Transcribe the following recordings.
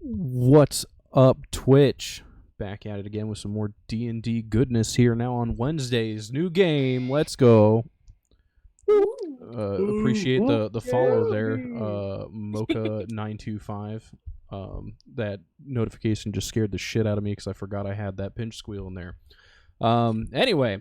What's up, Twitch? Back at it again with some more D&D goodness here now on Wednesdays. New game, let's go. Appreciate the follow there, Mocha925. That notification just scared the shit out of me because I forgot I had that pinch squeal in there. Anyway,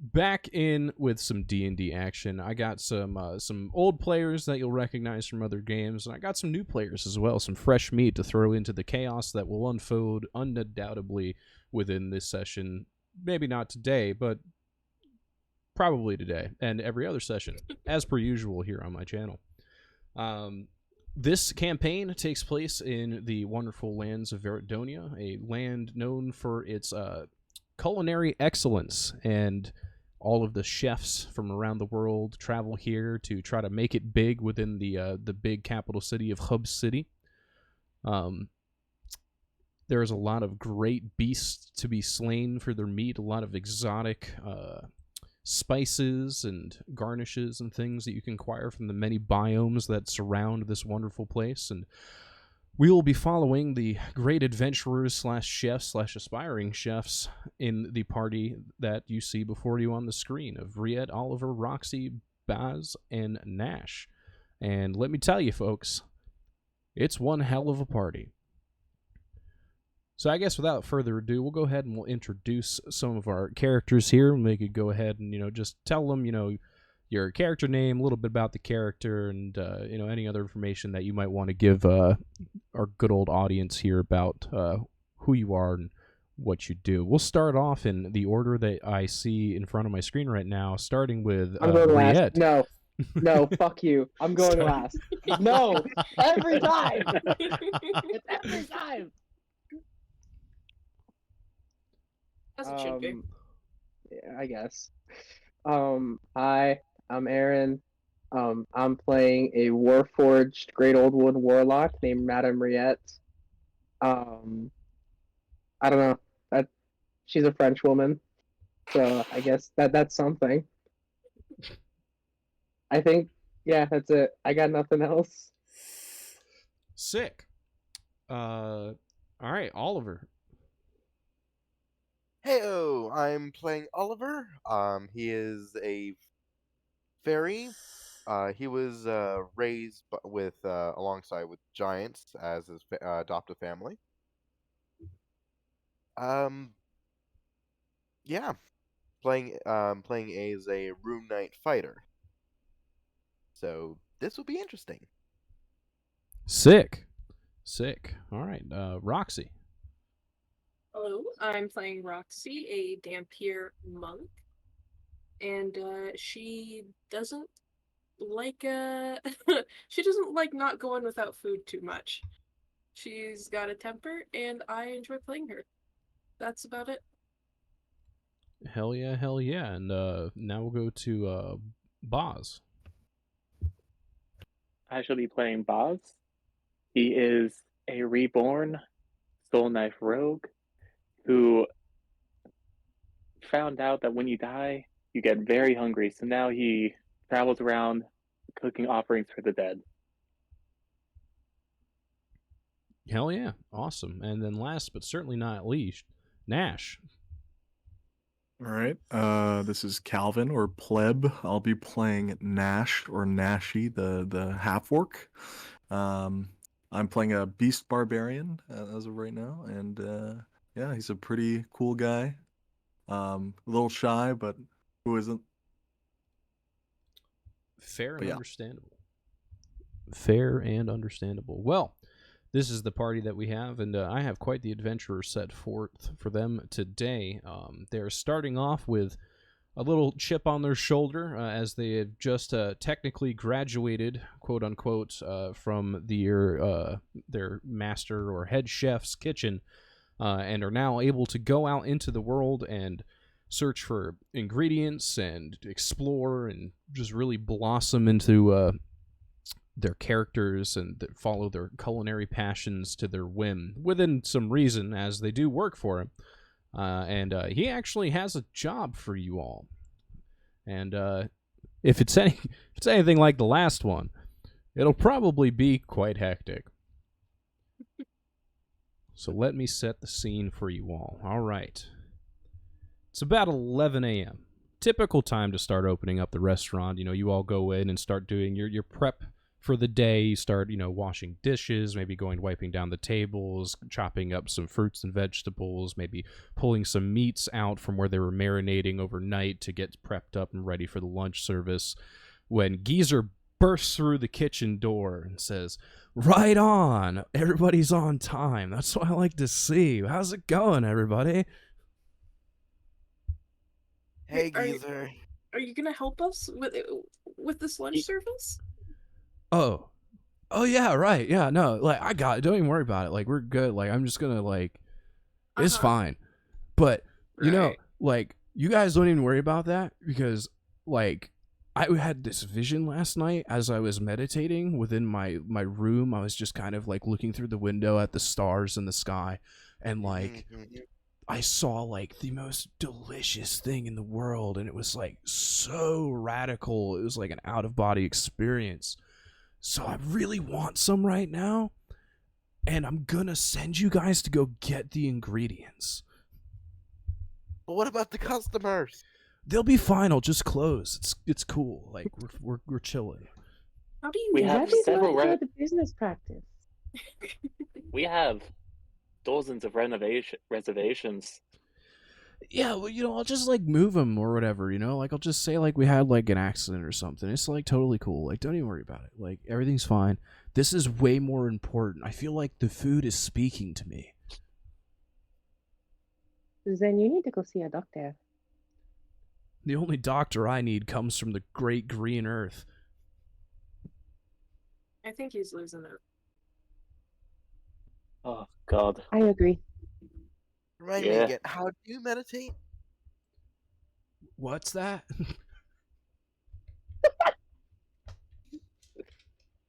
back in with some D&D action. I got some old players that you'll recognize from other games, and I got some new players as well, some fresh meat to throw into the chaos that will unfold undoubtedly within this session. Maybe not today, but probably today and every other session, as per usual here on my channel. This campaign takes place in the wonderful lands of Veridonia, a land known for its culinary excellence, and all of the chefs from around the world travel here to try to make it big within the big capital city of Hub City. There's a lot of great beasts to be slain for their meat, a lot of exotic spices and garnishes and things that you can acquire from the many biomes that surround this wonderful place. And we will be following the great adventurers slash chefs slash aspiring chefs in the party that you see before you on the screen of Riet, Oliver, Roxy, Baz, and Nash. And let me tell you, folks, it's one hell of a party. So I guess without further ado, we'll go ahead and we'll introduce some of our characters here, and we could go ahead and, just tell them, your character name, a little bit about the character, and any other information that you might want to give our good old audience here about who you are and what you do. We'll start off in the order that I see in front of my screen right now, starting with I'm going Riet. last. No, fuck you. I'm going last. No, every time. It's every time. As it should be. Yeah, I guess. Hi, I'm Aaron. I'm playing a Warforged Great Old Wood Warlock named Madame Riette. I don't know. She's a French woman, so I guess that's something. I think, yeah, that's it. I got nothing else. Sick. All right, Oliver. Heyo, I'm playing Oliver. He is a fairy. He was raised alongside with giants as his adoptive family. Yeah, playing as a Rune Knight fighter. So this will be interesting. Sick. All right, Roxy. Hello, I'm playing Roxy, a Dampier monk, and she doesn't like she doesn't like not going without food too much. She's got a temper, and I enjoy playing her. That's about it. Hell yeah. And now we'll go to Boz. I shall be playing Boz. He is a reborn Soul Knife rogue who found out that when you die, you get very hungry. So now he travels around cooking offerings for the dead. Hell yeah. Awesome. And then last but certainly not least, Nash. All right. This is Calvin or Pleb. I'll be playing Nash or Nashi, the half-orc. I'm playing a beast barbarian as of right now, and yeah, he's a pretty cool guy. A little shy, but who isn't? Fair and understandable. Well, this is the party that we have, and I have quite the adventure set forth for them today. They're starting off with a little chip on their shoulder as they have just technically graduated, quote unquote, from their master or head chef's kitchen, and are now able to go out into the world and search for ingredients and explore and just really blossom into their characters and follow their culinary passions to their whim within some reason, as they do work for him. And he actually has a job for you all. And if it's anything like the last one, it'll probably be quite hectic. So let me set the scene for you all. All right. It's about 11 a.m. Typical time to start opening up the restaurant. You know, you all go in and start doing your prep for the day. You start, washing dishes, maybe wiping down the tables, chopping up some fruits and vegetables, maybe pulling some meats out from where they were marinating overnight to get prepped up and ready for the lunch service. When Geezer bursts through the kitchen door and says, "Right on! Everybody's on time. That's what I like to see. How's it going, everybody?" Hey, Are- Geezer. Are you gonna help us with this lunch service? Oh yeah, right. Yeah, no, like, I got it. Don't even worry about it. Like, we're good. Like, I'm just gonna, like, it's fine. But, Right. like, you guys don't even worry about that because, like, I had this vision last night as I was meditating within my room. I was just kind of, like, looking through the window at the stars in the sky, and, like, I saw, like, the most delicious thing in the world, and it was, like, so radical. It was like an out-of-body experience. So I really want some right now, and I'm gonna send you guys to go get the ingredients. But what about the customers? They'll be fine. I'll just close. It's cool. Like, we're chilling. How do you We know have That is several not good business practice. We have dozens of reservations. Yeah, well, I'll just, like, move them or whatever, Like, I'll just say, like, we had, like, an accident or something. It's, like, totally cool. Like, don't even worry about it. Like, everything's fine. This is way more important. I feel like the food is speaking to me. Then you need to go see a doctor. The only doctor I need comes from the great green earth. I think he's losing it. Oh, God. I agree. Remind me Yeah. again, how do you meditate? What's that?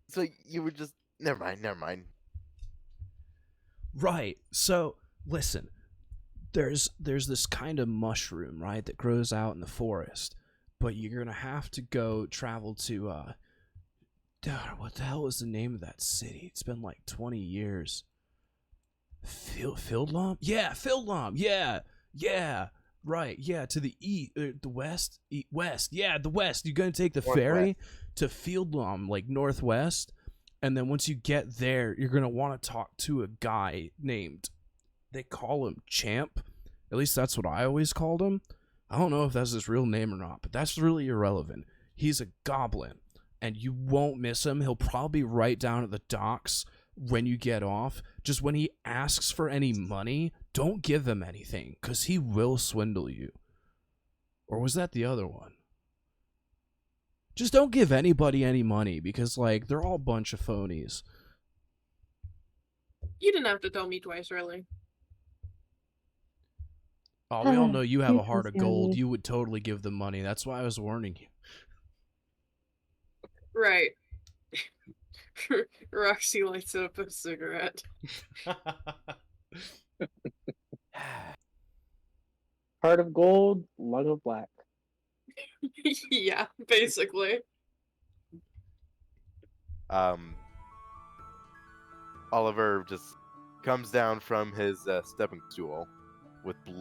So you were just... Never mind. Right. So, listen. There's this kind of mushroom, right, that grows out in the forest. But you're going to have to go travel to, what the hell is the name of that city? It's been like 20 years. Fieldlom? Yeah, Fieldlom. Yeah. Right. Yeah, to the the west. West. Yeah, the west. You're going to take the ferry to Fieldlom, like northwest. And then once you get there, you're going to want to talk to a guy named, they call him Champ. At least that's what I always called him. I don't know if that's his real name or not, but that's really irrelevant. He's a goblin, and you won't miss him. He'll probably be right down at the docks when you get off. Just when he asks for any money, don't give him anything, because he will swindle you. Or was that the other one? Just don't give anybody any money, because, like, they're all a bunch of phonies. You didn't have to tell me twice, really. Oh, we all know you have You a heart can of tell gold. me. You would totally give them money. That's why I was warning you. Right. Roxy lights up a cigarette. Heart of gold, lung of black. Yeah, basically. Oliver just comes down from his stepping stool with the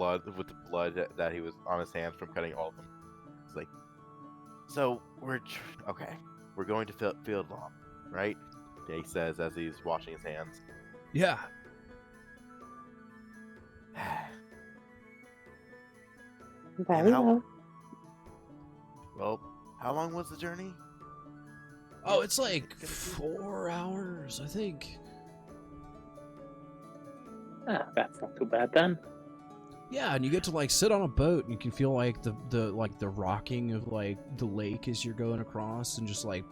blood that he was on his hands from cutting all of them. He's like, "So we're going to Field Lawn, right?" Yeah, he says as he's washing his hands. Yeah. Very well. Well, how long was the journey? Oh, it's like 4 hours, I think. That's not too bad then. Yeah, and you get to like sit on a boat and you can feel like the rocking of like the lake as you're going across and just like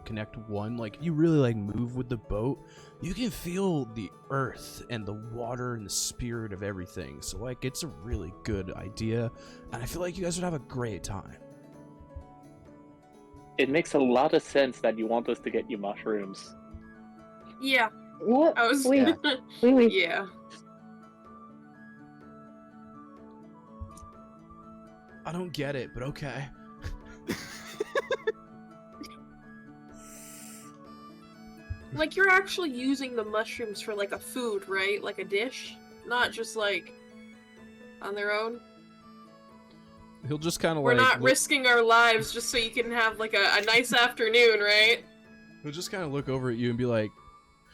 connect one. Like you really like move with the boat. You can feel the earth and the water and the spirit of everything. So like it's a really good idea, and I feel like you guys would have a great time. It makes a lot of sense that you want us to get you mushrooms. Yeah, What? I was. Wait, Yeah. wait. Yeah. I don't get it, but okay. Like, you're actually using the mushrooms for, like, a food, right? Like a dish? Not just, like, on their own? He'll just kind of We're like not risking our lives just so you can have, like, a nice afternoon, right? He'll just kind of look over at you and be like,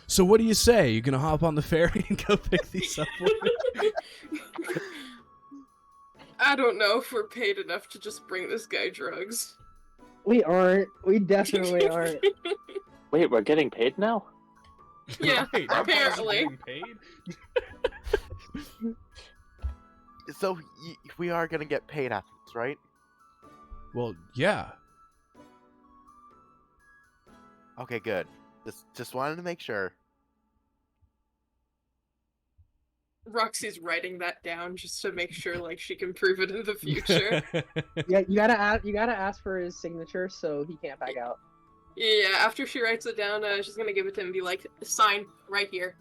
"So what do you say? You gonna hop on the ferry and go pick these up?" I don't know if we're paid enough to just bring this guy drugs. We aren't. We definitely aren't. Wait, we're getting paid now? Yeah, Right, that guy's apparently. getting paid? So we are gonna get paid after this, right? Well, yeah. Okay, good. Just wanted to make sure. Roxy's writing that down just to make sure, like, she can prove it in the future. Yeah, you gotta ask for his signature so he can't back out. Yeah, after she writes it down, she's gonna give it to him and be like, sign right here.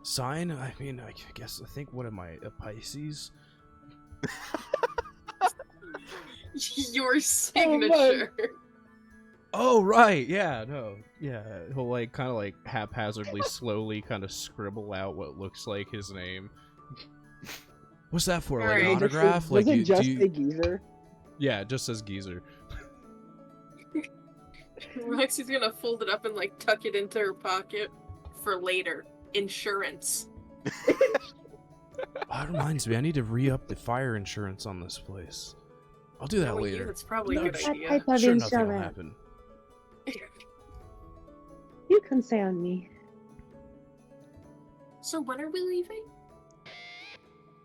Sign? I mean, I guess, I think, what am I, a Pisces? Your signature. Oh, right, yeah, no. Yeah, he'll, like, kind of, like, haphazardly, slowly kind of scribble out what looks like his name. What's that for, like, an Alright. autograph? Does Like, it just do you... say geezer? Yeah, it just says geezer. Roxy's gonna fold it up and, like, tuck it into her pocket for later. Insurance. That reminds me, I need to re-up the fire insurance on this place. I'll do that Knowing you, later. that's probably a No, good just- That idea. type of Sure, nothing will insurance. happen. You concern me. So when are we leaving?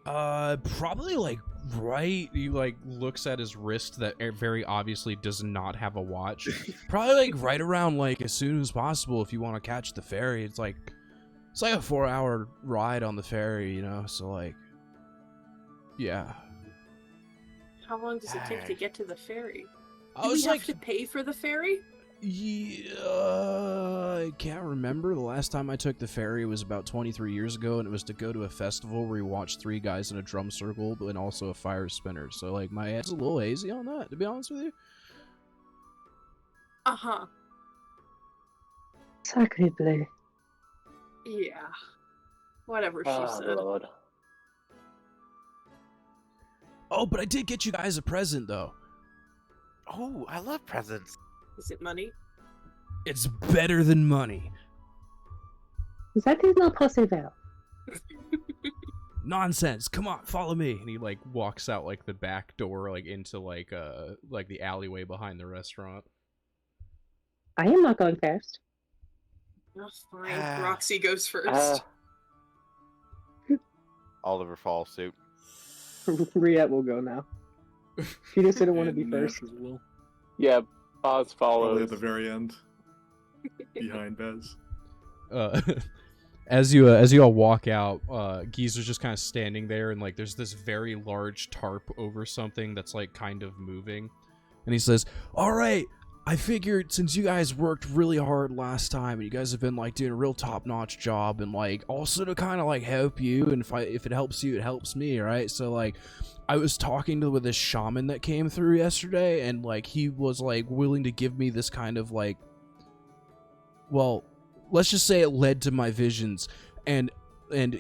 Probably, like, right, he, like, looks at his wrist that very obviously does not have a watch. Probably, like, right around, like, as soon as possible if you want to catch the ferry. It's like a 4-hour ride on the ferry, you know, so, like, yeah. How long does it take to get to the ferry? I Do we was have like, to pay for the ferry? yeah, I can't remember. The last time I took the ferry was about 23 years ago, and it was to go to a festival where you watch 3 guys in a drum circle, and also a fire spinner. So, like, my head's a little hazy on that, to be honest with you. Uh-huh. Sacre bleu. Yeah. Whatever she Oh, said. Lord. Oh, but I did get you guys a present, though. Oh, I love presents. Is it money? It's better than money. That is not possible. Nonsense. Come on, follow me. And he, like, walks out, like, the back door, like, into, like the alleyway behind the restaurant. I am not going first. Oh, fine. Roxy goes first. Oliver falls suit. Riette will go now. She just didn't want to And be Nash first. as well. Yeah, Boz Probably follows. at the very end, behind Bez. As you all walk out, Geezer's just kind of standing there, and, like, there's this very large tarp over something that's, like, kind of moving. And he says, "All right, I figured since you guys worked really hard last time, and you guys have been, like, doing a real top-notch job, and, like, also to kind of, like, help you, and if it helps you, it helps me, right? So, like, I was talking with this shaman that came through yesterday, and, like, he was, like, willing to give me this kind of, like, well, let's just say it led to my visions, and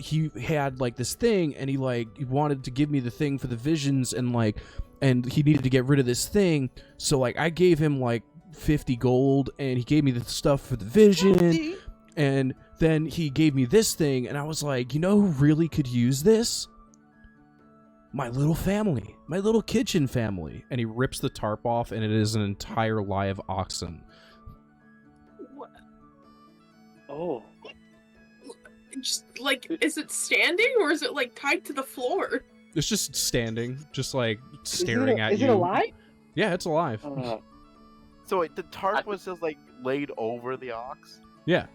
he had, like, this thing, and he wanted to give me the thing for the visions, and, like, and he needed to get rid of this thing, so, like, I gave him, like, 50 gold, and he gave me the stuff for the vision, and then he gave me this thing, and I was like, you know who really could use this? My little family, my little kitchen family. And he rips the tarp off, and it is an entire live oxen. What? Oh. Just, like, is it standing or is it, like, tied to the floor? It's just standing, just, like, staring at you. Is it alive? Yeah, it's alive. So wait, the tarp was just like laid over the ox? Yeah.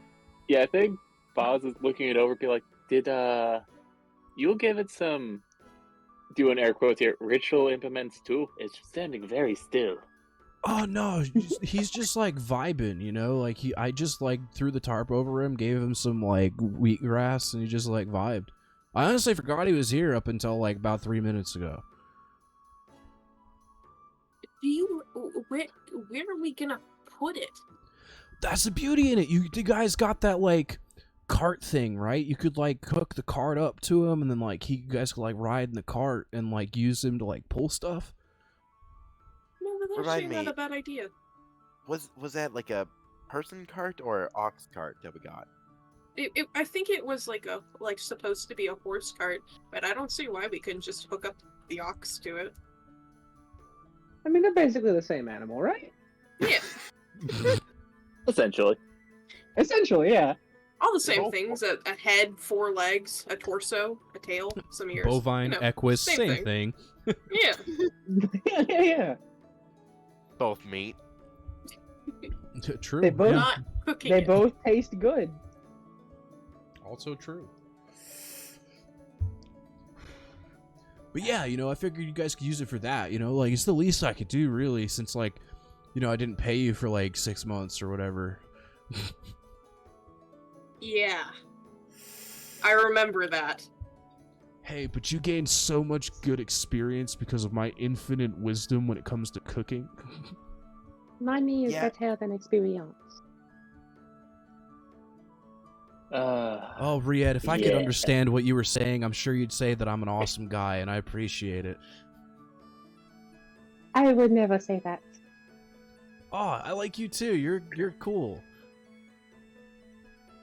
Yeah, I think Boz is looking it over, be like, did you give it some, doing air quotes here, ritual implements too? It's standing very still. Oh no, he's just like vibing, you know. Like I just like threw the tarp over him, gave him some like wheatgrass, and he just like vibed. I honestly forgot he was here up until like about 3 minutes ago. Do you... Where are we gonna put it? That's the beauty in it. You guys got that like cart thing, right? You could like hook the cart up to him, and then like you guys could like ride in the cart and like use him to like pull stuff. No, that's Remind actually not me. a bad idea. Was that like a person cart or an ox cart that we got? I think it was like supposed to be a horse cart, but I don't see why we couldn't just hook up the ox to it. I mean, they're basically the same animal, right? Yeah, Essentially. Essentially, yeah. all the same Oh. things: a head, 4 legs, a torso, a tail, some ears. Bovine, you know, equus, same same thing. Yeah. Yeah. Both meat. True. They both- yeah. Not cooking They it. both taste good. Also true. But yeah, I figured you guys could use it for that, like it's the least I could do really, since like, I didn't pay you for like 6 months or whatever. Yeah. I remember that. Hey, but you gained so much good experience because of my infinite wisdom when it comes to cooking. Money is Yeah. better than experience. Oh, Riet, if I could Yeah. understand what you were saying, I'm sure you'd say that I'm an awesome guy, and I appreciate it. I would never say that. Oh, I like you too. You're cool.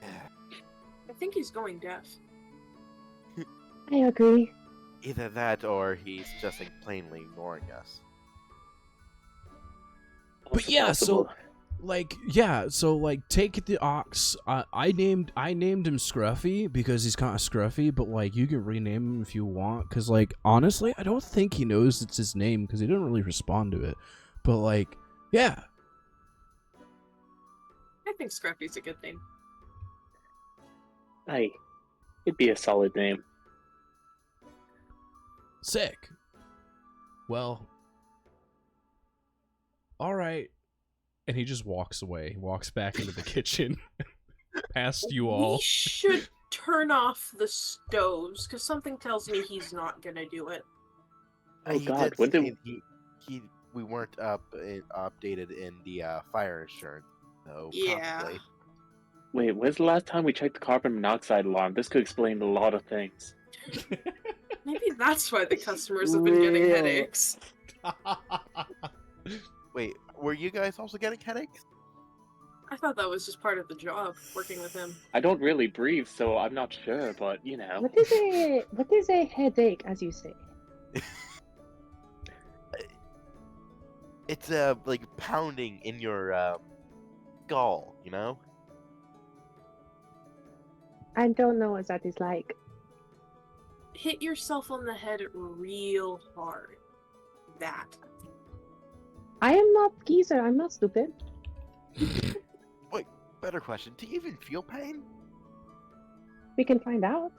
I think he's going deaf. I agree. Either that or he's just like plainly ignoring us. But Also yeah, possible. take the ox. I named him Scruffy because he's kind of scruffy, but like you can rename him if you want. Cause like honestly, I don't think he knows it's his name because he didn't really respond to it. But like, yeah, I think Scrappy's a good name. It'd be a solid name. sick. Well, all right. And he just walks away. He walks back into the kitchen, past you all. We should turn off the stoves, because something tells me he's not gonna do it. Oh, He God, did when say did- we weren't updated in the fire insurance, so Yeah. probably. Wait, when's the last time we checked the carbon monoxide alarm? This could explain a lot of things. Maybe that's why the customers have been getting Real. headaches. Wait, were you guys also getting headaches? I thought that was just part of the job, working with him. I don't really breathe, so I'm not sure, but What is a headache, as you say? It's like pounding in your skull, you know? I don't know what that is like. Hit yourself on the head real hard. That. I am not geezer. I'm not stupid. Wait, better question. Do you even feel pain? We can find out.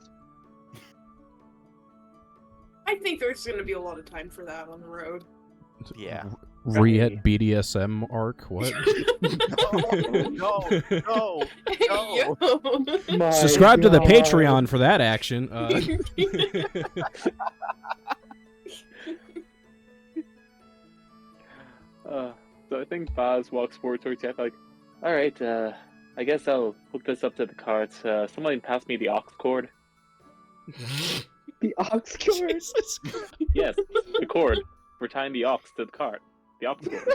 I think there's gonna be a lot of time for that on the road. Yeah. Riet BDSM arc? What? No, no. No. Yo. My Subscribe to the God. Patreon for that action. So I think Baz walks forward towards Jeff like, alright, I guess I'll hook this up to the cart. Someone pass me the aux cord. The ox cord. Jesus. Yes, the cord. We're tying the aux to the cart. The aux cord.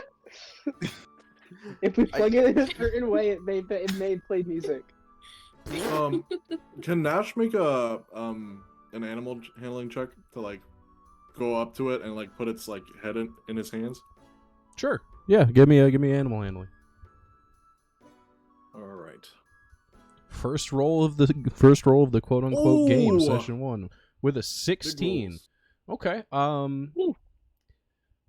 If we plug it in a certain way, it may play music. Can Nash make a an animal handling check to like go up to it and like put its like head in his hands? Sure. Yeah, give me animal handling. All right. First roll of the quote unquote game, Ooh. session 1, with a Big 16. rolls. Okay. Ooh.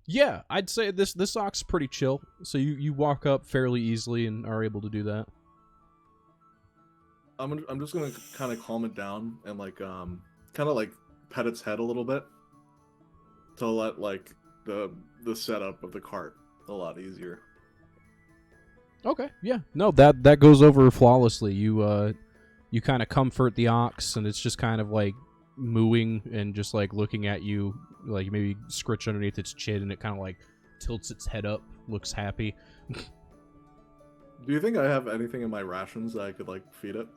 Yeah, I'd say this ox pretty chill. So you walk up fairly easily and are able to do that. I'm just gonna kind of calm it down and like kind of like pet its head a little bit to let like the setup of the cart a lot easier. Okay. Yeah. No, that goes over flawlessly. You kind of comfort the ox, and it's just kind of like mooing and just like looking at you, like maybe scritch underneath its chin, and it kind of like tilts its head up, looks happy. Do you think I have anything in my rations that I could like feed it?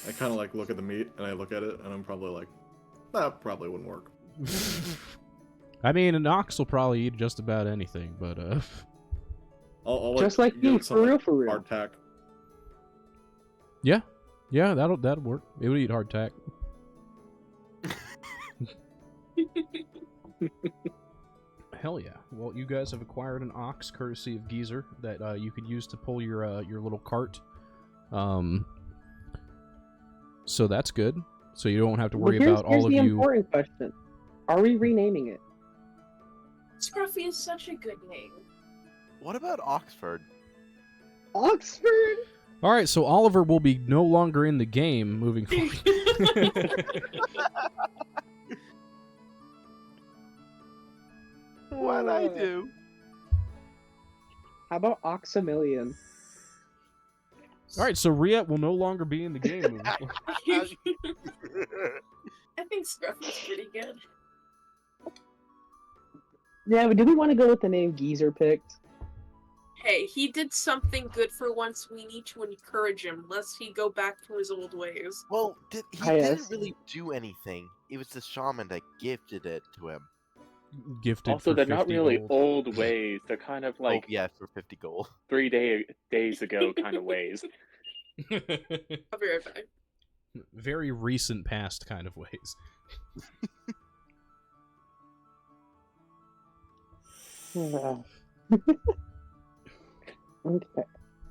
I kind of like look at the meat and I look at it and I'm probably like, that probably wouldn't work. I mean, an ox will probably eat just about anything, but I'll Just like give me, it some, for real, like, for real. hardtack. yeah, that'll work. It would eat hardtack. Hell yeah! Well, you guys have acquired an ox, courtesy of Geezer, that you could use to pull your little cart. So that's good. So you don't have to worry about here's all of the you. important question: are we renaming it? Scruffy is such a good name. What about Oxford? Oxford. All right, so Oliver will be no longer in the game moving forward. What'd I do? How about Oxamillion? All right, so Riet will no longer be in the game moving forward. I think Scruffy's pretty good. Yeah, but do we want to go with the name Geezer picked? Hey, he did something good for once. We need to encourage him, lest he go back to his old ways. Well, he Yes. didn't really do anything. It was the shaman that gifted it to him. Gifted Also, for they're not 50 really gold. old ways. They're kind of like Oh, yeah, for 50 gold. 3 days ago kind of ways. I'll be right back. Very recent past kind of ways. Okay.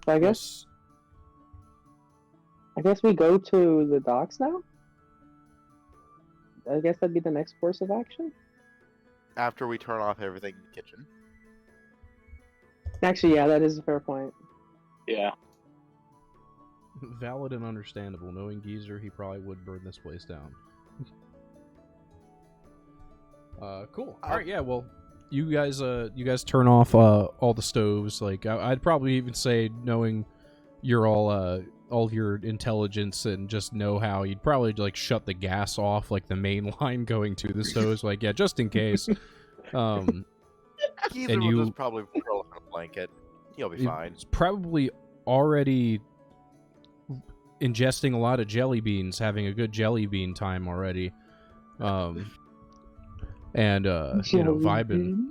So I guess Yes. we go to the docks now. I guess that'd be the next course of action. After we turn off everything in the kitchen. Actually, yeah, that is a fair point. Yeah. Valid and understandable. Knowing Geezer, he probably would burn this place down. Cool. All right, yeah. Well, you guys turn off all the stoves. Like I'd probably even say, knowing you're all of your intelligence and just know-how, you'd probably like shut the gas off, like the main line going to the stoves. Like, yeah, just in case. Geezer And will you- just probably curl up in a blanket. He'll be fine. It's probably already ingesting a lot of jelly beans, having a good jelly bean time already, and vibing.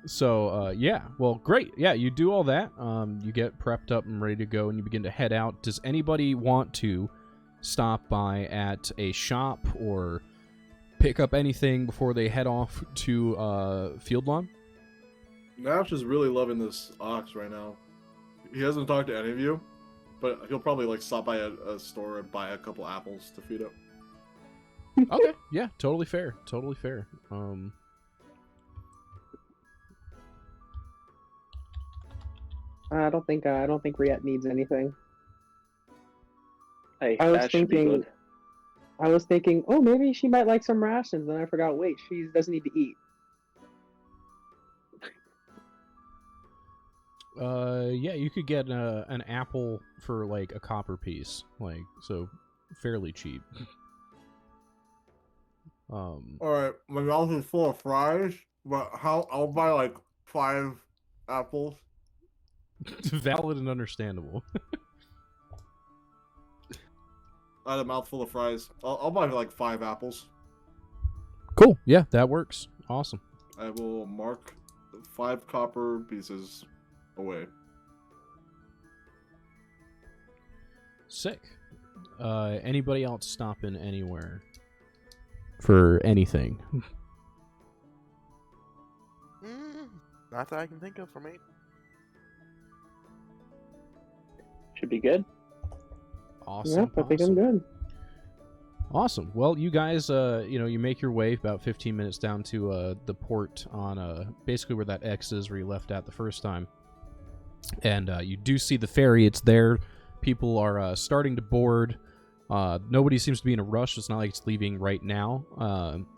So yeah, well, great. Yeah, you do all that. You get prepped up and ready to go, and you begin to head out. Does anybody want to stop by at a shop or pick up anything before they head off to Field Lawn? Nash is really loving this ox right now. He hasn't talked to any of you, but he'll probably like stop by a store and buy a couple apples to feed it. Okay, yeah, totally fair. I don't think Riet needs anything. Hey, I was that should be thinking- good. I was thinking, oh, maybe she might like some rations. Then I forgot. Wait, she doesn't need to eat. Yeah, you could get an apple for like a copper piece, like, so fairly cheap. All right, my mouth is full of fries, but I'll buy like 5 apples. Valid and understandable. I had a mouthful of fries. I'll buy like 5 apples. Cool. Yeah, that works. Awesome. I will mark 5 copper pieces away. Sick. Anybody else stopping anywhere for anything? Not that I can think of for me. Should be good. Awesome. Yep, I think I'm good. Awesome. Well, you guys, you make your way about 15 minutes down to the port on basically where that X is, where you left at the first time. And you do see the ferry. It's there. People are starting to board. Nobody seems to be in a rush. It's not like it's leaving right now.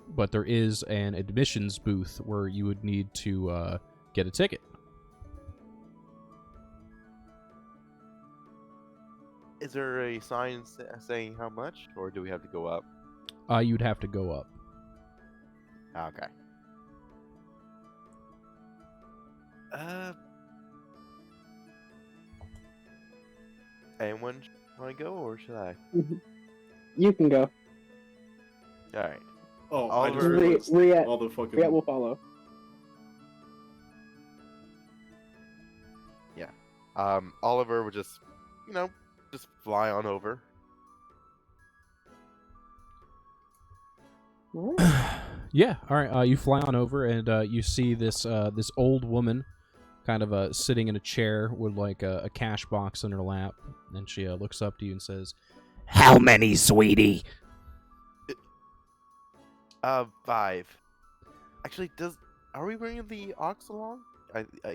But there is an admissions booth where you would need to get a ticket. Is there a sign saying how much, or do we have to go up? You'd have to go up. Okay. Anyone want to go, or should I? You can go. All right. Oh, I just Oliver- realized Riet all the fucking. will follow. Oliver would just, just fly on over. Alright. Yeah. All right. You fly on over, and you see this this old woman, kind of sitting in a chair with like a cash box in her lap, and she looks up to you and says, How many, sweetie? 5. Actually, are we bringing the ox along?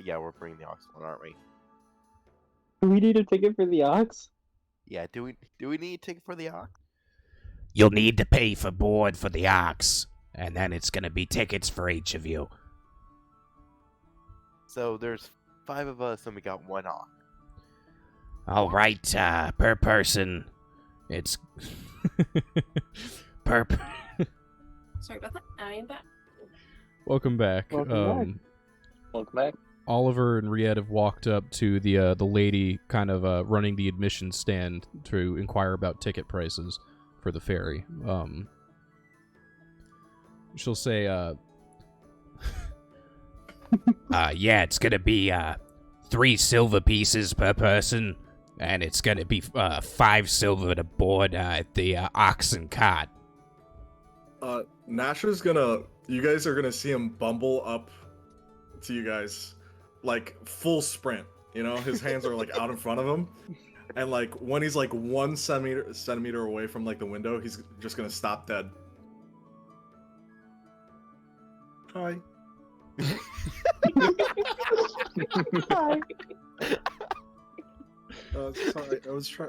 Yeah, we're bringing the ox along, aren't we? Do we need a ticket for the ox? Yeah. Do we need a ticket for the ox? You'll need to pay for board for the ox, and then it's gonna be tickets for each of you. So there's 5 of us, and we got 1 ox. All right, per person, it's Sorry about that. I am back. "Welcome back." Welcome back. Welcome back. Oliver and Riet have walked up to the lady kind of running the admission stand to inquire about ticket prices for the ferry. She'll say, yeah, it's gonna be 3 silver pieces per person, and it's gonna be 5 silver to board the ox and cart. Nash is gonna. You guys are gonna see him bumble up to you guys, like full sprint. You know, his hands are like out in front of him, and like when he's like 1 centimeter away from like the window, he's just gonna stop dead. Hi. Hi. Sorry,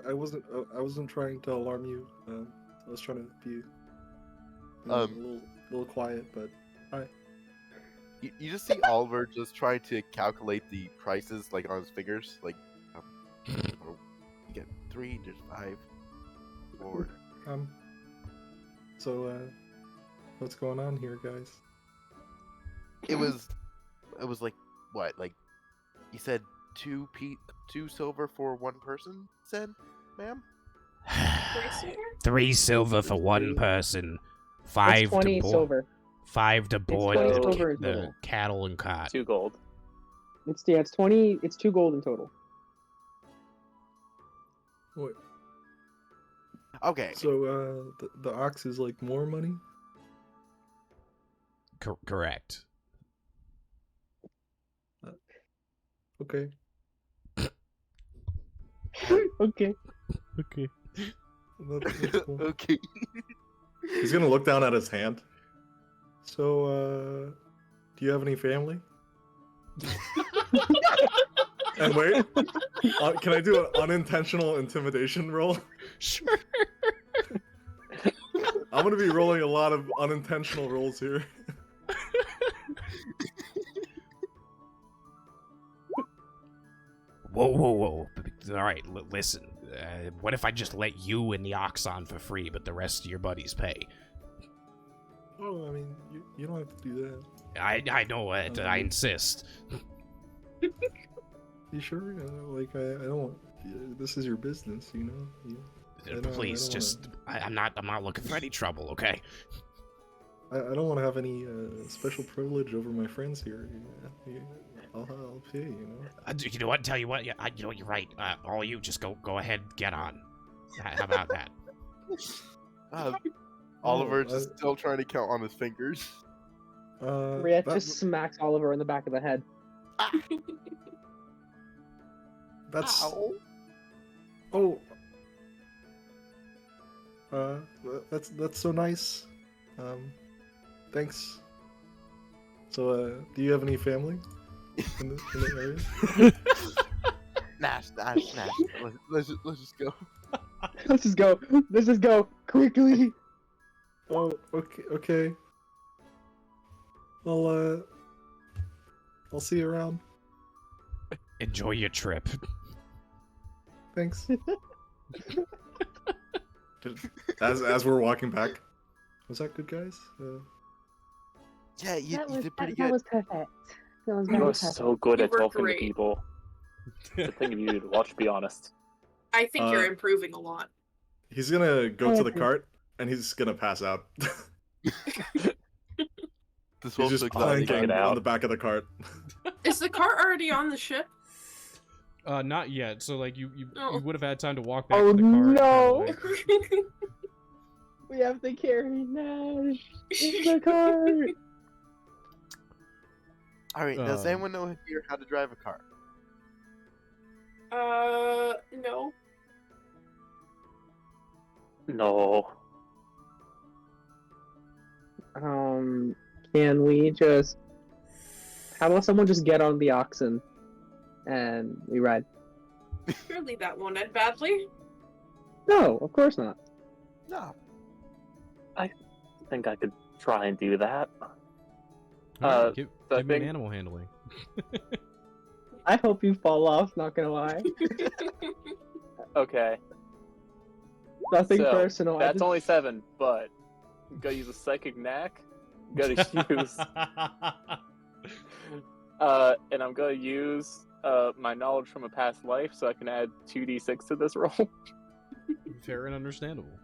I wasn't trying to alarm you. I was trying to be a little quiet, but hi. You just see Oliver just trying to calculate the prices like on his fingers, like you get 3, there's 5, 4. So what's going on here, guys? It was like what? Like you said 2 silver for 1 person, said, ma'am? 3 silver for 1 person, 5 It's 20 to board. silver. 5 to board 20 the, silver in the total. cattle and cart. 2 gold. It's 20. It's 2 gold in total. Wait, Okay. so the ox is like more money? Correct. Okay. Okay. "Okay." That's cool. Okay. He's gonna look down at his hand. So, do you have any family? And wait, can I do an unintentional intimidation roll? Sure. I'm gonna be rolling a lot of unintentional rolls here. Whoa. All right, listen. What if I just let you and the ox on for free, but the rest of your buddies pay? Oh, I mean, you don't have to do that. I know it. I insist. You sure? Like, I don't. This is your business, you know. Please, I'm not looking for any trouble, okay? I don't want to have any special privilege over my friends here. I'll pay, you know. You know what? Tell you what. Yeah, you know what? You're right. All you just go ahead, get on. How about that? Oliver just still trying to count on his fingers. Riet just smacks Oliver in the back of the head. That's. Ow. Oh. That's so nice. Thanks. So, do you have any family in the area? Nash. Let's just go. Let's just go. Let's just go quickly. Oh, okay. I'll see you around. Enjoy your trip. Thanks. As we're walking back, was that good, guys? Yeah, you did pretty That good. was perfect. That was You very are perfect. so good You at were talking great. to people. It's a thing of you to watch, be honest. I think you're Uh, improving a lot. He's gonna go to the Okay. cart and he's gonna pass out. This He's whole just looks check planking it out. on the back of the cart. Is the cart already on the ship? Not yet. So like you Oh. would have had time to walk back Oh, to the car. no. And kinda, We have to carry Nash in the cart. All right. Does Um, anyone know here how to drive a car? No. No. Can we just... How about someone just get on the oxen and we ride? Surely that won't end badly. No, of course not. No. I think I could try and do that. alright, give so I me an think- animal handling. I hope you fall off, not gonna lie. Okay. Nothing So, personal. That's only 7, but I'm gonna use a psychic knack. I'm gonna use and I'm gonna use my knowledge from a past life so I can add 2d6 to this roll. Fair and understandable.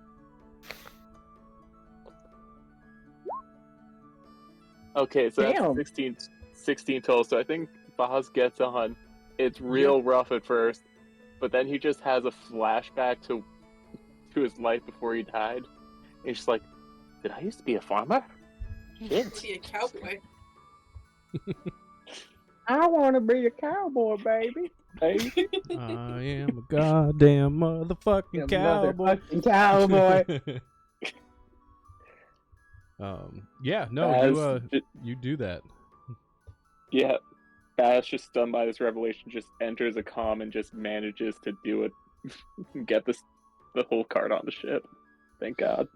Okay, so Damn. that's 16 total. So I think Boz gets on. It's real rough at first, but then he just has a flashback to his life before he died. And he's just like, did I used to be a farmer? Shit. Be a cowboy. I want to be a cowboy, baby. Hey. I am a goddamn motherfucking cowboy. Motherfucking cowboy. Yeah, no, Baz, you do that. yeah, Baz, just stunned by this revelation, just enters a comm and just manages to do it. Get the whole cart on the ship. Thank God.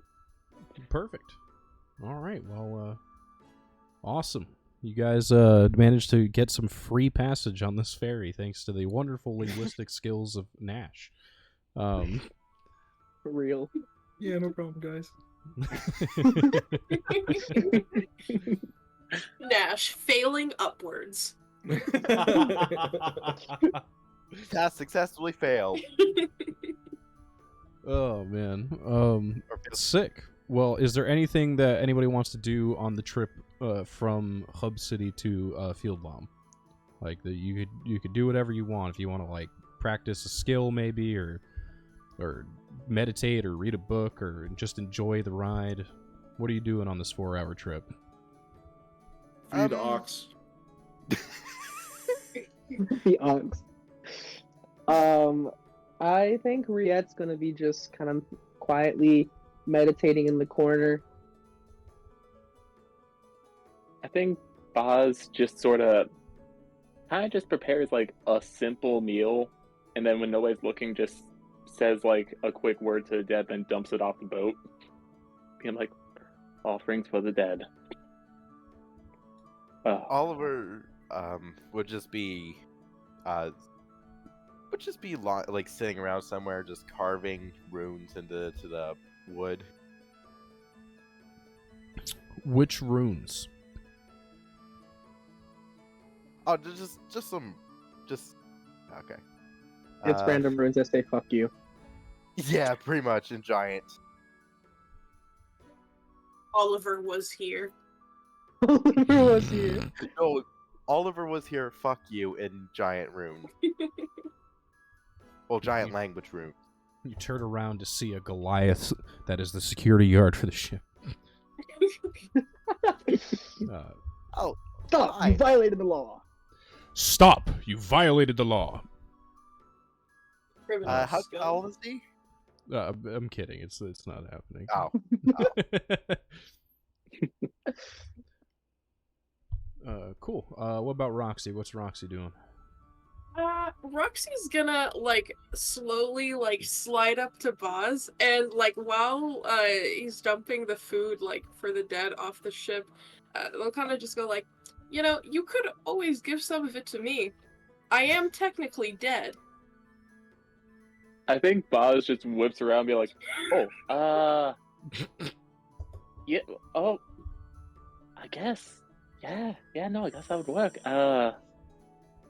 Perfect. All right, well, awesome. You guys managed to get some free passage on this ferry thanks to the wonderful linguistic skills of Nash. For real. Yeah, no problem, guys. Nash, failing upwards. Task successfully failed. Oh man. Sick. Well, is there anything that anybody wants to do on the trip from Hub City to Field Bomb? Like that you could do whatever you want if you want to like practice a skill maybe or meditate or read a book or just enjoy the ride. What are you doing on this 4-hour trip? Feed ox. The ox. I think Riette's gonna be just kind of quietly meditating in the corner. I think Boz just sort of kind of just prepares like a simple meal, and then when nobody's looking, just says like a quick word to the dead, then dumps it off the boat, being like, "Offerings for the dead." Oliver would just be like sitting around somewhere just carving runes into the wood. Which runes? Oh, just okay. It's random runes that say "fuck you." Yeah, pretty much in giant. Oliver was here. Oliver was here. No, Oliver was here. Fuck you in giant runes. Well, giant language runes. You turn around to see a Goliath that is the security guard for the ship. Oh, Stop! Hi. You violated the law. Stop! You violated the law. Criminals how go. old is he? I'm kidding. It's not happening. Oh, Cool. What about Roxy? What's Roxy doing? Roxy's gonna like slowly like slide up to Boz and like while he's dumping the food like for the dead off the ship, they'll kind of just go like, you know, you could always give some of it to me. I am technically dead. I think Boz just whips around and be like, "Oh, yeah, oh, I guess, yeah, no, I guess that would work. Do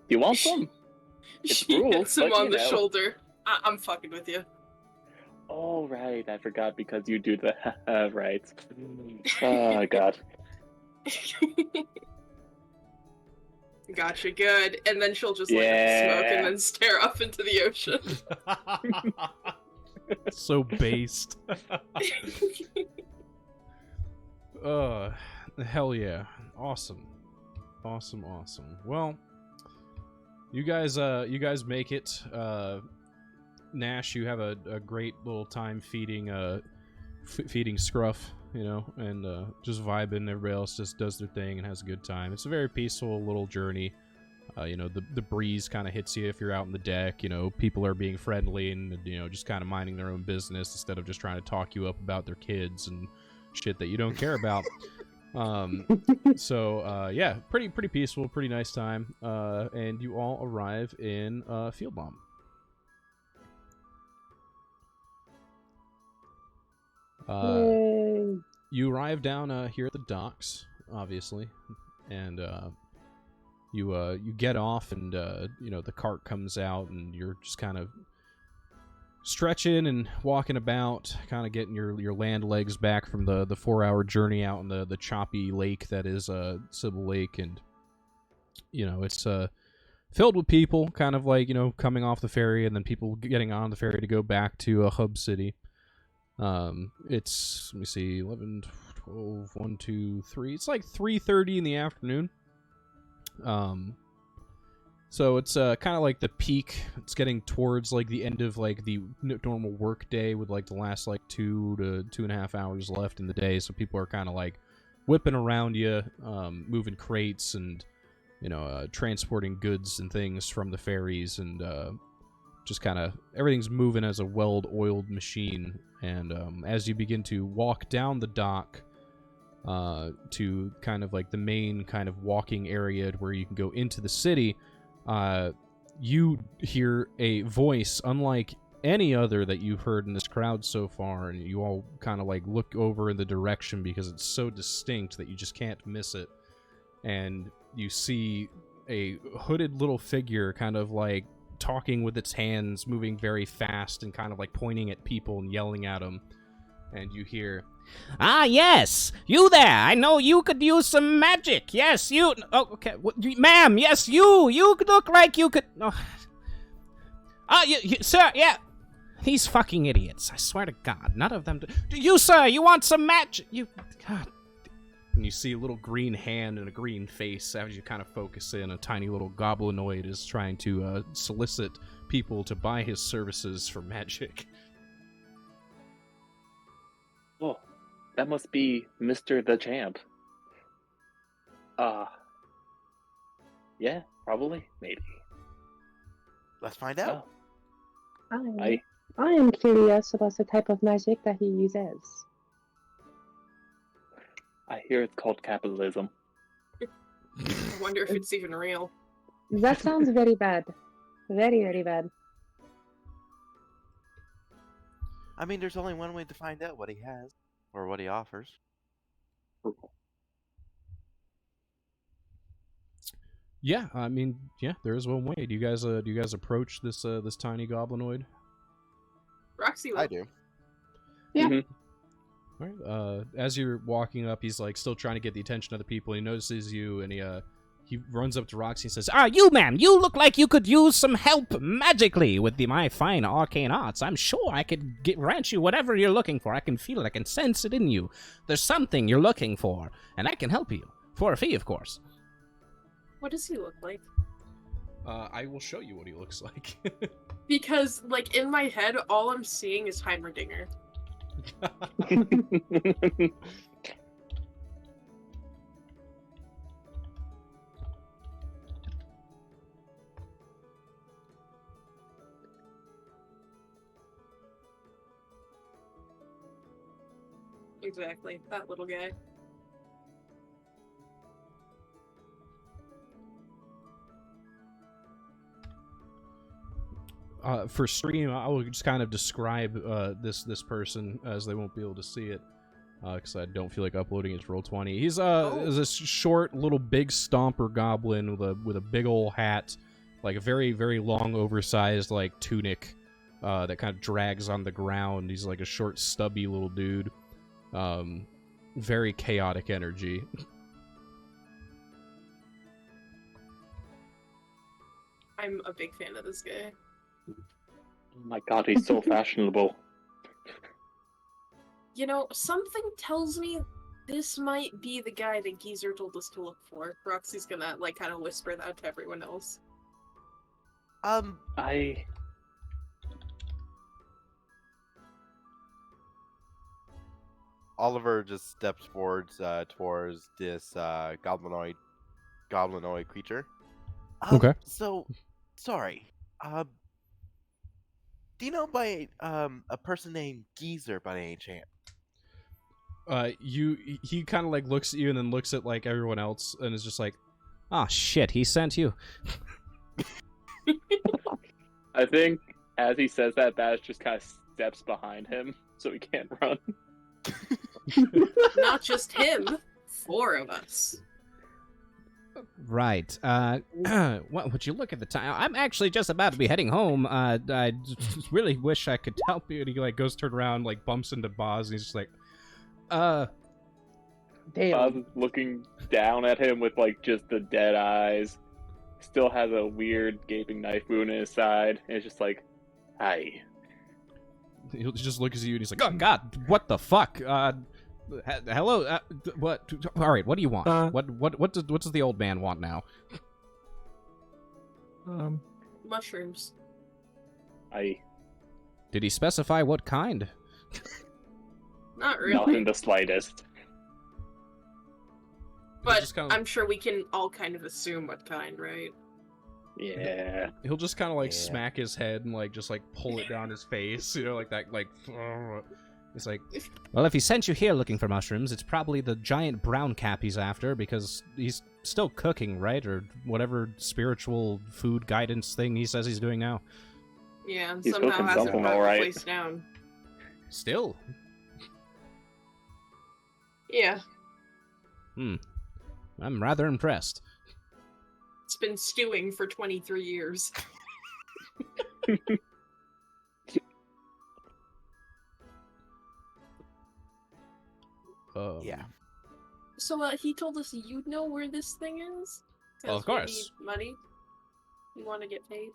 you want some? It's She rules, hits him but, on you the know. shoulder. I'm fucking with you. Oh, right. I forgot because you do the right. Oh, God. Gotcha, good. And then she'll just light up the smoke and Yeah. then stare off into the ocean. So based. Hell yeah. Awesome. Well, you guys make it. Nash, you have a great little time feeding feeding Scruff, you know, and just vibing. Everybody else just does their thing and has a good time. It's a very peaceful little journey. You know, the breeze kind of hits you if you're out on the deck. You know, people are being friendly and, you know, just kind of minding their own business instead of just trying to talk you up about their kids and shit that you don't care about. Yeah, pretty peaceful, pretty nice time. And you all arrive in Field Bomb. Yay. You arrive down here at the docks, obviously, and you get off, and you know, the cart comes out, and you're just kind of stretching and walking about, kind of getting your land legs back from the 4-hour journey out in the choppy lake that is Sybil Lake, and you know, it's filled with people, kind of like, you know, coming off the ferry, and then people getting on the ferry to go back to Hub City. It's, let me see, 11, 12, 1, 2, 3. It's like 3:30 in the afternoon. So it's kind of like the peak. It's getting towards like the end of like the normal work day, with like the last like 2 to 2.5 hours left in the day. So people are kind of like whipping around you, moving crates and, you know, transporting goods and things from the ferries, and just kind of everything's moving as a well-oiled machine. And as you begin to walk down the dock to kind of like the main kind of walking area where you can go into the city, you hear a voice unlike any other that you've heard in this crowd so far, and you all kind of like look over in the direction because it's so distinct that you just can't miss it. And you see a hooded little figure kind of like talking with its hands, moving very fast and kind of like pointing at people and yelling at them. And you hear, "Ah, yes, you there. I know you could use some magic. Yes, you. Oh, okay, ma'am. Yes, you. You look like you could. Oh. Sir. Yeah. These fucking idiots. I swear to God, none of them. You, sir. You want some magic? You. God. And you see a little green hand and a green face as you kind of focus in. A tiny little goblinoid is trying to solicit people to buy his services for magic. Oh, that must be Mr. the Champ. Yeah, probably, maybe. Let's find out. Oh, I am curious about the type of magic that he uses. I hear it's called capitalism. I wonder if it's even real. That sounds very bad. Very, very bad. I mean, there's only one way to find out what he has, or what he offers. Yeah, I mean, yeah, there is one way. Do you guys approach this this tiny goblinoid? Roxy will. I do. Yeah. Mm-hmm. All right. As you're walking up, he's like still trying to get the attention of the people. He notices you, and he runs up to Roxy and says, Ah, you, ma'am. You look like you could use some help magically with my fine arcane arts. I'm sure I could grant you whatever you're looking for. I can feel it. I can sense it in you. There's something you're looking for, and I can help you for a fee, of course. What does he look like? I will show you what he looks like. Because, like, in my head, all I'm seeing is Heimerdinger. Exactly, that little guy. For stream, I will just kind of describe this person, as they won't be able to see it, because I don't feel like uploading it to Roll20. He's is a short, little, big stomper goblin with a big old hat, like a very, very long, oversized like tunic, that kind of drags on the ground. He's like a short, stubby little dude. Very chaotic energy. I'm a big fan of this guy. Oh my god, he's so fashionable. You know, something tells me this might be the guy that Geezer told us to look for. Roxy's gonna, like, kind of whisper that to everyone else. Oliver just steps forwards towards this goblinoid creature. Okay. So, sorry. Do you know by a person named Geezer by any chance? He kind of like looks at you and then looks at like everyone else and is just like, Oh shit, he sent you. I think as he says that, Bash just kind of steps behind him so he can't run. Not just him, 4 of us. Right. What would you look at the time? I'm actually just about to be heading home. I just really wish I could help you. and he like goes turn around, like bumps into Boz, and he's just like, Boz Damn. is looking down at him with like just the dead eyes. Still has a weird gaping knife wound in his side. And it's just like, hi. he'll just look at you and he's like, Oh God, what the fuck? Hello. What? All right. What do you want? What does the old man want now? Mushrooms. Did he specify what kind? Not Not really. in the slightest. But just kinda- I'm sure we can all kind of assume what kind, right? Yeah. he'll just kind of like Yeah. smack his head and like just like pull it down his face, you know, like that, like. It's like, Well, if he sent you here looking for mushrooms, it's probably the giant brown cap he's after because he's still cooking, right? Or whatever spiritual food guidance thing he says he's doing now. Yeah, and He's somehow cooking hasn't something brought the alright. place down. still. Yeah, I'm rather impressed. it's been stewing for 23 years. Yeah. So, he told us you'd know where this thing is? Well, of 'Cause we course. need money. We want to get paid.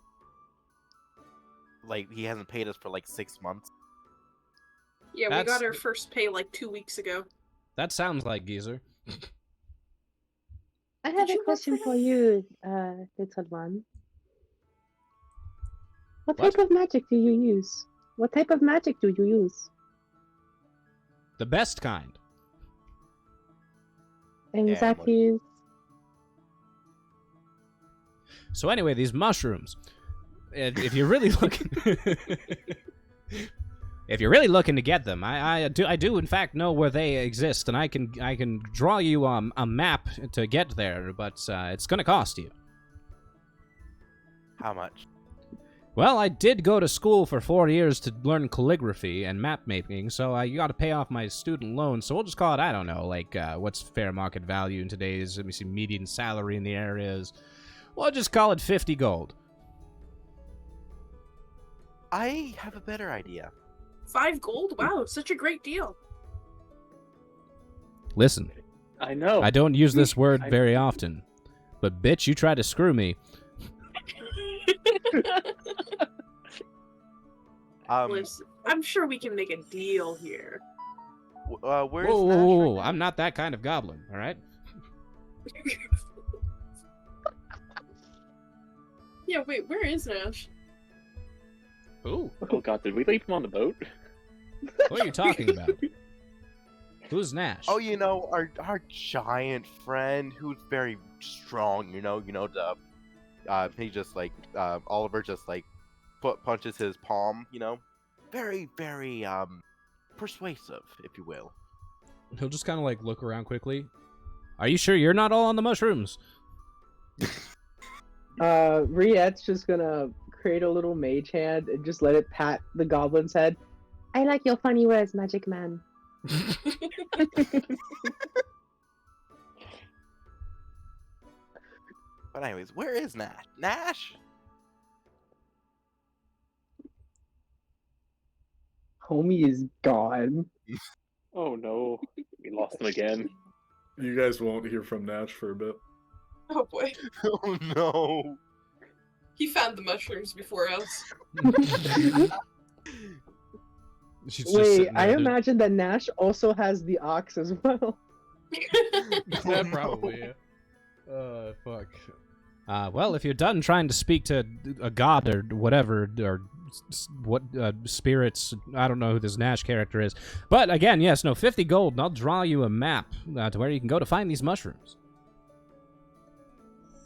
Like, he hasn't paid us for like 6 months. Yeah, we That's- got our first pay like 2 weeks ago. That sounds like Geezer. I have you a work question for for you, little one. What What? type of magic do you use? What type of magic do you use? The best kind. Exactly. So anyway, these mushrooms. If you're really looking, if you're really looking to get them, I do in fact know where they exist, and I can draw you a map to get there, but it's gonna cost you. How much? Well, I did go to school for 4 years to learn calligraphy and map making, so I got to pay off my student loan. So we'll just call it, I don't know, like what's fair market value in today's, let me see, median salary in the area is. We'll just call it 50 gold. I have a better idea. 5 gold? Wow, such a great deal. Listen, I know. I don't use this word I- very often, but bitch, you tried to screw me. Listen, I'm sure we can make a deal here. Where's Whoa, Nash whoa, right whoa, now? I'm not that kind of goblin, all right? Yeah, wait, where is Nash? Ooh, Oh god, did we leave him on the boat? What are you talking about? Who's Nash? Oh, you know, our giant friend who's very strong. He just like Oliver just like punches his palm. Very very persuasive, if you will. he'll just kind of like look around quickly. Are you sure you're not all on the mushrooms? Riette's just gonna create a little mage hand and just let it pat the goblin's head. I like your funny words, Magic Man. But anyways, where is Nash? Nash? Homie is gone. Oh no, we lost him again. You guys won't hear from Nash for a bit. Oh boy. Oh no. He found the mushrooms before us. She's just Wait, sitting I there, imagine that Nash also has the ox as well. Yeah, probably, yeah. Fuck. Well, if you're done trying to speak to a god or whatever, or what spirits, I don't know who this Nash character is. But again, yes, no, 50 gold, and I'll draw you a map to where you can go to find these mushrooms.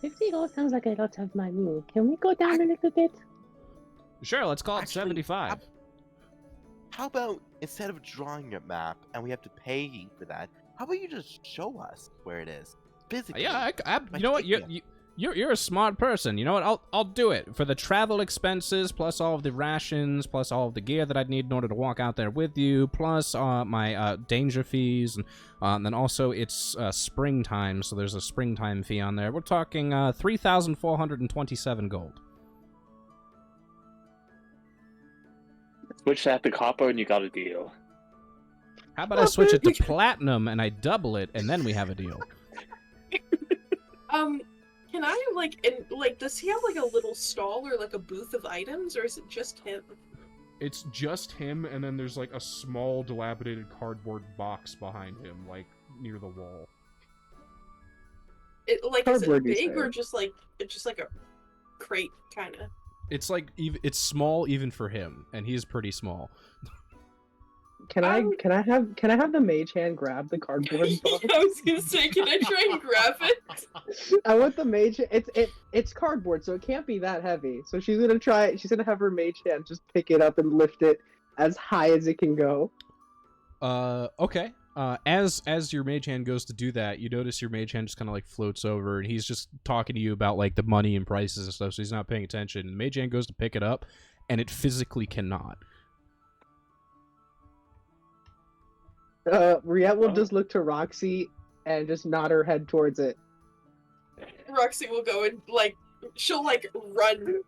50 gold sounds like a lot of money. Can we go down a little bit? Sure, let's call it Actually, 75. How about instead of drawing a map and we have to pay you for that, how about you just show us where it is physically? Yeah, you Like, know what? yeah. You're a smart person. You know what? I'll do it for the travel expenses, plus all of the rations, plus all of the gear that I'd need in order to walk out there with you, plus my danger fees, and then also it's springtime, so there's a springtime fee on there. We're talking 3,427 gold. Switch that to copper and you got a deal. How about I switch it to platinum and I double it, and then we have a deal? Can I does he have like a little stall or like a booth of items, or is it just him? It's just him, and then there's like a small, dilapidated cardboard box behind him, like near the wall. Is it Cardboard, you big say? or just like a crate kind of? It's like it's small even for him, and he's pretty small. Can I have the mage hand grab the cardboard box? I was gonna say, can I try and grab it? I want the mage. It's cardboard, so it can't be that heavy. So she's gonna try. She's gonna have her mage hand just pick it up and lift it as high as it can go. Okay. As your mage hand goes to do that, you notice your mage hand just kind of like floats over, and he's just talking to you about like the money and prices and stuff. So he's not paying attention. And mage hand goes to pick it up, and it physically cannot. Riette will just look to Roxy and just nod her head towards it. Roxy will go and she'll run,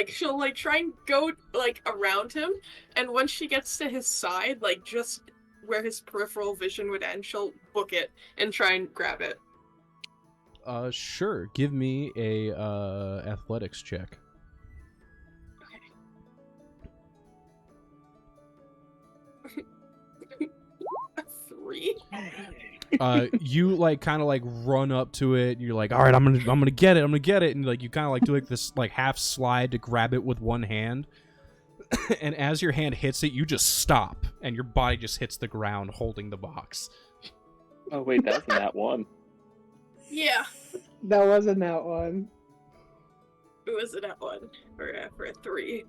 she'll try and go around him, and when she gets to his side, just where his peripheral vision would end, she'll book it and try and grab it. Sure. Give me a athletics check. Okay. 3. You kind of run up to it, and you're like, all right, I'm gonna get it, and you kind of do this half slide to grab it with one hand. And as your hand hits it, you just stop, and your body just hits the ground holding the box. Oh wait, that's in that one. Yeah, That wasn't that one. it was that one for a 3.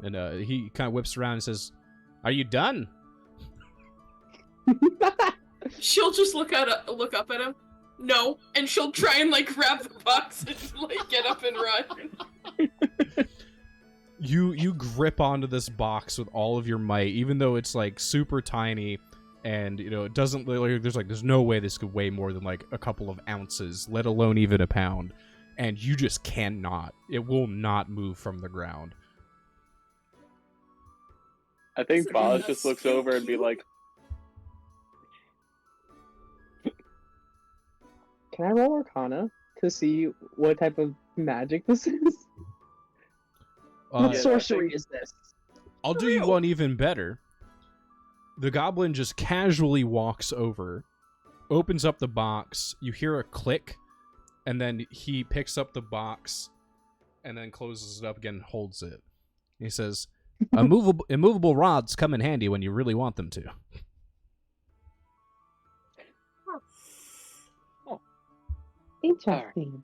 And he kind of whips around and says, "Are you done?" She'll just look up at him. No, and she'll try and grab the box and get up and run. You grip onto this box with all of your might, even though it's super tiny, and it doesn't there's no way this could weigh more than a couple of ounces, let alone even a pound, and you just cannot. It will not move from the ground. I think So Boz that's just looks so over and be cute. like, Can I roll Arcana to see what type of magic this is? What Yeah, I sorcery think- is this? I'll do you real. one even better. The goblin just casually walks over, opens up the box, you hear a click, and then he picks up the box and then closes it up again and holds it. He says, immovable rods come in handy when you really want them to. Interesting.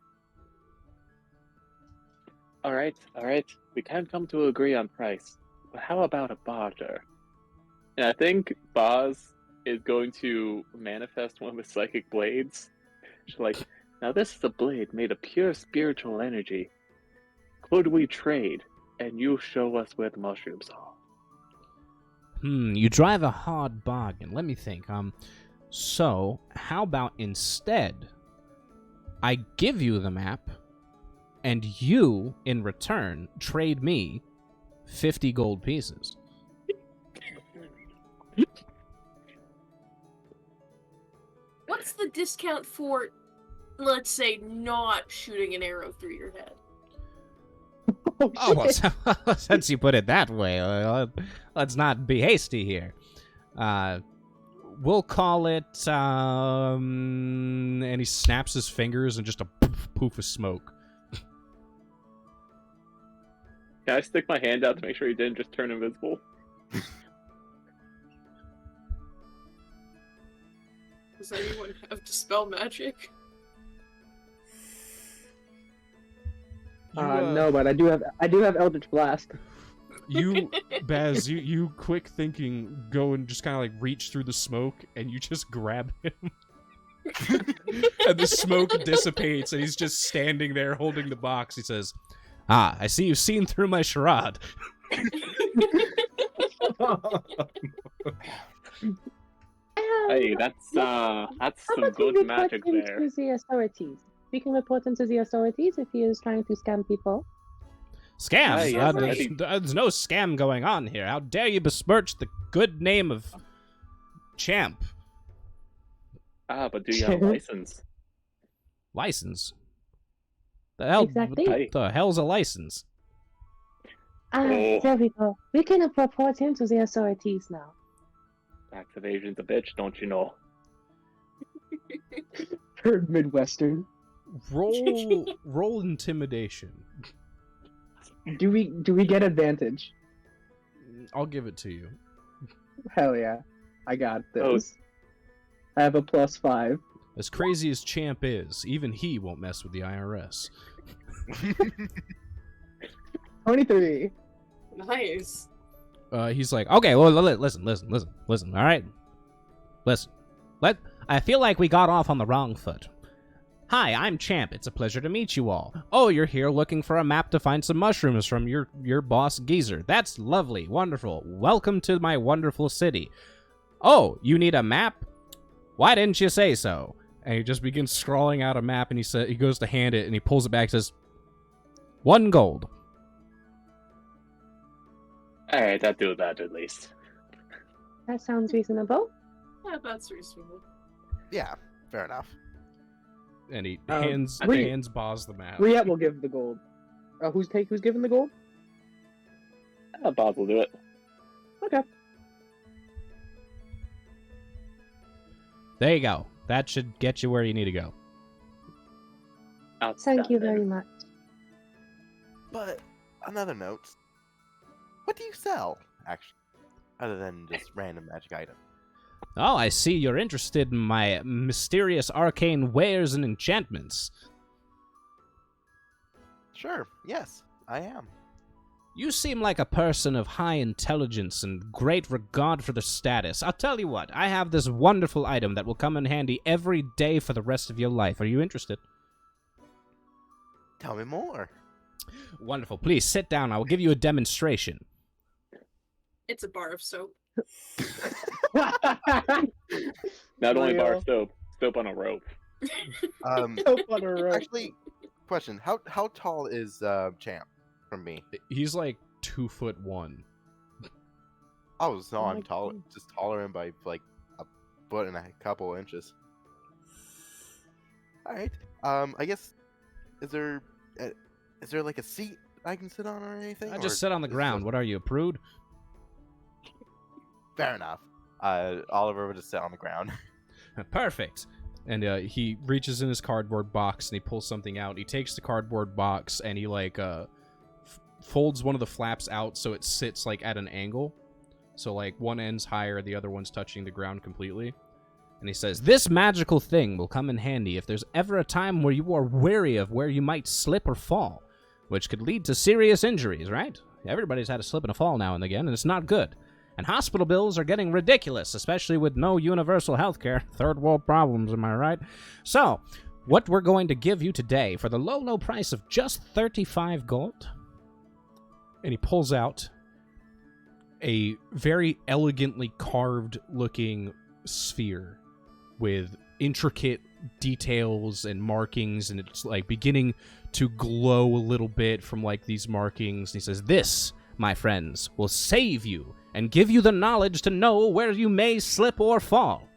all right, we can't come to agree on price, but how about a barter? And I think Boz is going to manifest one of his psychic blades. She's like, now this is a blade made of pure spiritual energy. Could we trade, and you show us where the mushrooms are? You drive a hard bargain. Let me think. So how about instead I give you the map, and you, in return, trade me 50 gold pieces. What's the discount for, let's say, not shooting an arrow through your head? Oh, well, since you put it that way, let's not be hasty here. We'll call it, and he snaps his fingers and just a poof of smoke. Can I stick my hand out to make sure he didn't just turn invisible? Does anyone have Dispel Magic? No, but I do have Eldritch Blast. You, Baz, you quick thinking, go and just kind of like reach through the smoke, and you just grab him. And the smoke dissipates, and he's just standing there holding the box. He says, "Ah, I see you've seen through my charade." Hey, that's How some about we good magic report him there. to the authorities? We can report him to the authorities if he is trying to scam people. Scam? Hey, yeah, there's no scam going on here. How dare you besmirch the good name of Champ? But do you have a license? License? The hell? Exactly. What the hell's a license? Oh. There we go. We can report him to the authorities now. Tax evasion's a bitch, don't you know? Heard Midwestern. Roll intimidation. Do we get advantage? I'll give it to you. Hell yeah. I got this. Oh. I have a +5. As crazy as Champ is, even he won't mess with the IRS. 23. Nice. He's like, okay, well, listen, all right? Listen. I feel like we got off on the wrong foot. Hi, I'm Champ. It's a pleasure to meet you all. Oh, you're here looking for a map to find some mushrooms from your boss, Geezer. That's lovely. Wonderful. Welcome to my wonderful city. Oh, you need a map? Why didn't you say so? And he just begins scrawling out a map, and he goes to hand it, and he pulls it back and says, 1 gold. Alright, that do that at least. That sounds reasonable. Yeah, that's reasonable. Yeah, fair enough. And he Um, hands Rhea- Boz the map. Riet will give the gold. Who's giving the gold? Bob will do it. Okay. There you go. That should get you where you need to go. Thank you Outstanding. very much. But another note. What do you sell, actually, other than just random magic items? Oh, I see you're interested in my mysterious arcane wares and enchantments. Sure, yes, I am. You seem like a person of high intelligence and great regard for the status. I'll tell you what, I have this wonderful item that will come in handy every day for the rest of your life. Are you interested? Tell me more. Wonderful. Please sit down. I will give you a demonstration. It's a bar of soap. Not only bar Real. soap on a rope. Soap on a rope. Actually, question: How tall is Champ from me? He's like 2'1". Oh, so Oh I'm my taller, God. just taller him by like a foot and a couple inches. All right. I guess is there like a seat I can sit on or anything? I or just sit on the is it ground. just- What are you, a prude? Fair enough. Oliver would just sit on the ground. Perfect. And he reaches in his cardboard box and he pulls something out. He takes the cardboard box and he like folds one of the flaps out so it sits like at an angle. So like one end's higher, the other one's touching the ground completely. And he says, "This magical thing will come in handy if there's ever a time where you are wary of where you might slip or fall, which could lead to serious injuries, right? Everybody's had a slip and a fall now and again, and it's not good. And hospital bills are getting ridiculous, especially with no universal health care. Third world problems, am I right? So, what we're going to give you today for the low, low price of just 35 gold." And he pulls out a very elegantly carved looking sphere with intricate details and markings, and it's like beginning to glow a little bit from like these markings. And he says, "This, my friends, will save you and give you the knowledge to know where you may slip or fall.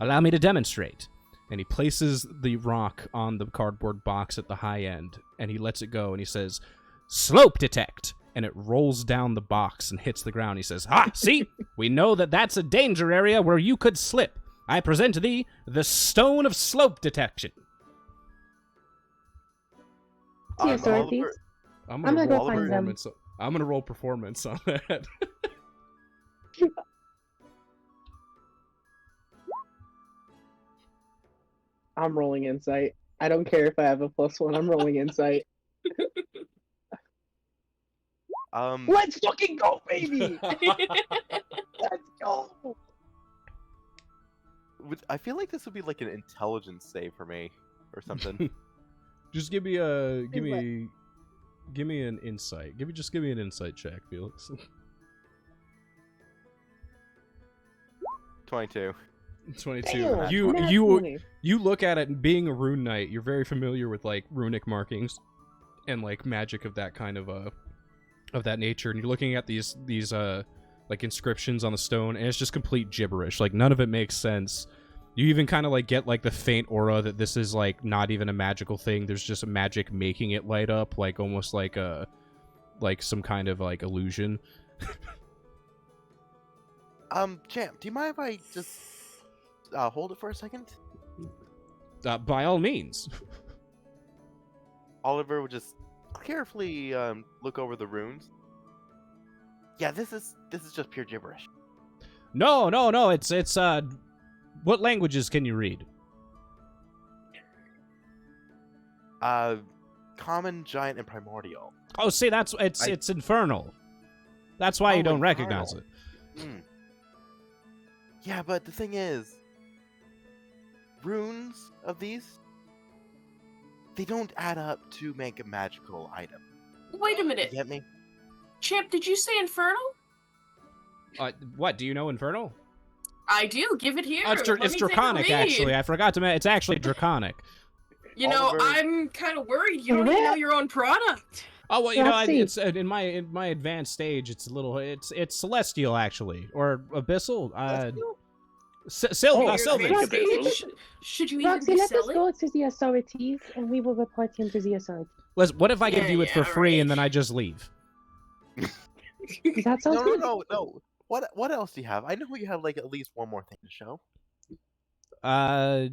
Allow me to demonstrate. And he places the rock on the cardboard box at the high end, and he lets it go, and he says, "Slope detect!" And it rolls down the box and hits the ground. He says, "Ha! See? We know that that's a danger area where you could slip. I present to thee the Stone of Slope Detection." Yes, authorities. Oliver, I'm I'm gonna gonna roll go find them. performance. I'm gonna roll performance on that. I'm rolling insight. I don't care if I have a +1. I'm rolling insight. Let's fucking go, baby! Let's go! I feel like this would be like an intelligence save for me or something. Just give me an insight. Give me an insight check, Felix. 22. 22. Damn, You nat you 20. you look at it, and being a rune knight, you're very familiar with like runic markings and like magic of that kind of that nature, and you're looking at these like inscriptions on the stone, and it's just complete gibberish. Like none of it makes sense. You even kind of like get like the faint aura that this is like not even a magical thing. There's just magic making it light up, like almost like some kind of like illusion. Champ, do you mind if I just hold it for a second? By all means. Oliver would just carefully look over the runes. Yeah, this is just pure gibberish. No, it's what languages can you read? Common, giant, and primordial. Oh, see, it's infernal. That's why you don't recognize it. Mm. Yeah, but the thing is, runes of these, they don't add up to make a magical item. Wait a minute. You get me? Champ, did you say infernal? What, do you know infernal? I do. Give it here. It's Let me take a draconic, read. actually. I forgot to mention, it's actually draconic. You know, Oliver- I'm kind of worried. You don't even know your own product. Oh well, you know, Roxy. it's in my advanced stage. It's a little, it's celestial actually, or abyssal. You're Sylvan. advanced Abyssal. stage. Should you even Roxy, be let us selling? go to the authorities, and we will report him to the authorities. Listen, what if I give you it for free right. and then I just leave? That sounds No, good. no. What else do you have? I know you have like at least one more thing to show. I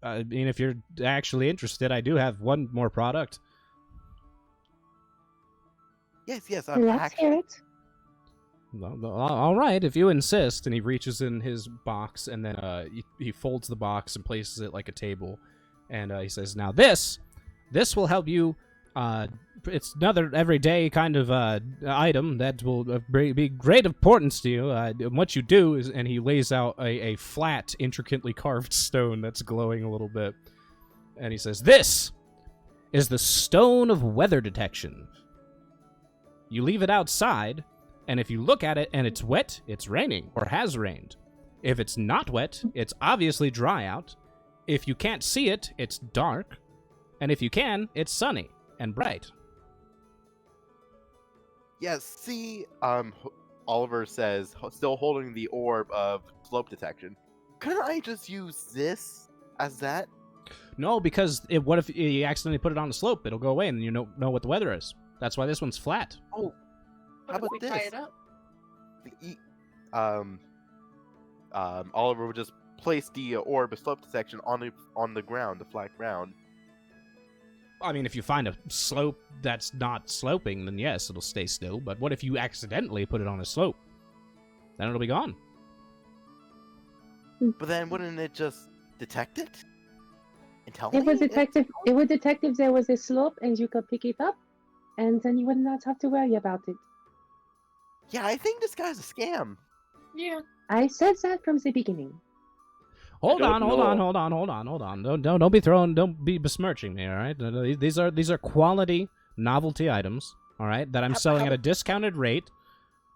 mean, if you're actually interested, I do have one more product. Yes. Let's hear it. All right, if you insist. And he reaches in his box, and then he folds the box and places it like a table, and he says, "Now this will help you. It's another everyday kind of item that will be great importance to you. And what you do is," and he lays out a flat, intricately carved stone that's glowing a little bit, and he says, "This is the Stone of Weather Detection. You leave it outside, and if you look at it and it's wet, it's raining or has rained. If it's not wet, it's obviously dry out. If you can't see it, it's dark. And if you can, it's sunny and bright." Yes. See, Oliver says, still holding the orb of slope detection. Couldn't I just use this as that? No, because what if you accidentally put it on the slope? It'll go away, and you know what the weather is. That's why this one's flat. Oh, What how if about we this? tie it up? Oliver would just place the orb of slope detection on the ground, the flat ground. I mean, if you find a slope that's not sloping, then yes, it'll stay still. But what if you accidentally put it on a slope? Then it'll be gone. But then wouldn't it just detect it? And tell It me? would detect if there was a slope, and you could pick it up, and then you would not have to worry about it. Yeah, I think this guy's a scam. Yeah. I said that from the beginning. Hold don't on. Don't be besmirching me, all right? These are quality novelty items, all right, that I'm selling at a discounted rate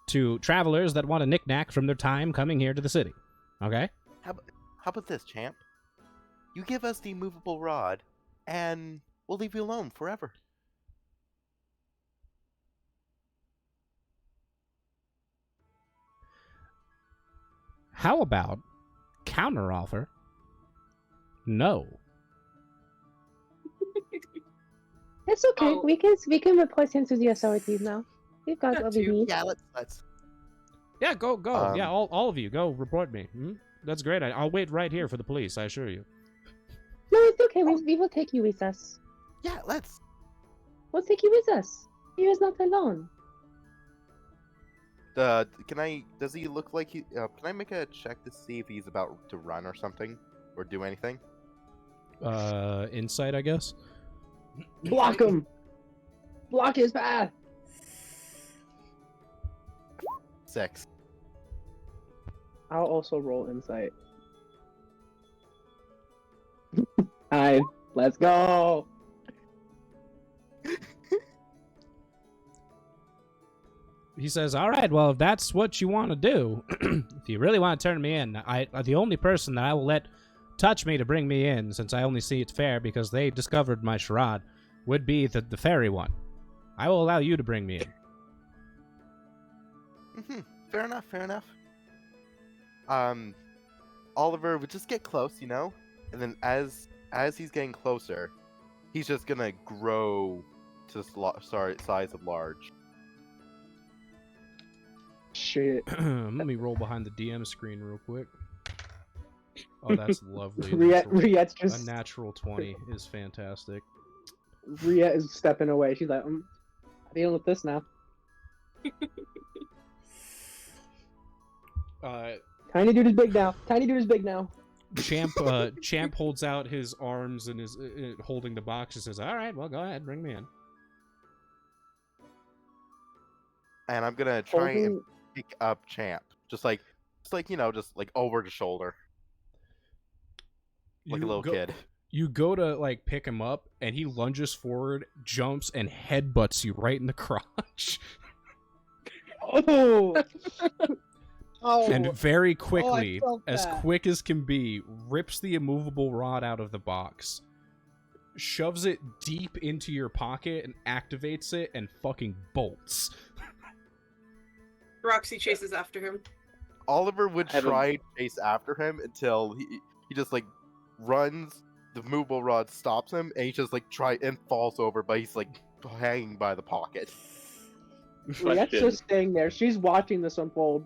to travelers that want a knickknack from their time coming here to the city. Okay? How about this, champ? You give us the movable rod, and we'll leave you alone forever. How about counteroffer? No. It's okay. Oh. We can report him to the authorities now. We've got That what we too. need. Yeah, let's. Yeah, go. Yeah, Um, all of you, go report me. Hmm? That's great. I'll wait right here for the police, I assure you. No, it's okay. We will take you with us. Yeah, let's. We'll take you with us. He is not alone. Can I? Does he look like he? Can I make a check to see if he's about to run or something, or do anything? Insight, I guess. Block him. Block his path. 6. I'll also roll insight. Hi, let's go. He says, "All right, well, if that's what you want to do, if you really want to turn me in, the only person that I will let touch me to bring me in, since I only see it's fair because they discovered my charade, would be the fairy one. I will allow you to bring me in." Fair enough. Fair enough. Oliver would just get close, and then as he's getting closer, he's just gonna grow to size of large. Shit. Let me roll behind the DM screen real quick. Oh, that's lovely. Riette's A just natural 20 is fantastic. Riette is stepping away. She's like, I'm dealing with this now. Tiny dude is big now. Tiny dude is big now. Champ holds out his arms and is holding the box and says, "All right, well, go ahead, bring me in." And I'm gonna try and Holding- pick up Champ, just like over the shoulder, like a little kid. You go to like pick him up, and he lunges forward, jumps, and headbutts you right in the crotch. Oh. Oh. And very quickly, felt as that. quick as can be, rips the immovable rod out of the box, shoves it deep into your pocket, and activates it, and fucking bolts. Roxy chases after him. Oliver would Have him- try to chase after him until he just like runs. The movable rod stops him, and he just like falls over, but he's like hanging by the pocket. Riette's Question. just staying there. She's watching this unfold.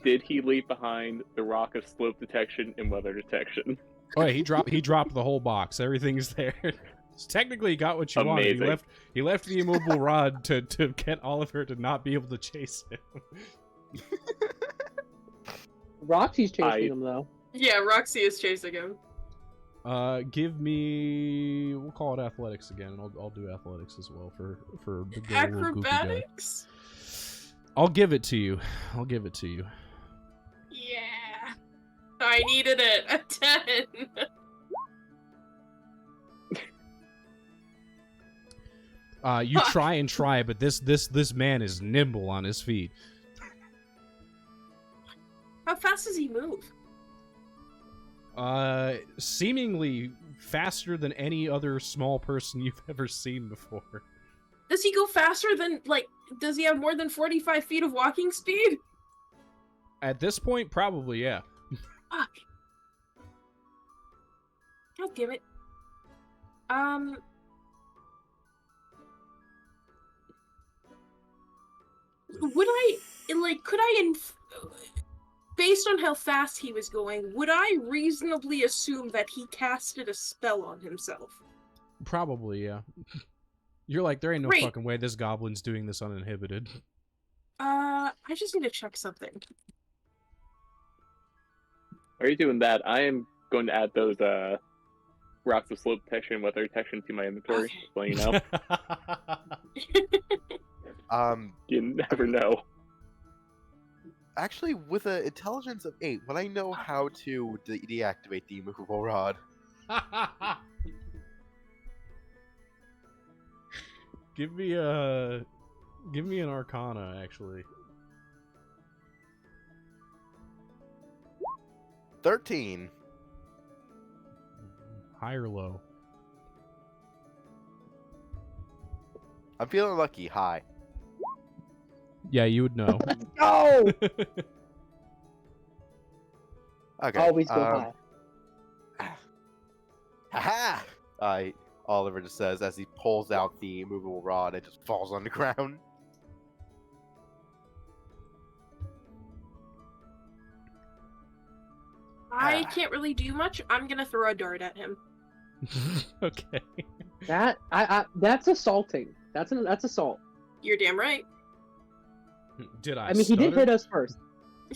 Did he leave behind the rock of slope detection and weather detection? Oh yeah, he dropped the whole box. Everything's there. So technically, he got what you wanted. Amazing. He left the immovable rod to get Oliver to not be able to chase him. Roxy's chasing him though. Yeah, Roxy is chasing him. Give me. We'll call it athletics again, and I'll do athletics as well for the good little goofy guy. Acrobatics? I'll give it to you. Yeah. I needed it. A 10. You try and try, but this man is nimble on his feet. How fast does he move? Seemingly faster than any other small person you've ever seen before. Does he go faster than, does he have more than 45 feet of walking speed? At this point, probably, yeah. Fuck. God damn it. Would I, could I, based on how fast he was going, would I reasonably assume that he casted a spell on himself? Probably, yeah. You're like, there ain't no Great. fucking way this goblin's doing this uninhibited. I just need to check something. Are you doing that? I am going to add those rocks of slope detection and weather detection to my inventory. Okay. So you know, you never know. Actually, with an intelligence of 8, would I know how to deactivate the immovable rod? Give me an Arcana, actually. 13. High or low? I'm feeling lucky. High. Yeah, you would know. Go! Okay. Always go high. Ha! Oliver just says as he pulls out the movable rod, it just falls on the ground. I can't really do much. I'm gonna throw a dart at him. Okay. That's assaulting. That's assault. You're damn right. Did I? I mean, he did stutter? hit us first.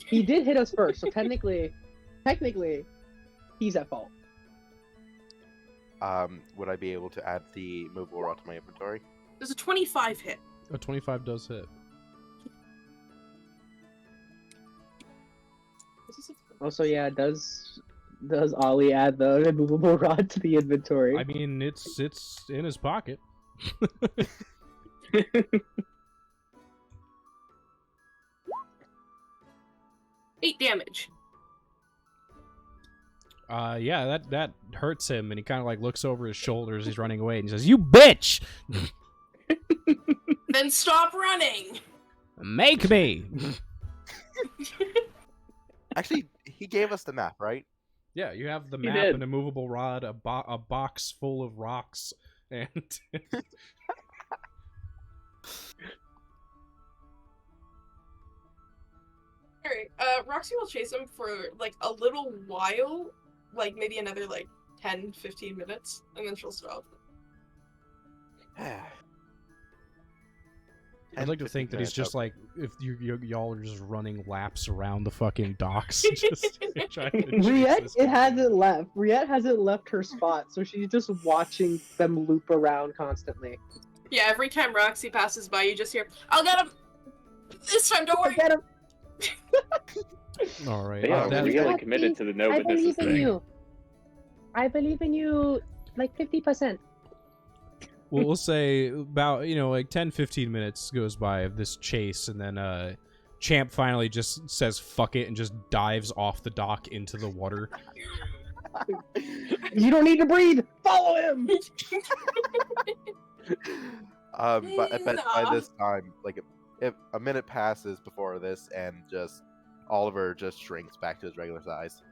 He did hit us first, so technically, he's at fault. Would I be able to add the movable rod to my inventory? There's a 25 hit. A 25 does hit. Also, yeah, does Ollie add the movable rod to the inventory? I mean, it's in his pocket. 8 damage. Yeah, that hurts him, and he kind of like looks over his shoulder as he's running away, and he says, "You bitch! Then stop running! Make me! Actually, he gave us the map, right? Yeah, you have the He map, did. an immovable rod, a box full of rocks, and Alright, Roxy will chase him for, like, a little while. Like, maybe another, like, 10, 15 minutes. And then she'll stop. I'd like to think that he's just like, if y'all are just running laps around the fucking docks, just trying to chase Riette, this it guy. hasn't left. Riette hasn't left her spot, so she's just watching them loop around constantly. Yeah, every time Roxy passes by, you just hear, I'll get him! This time, don't worry! Get him! All right. They are that- really committed to the no I but this believe in thing. you. I believe in you like 50%. well, we'll say about, like 10, 15 minutes goes by of this chase, and then Champ finally just says fuck it and just dives off the dock into the water. You don't need to breathe! Follow him! But I bet by Nah. this time, like, if a minute passes before this, and just Oliver just shrinks back to his regular size.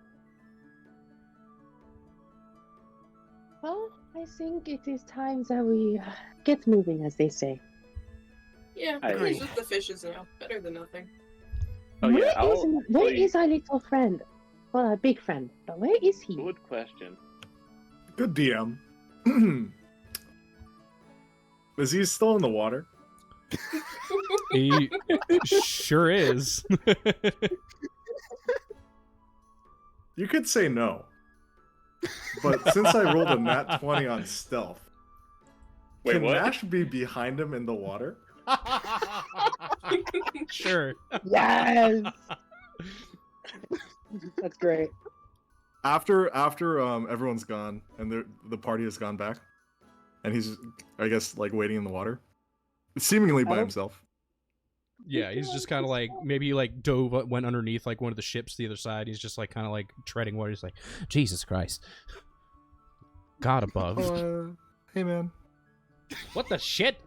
Well, I think it is time that we get moving, as they say. Yeah, I he's agree. with the fishes now. Better than nothing. Oh yeah, Where is our little friend? Well, our big friend. But where is he? Good question. Good DM. Is he still in the water? He sure is. You could say no. But since I rolled a nat 20 on stealth, Wait, can what? Nash be behind him in the water? Sure. Yes! That's great. After everyone's gone and the party has gone back, and he's, I guess, like waiting in the water, seemingly by Oh. himself. Yeah, he's just kind of like, maybe he like went underneath like one of the ships to the other side. He's just like kind of like treading water. He's like, Jesus Christ. God above. Hey man, What the shit?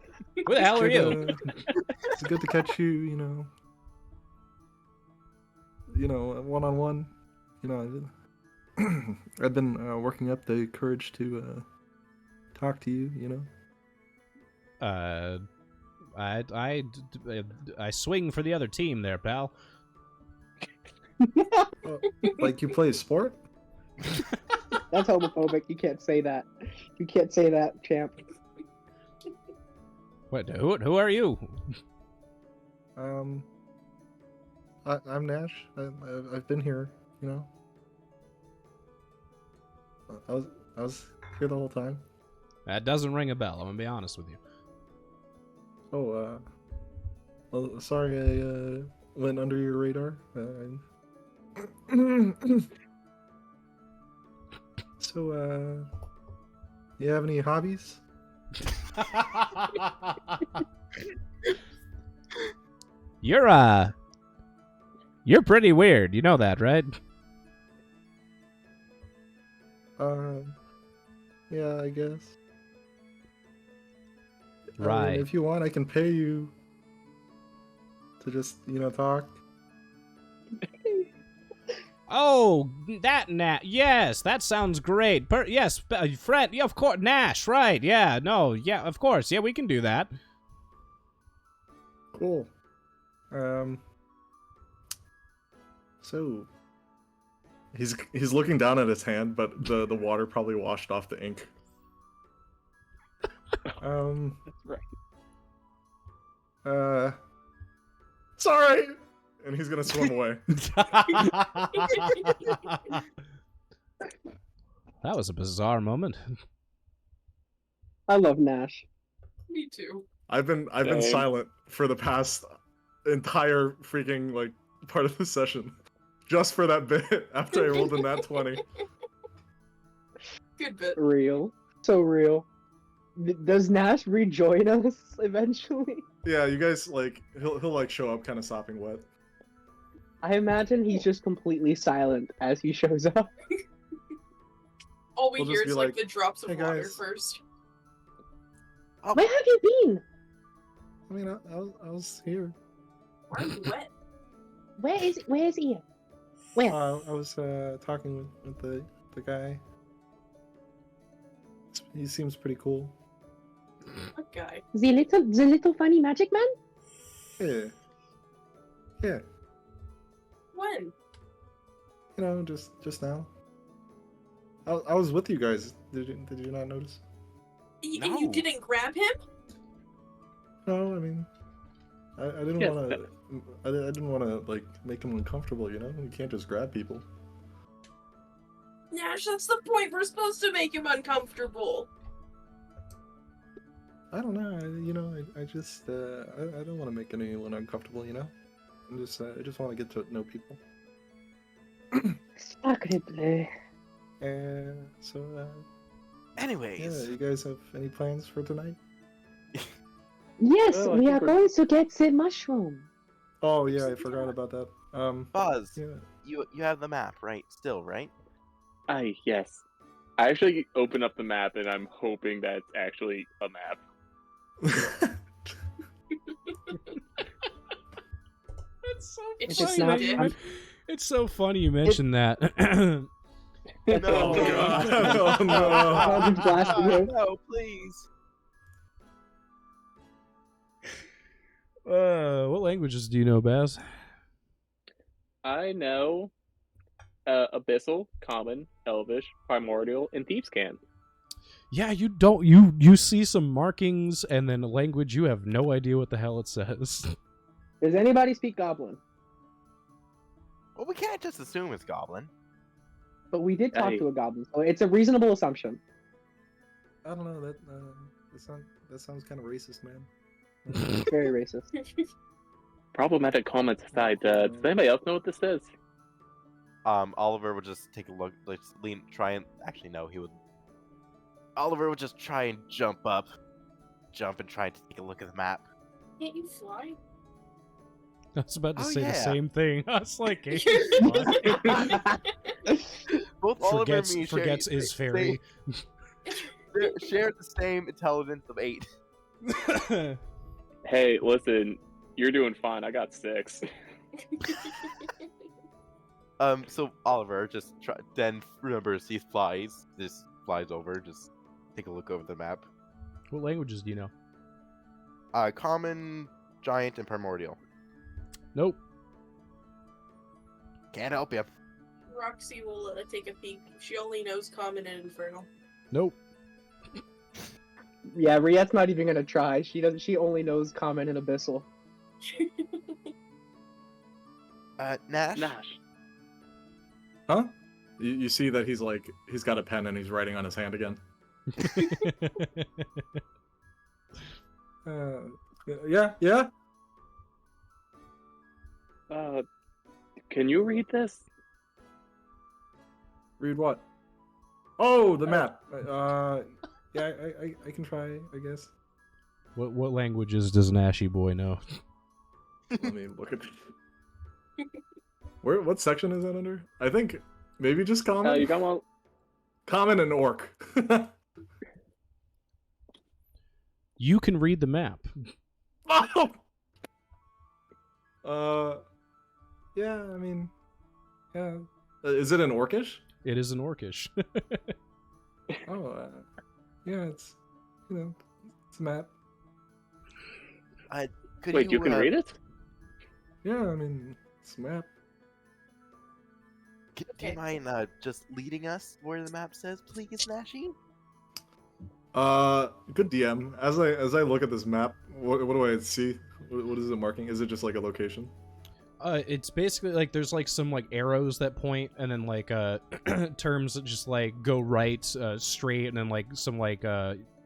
Who the hell are you? It's good to catch you. One-on-one. I've been working up the courage to talk to you. I swing for the other team there, pal. Like you play sport. That's homophobic. You can't say that. You can't say that, champ. What? Who are you? I'm Nash. I've been here. I was here the whole time. That doesn't ring a bell. I'm gonna be honest with you. Oh, well, sorry I went under your radar. So, you have any hobbies? You're pretty weird. You know that, right? Yeah, I guess. I mean, Right. if you want, I can pay you to just, talk. Oh, yes, that sounds great. Yes, friend, yeah, of course, Nash, right, yeah, no, yeah, of course, yeah, we can do that. Cool. So he's looking down at his hand, but the water probably washed off the ink. That's right. Sorry. And he's gonna swim away. That was a bizarre moment. I love Nash. Me too. I've been Same. silent for the past entire freaking like part of the session, just for that bit after I rolled in that 20. Good bit. Real. So real. Does Nash rejoin us eventually? Yeah, you guys like he'll like show up kind of sopping wet. I imagine he's just completely silent as he shows up. All we We'll hear just be is like like, the drops of "Hey, water guys." first. Where have you been? I mean, I was here. Why are you wet? Where is Ian? Where? I was talking with the guy. He seems pretty cool. What guy? The little funny magic man? Yeah. Yeah. When? You know, just now. I was with you guys. Did you not notice? And you No. didn't grab him? No, I mean, I didn't Yes, want to. I didn't want to like make them uncomfortable. You know, you can't just grab people. Nash, that's the point. We're supposed to make him uncomfortable. I don't know. I just I don't want to make anyone uncomfortable. You know, I just want to get to know people. Sacre bleu. So Anyways, yeah, you guys have any plans for tonight? Yes, Oh, I we think are we're- going to get the mushroom. Oh yeah, I forgot about that. Buzz, Yeah. you have the map, right? Still, right? Yes. I actually open up the map and I'm hoping that's actually a map. It's so It's just funny. not- that you I'm- it's so funny you mentioned that. No. Oh, God. Oh, no. I'll just blast him. No, please. What languages do you know, Baz? I know Abyssal, Common, Elvish, Primordial, and Thieves' Can. Yeah, you don't. You see some markings and then a language you have no idea what the hell it says. Does anybody speak Goblin? Well, we can't just assume it's Goblin. But we did talk Hey. to a Goblin, so it's a reasonable assumption. I don't know that sounds kind of racist, man. Very racist. Problematic comments aside, does anybody else know what this is? Oliver would just take a look, like try and actually no, he would. Oliver would just try and jump and try to take a look at the map. Can't you fly? I was about to Oh, say the yeah. same thing. I was like, hey, Both Oliver and me forgets is fairy. share the same intelligence of 8. Hey, listen, you're doing fine. I got 6. So Oliver then remembers he flies, just flies over, just take a look over the map. What languages do you know? Common, Giant, and Primordial. Nope. Can't help you. Roxy will take a peek. She only knows Common and Infernal. Nope. Yeah, Riette's not even gonna try. She only knows Common and Abyssal. Nash? Nash. Huh? You see that he's got a pen and he's writing on his hand again. Yeah. Can you read this? Read what? Oh, the map. Yeah, I can try, I guess. What languages does an Ashy boy know? Let me look at. What section is that under? I think maybe just common. You got one. Common and orc. You can read the map. Oh! Yeah, I mean, yeah, Is it in Orcish? It is in Orcish. Oh, yeah, it's it's a map. Could Wait, you can read it? Yeah, I mean it's a map. Do you Okay. mind just leading us where the map says, please, Nashi? Good DM. As I look at this map, what do I see? What is it marking? Is it just like a location? It's basically like there's like some like arrows that point, and then like terms that just like go right, straight, and then like some like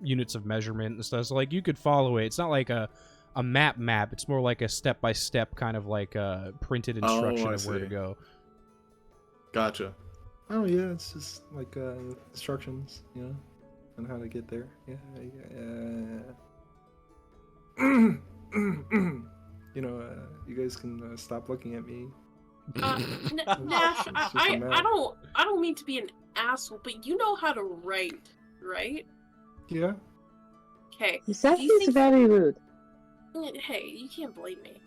units of measurement and stuff. So like you could follow it. It's not like a map. It's more like a step by step kind of like printed instruction I of where to see. go. Gotcha. Oh yeah, it's just like instructions, on how to get there. You guys can stop looking at me. Nash, It's just a map. I don't mean to be an asshole, but you know how to write, right? Yeah. Okay. That Do you is think- very rude. Hey, you can't blame me.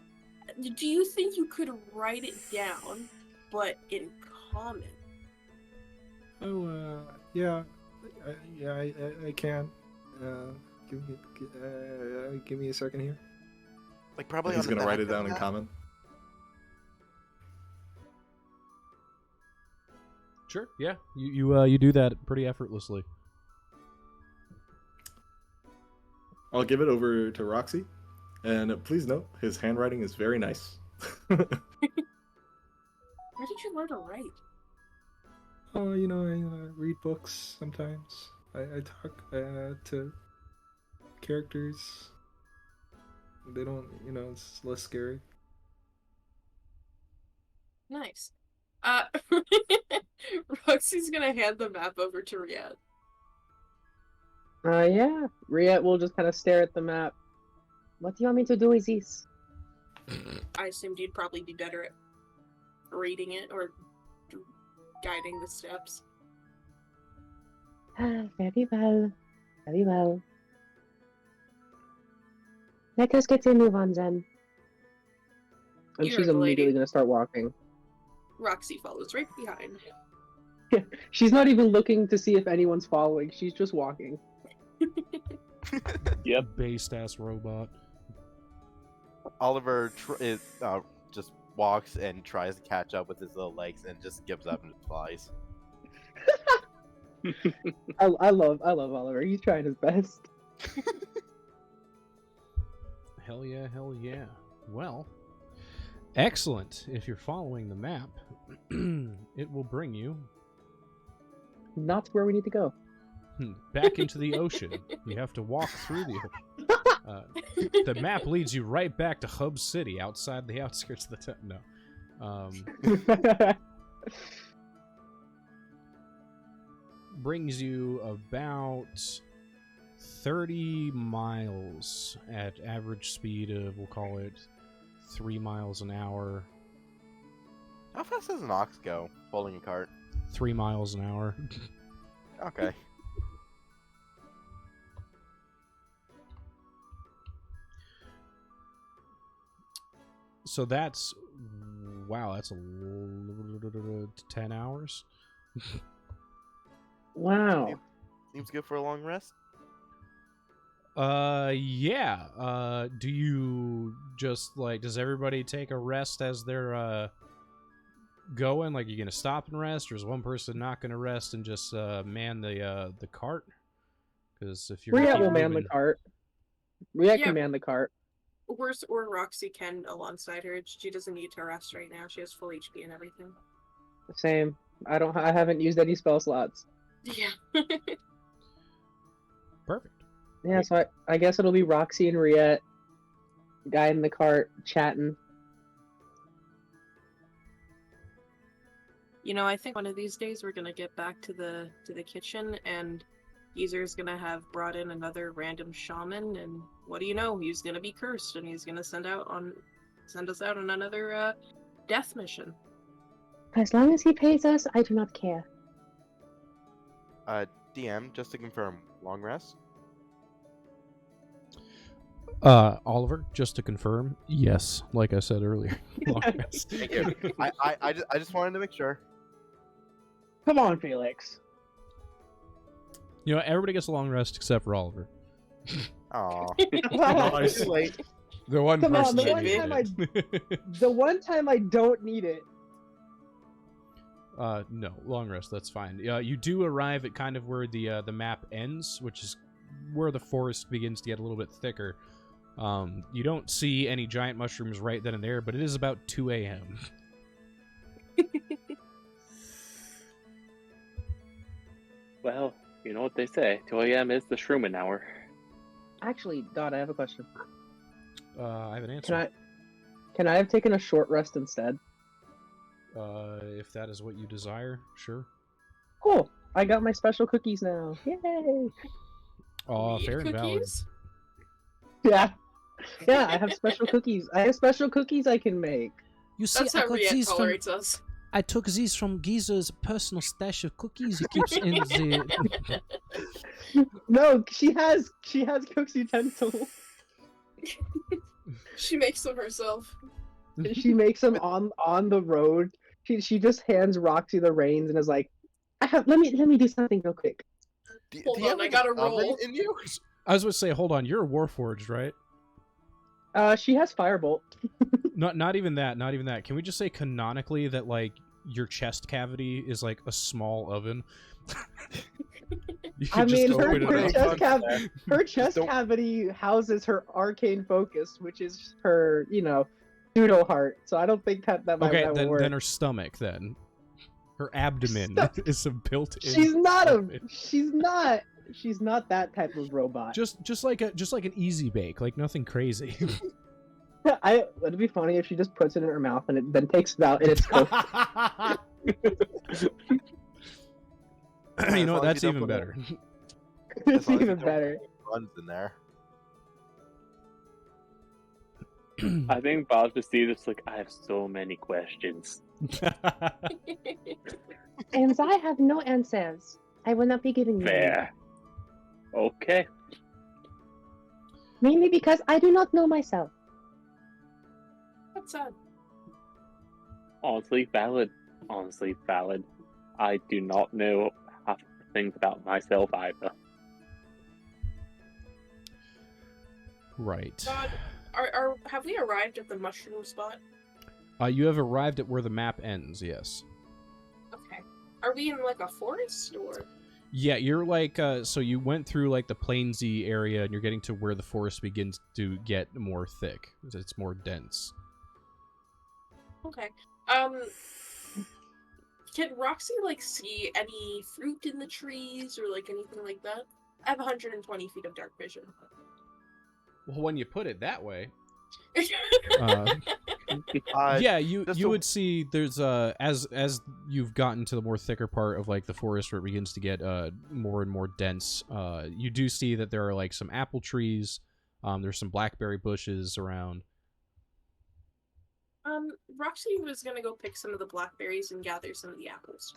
Do you think you could write it down, but in common? Oh, yeah. I can. Give me a second here. Like probably He's on the gonna write back it down of in that? common. Sure. Yeah. You do that pretty effortlessly. I'll give it over to Roxy, and please note his handwriting is very nice. Where did you learn to write? Oh, I read books sometimes. I talk to characters. They don't, it's less scary. Nice. Roxy's gonna hand the map over to Riyadh. Yeah. Riet will just kind of stare at the map. What do you want me to do with this? I assumed you'd probably be better at reading it or guiding the steps. Ah, very well. Very well. Let us get a move on then. And You're she's the lady. immediately going to start walking. Roxy follows right behind. She's not even looking to see if anyone's following. She's just walking. Yep. Based ass robot. Oliver just walks and tries to catch up with his little legs and just gives up and just flies. I love Oliver. He's trying his best. Hell yeah, hell yeah. Well, excellent. If you're following the map, it will bring you Not where we need to go. back into the ocean. You have to walk through the ocean. The map leads you right back to Hub City, outside the outskirts of the town. No. Brings you about 30 miles at average speed of, we'll call it 3 miles an hour. How fast does an ox go pulling a cart? 3 miles an hour. Okay. So that's, wow, that's 10 hours. Wow. Seems good for a long rest. Yeah. Do you just like, does everybody take a rest as they're going? Like, you gonna stop and rest, or is one person not gonna rest and just man the cart? Because if you're Riet keep will man the moving- cart. Riet Yeah. can man the cart. Or Roxy can alongside her. She doesn't need to rest right now. She has full HP and everything. Same. I haven't used any spell slots. Yeah. Perfect. Yeah, so I guess it'll be Roxy and Riet, guy in the cart, chatting. I think one of these days we're gonna get back to the kitchen, and Geezer's gonna have brought in another random shaman, and what do you know? He's gonna be cursed, and he's gonna send us out on another death mission. As long as he pays us, I do not care. DM, just to confirm, long rest? Oliver, just to confirm, yes, like I said earlier. Long rest. Thank you. I just wanted to make sure. Come on, Felix. You know, everybody gets a long rest except for Oliver. Aw. Nice. Too late. The one Come on, person the that one needed time it. The one time I don't need it. No, long rest. That's fine. You do arrive at kind of where the map ends, which is where the forest begins to get a little bit thicker. You don't see any giant mushrooms right then and there, but it is about 2 a.m. Well, you know what they say. 2 a.m. is the shrooming hour. Actually, Dot, I have a question. I have an answer. Can I have taken a short rest instead? If that is what you desire, sure. Cool. I got my special cookies now. Yay! Fair and valid. Cookies? Yeah. Yeah, I have special cookies. I have special cookies I can make. You see, That's I how got Riet these from. tolerates us. I took these from Giza's personal stash of cookies he keeps in the. No, she has cooks utensils. She makes them herself. She makes them on the road. She just hands Roxy the reins and is like, let me do something real quick. Hold Do you on, have, I like, gotta an oven roll. in you? I was going to say, hold on, you're a Warforged, right? She has firebolt. Not even that. Not even that. Can we just say canonically that like your chest cavity is like a small oven? You I could just mean, open it up. her chest Don't- cavity houses her arcane focus, which is her, pseudo heart. So I don't think that might Okay, that will work. then her stomach. Then her abdomen is a built-in. She's not oven. she's not that type of robot. Just like an easy bake, like nothing crazy. It'd be funny if she just puts it in her mouth and it then takes it out and it's cooked. You know what? As long as That's you even don't put better. It's As long as you even don't put better. Buns in there. I think Bob just sees this like, I have so many questions. And I have no answers. I will not be giving you. Fair. Okay. Mainly because I do not know myself. That's sad. Honestly valid. Honestly valid. I do not know half the things about myself either. Right. God, have we arrived at the mushroom spot? You have arrived at where the map ends. Yes. Okay. Are we in like a forest or? Yeah, you're like so you went through like the plainsy area and you're getting to where the forest begins to get more thick. It's more dense. Okay. Can Roxy like see any fruit in the trees or like anything like that? I have 120 feet of dark vision. Well, when you put it that way, Uh, yeah, you just would see there's as you've gotten to the more thicker part of like the forest where it begins to get more and more dense. You do see that there are like some apple trees. There's some blackberry bushes around. Roxy was gonna go pick some of the blackberries and gather some of the apples.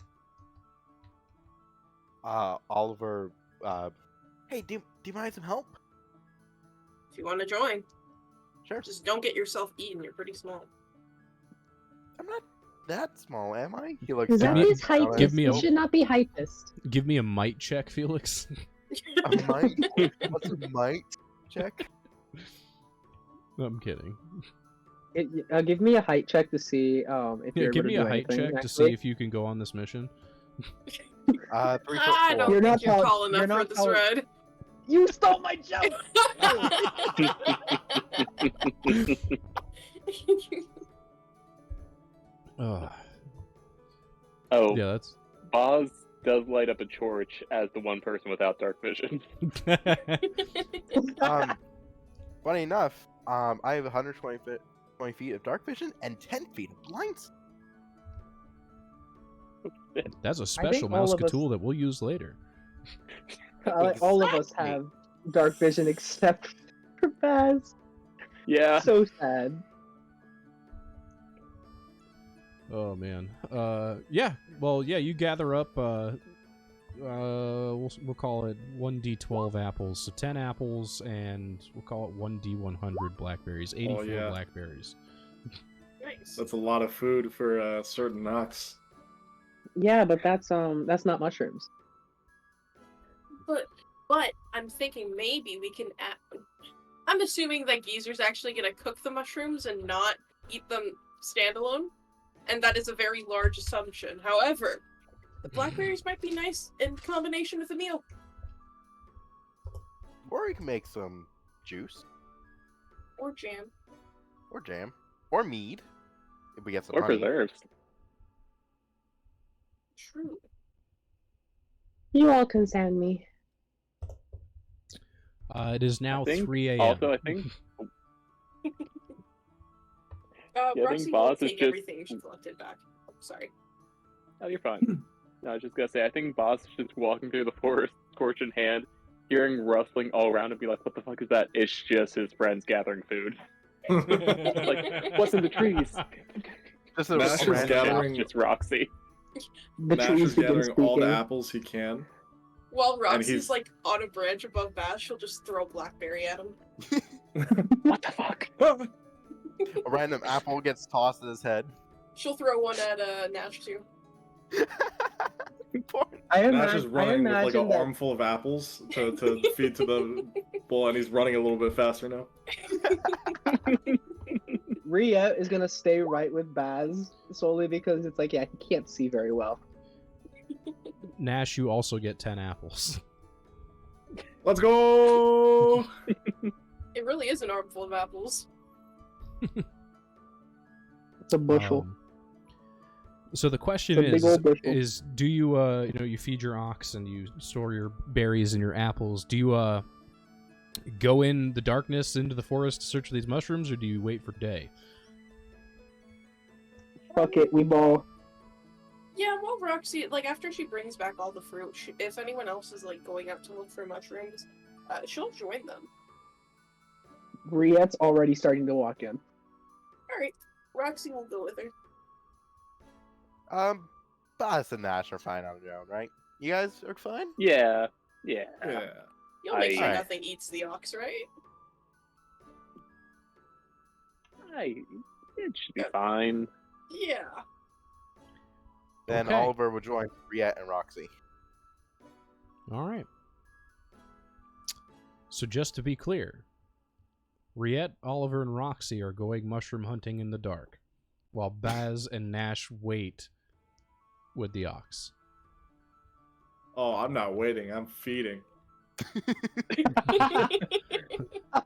Oliver, hey, do you mind some help? If you want to join, Sure. just don't get yourself eaten. You're pretty small. I'm not that small, am I? He looks That me- is heightist. give me It a- should not be heightist. Give me a might check, Felix. a might. What's a might check? No, I'm kidding. Give me a height check to see if Yeah, you're give able me to a do height anything, check to actually. see if you can go on this mission. 3 foot I 4. don't You're think not you're tall- tall enough you're for not this tall- ride. You stole my joke! Ugh. Oh, Yeah, that's. Boz does light up a torch as the one person without dark vision. Funny enough, I have 120 feet of dark vision and 10 feet of blind sight. That's a special all mouse of us- tool that we'll use later. All of us Exactly. have dark vision except for Baz. Yeah. So sad. Oh man. Yeah. Well, yeah. You gather up. We'll call it 1d12 apples. So 10 apples, and we'll call it 1d100 blackberries. 84 yeah. blackberries. Nice. That's a lot of food for a certain ox. Yeah, but that's not mushrooms. But I'm thinking maybe we can add. I'm assuming that Geezer's actually gonna cook the mushrooms and not eat them standalone, and that is a very large assumption. However, the blackberries might be nice in combination with a meal. Or we can make some juice Or jam. or jam or mead if we get some Or honey. preserves. True. You all can send me. It is now I think 3 a.m. Also, I think I Roxy think will Boz is take just- everything she collected back. Sorry. oh, you're fine. No, I was just gonna say, I think Boss is just walking through the forest, torch in hand, hearing rustling all around, and be like, "What the fuck is that?" It's just his friends gathering food. Like, what's in the trees? Just a Nash is random- gathering- Just Roxy. The Nash trees is begin gathering all the speaking. apples he can. While Roxy's he's- like on a branch above Bash, she'll just throw a blackberry at him. What the fuck? A random apple gets tossed at his head. She'll throw one at Nash too. Nash is running with like imagine an that armful of apples to feed to the bull, and he's running a little bit faster now. Ria is gonna stay right with Baz solely because it's like, yeah, he can't see very well. Nash, you also get 10 apples. Let's go! It really is an armful of apples. It's a bushel. So the question It's a big old bushel. is do you you feed your ox and you store your berries and your apples, do you go in the darkness into the forest to search for these mushrooms, or do you wait for day? Fuck it, we ball. Yeah, well, Roxy, like, after she brings back all the fruit, if anyone else is, like, going out to look for mushrooms, she'll join them. Riette's already starting to walk in. Alright, Roxy will go with her. Baz and Nash are fine on their own, right? You guys are fine? Yeah. You'll make sure Alright. nothing eats the ox, right? It should be fine. Yeah. Then Okay. Oliver will join Riette and Roxy. All right. So just to be clear, Riette, Oliver, and Roxy are going mushroom hunting in the dark, while Baz and Nash wait with the ox. Oh, I'm not waiting. I'm feeding.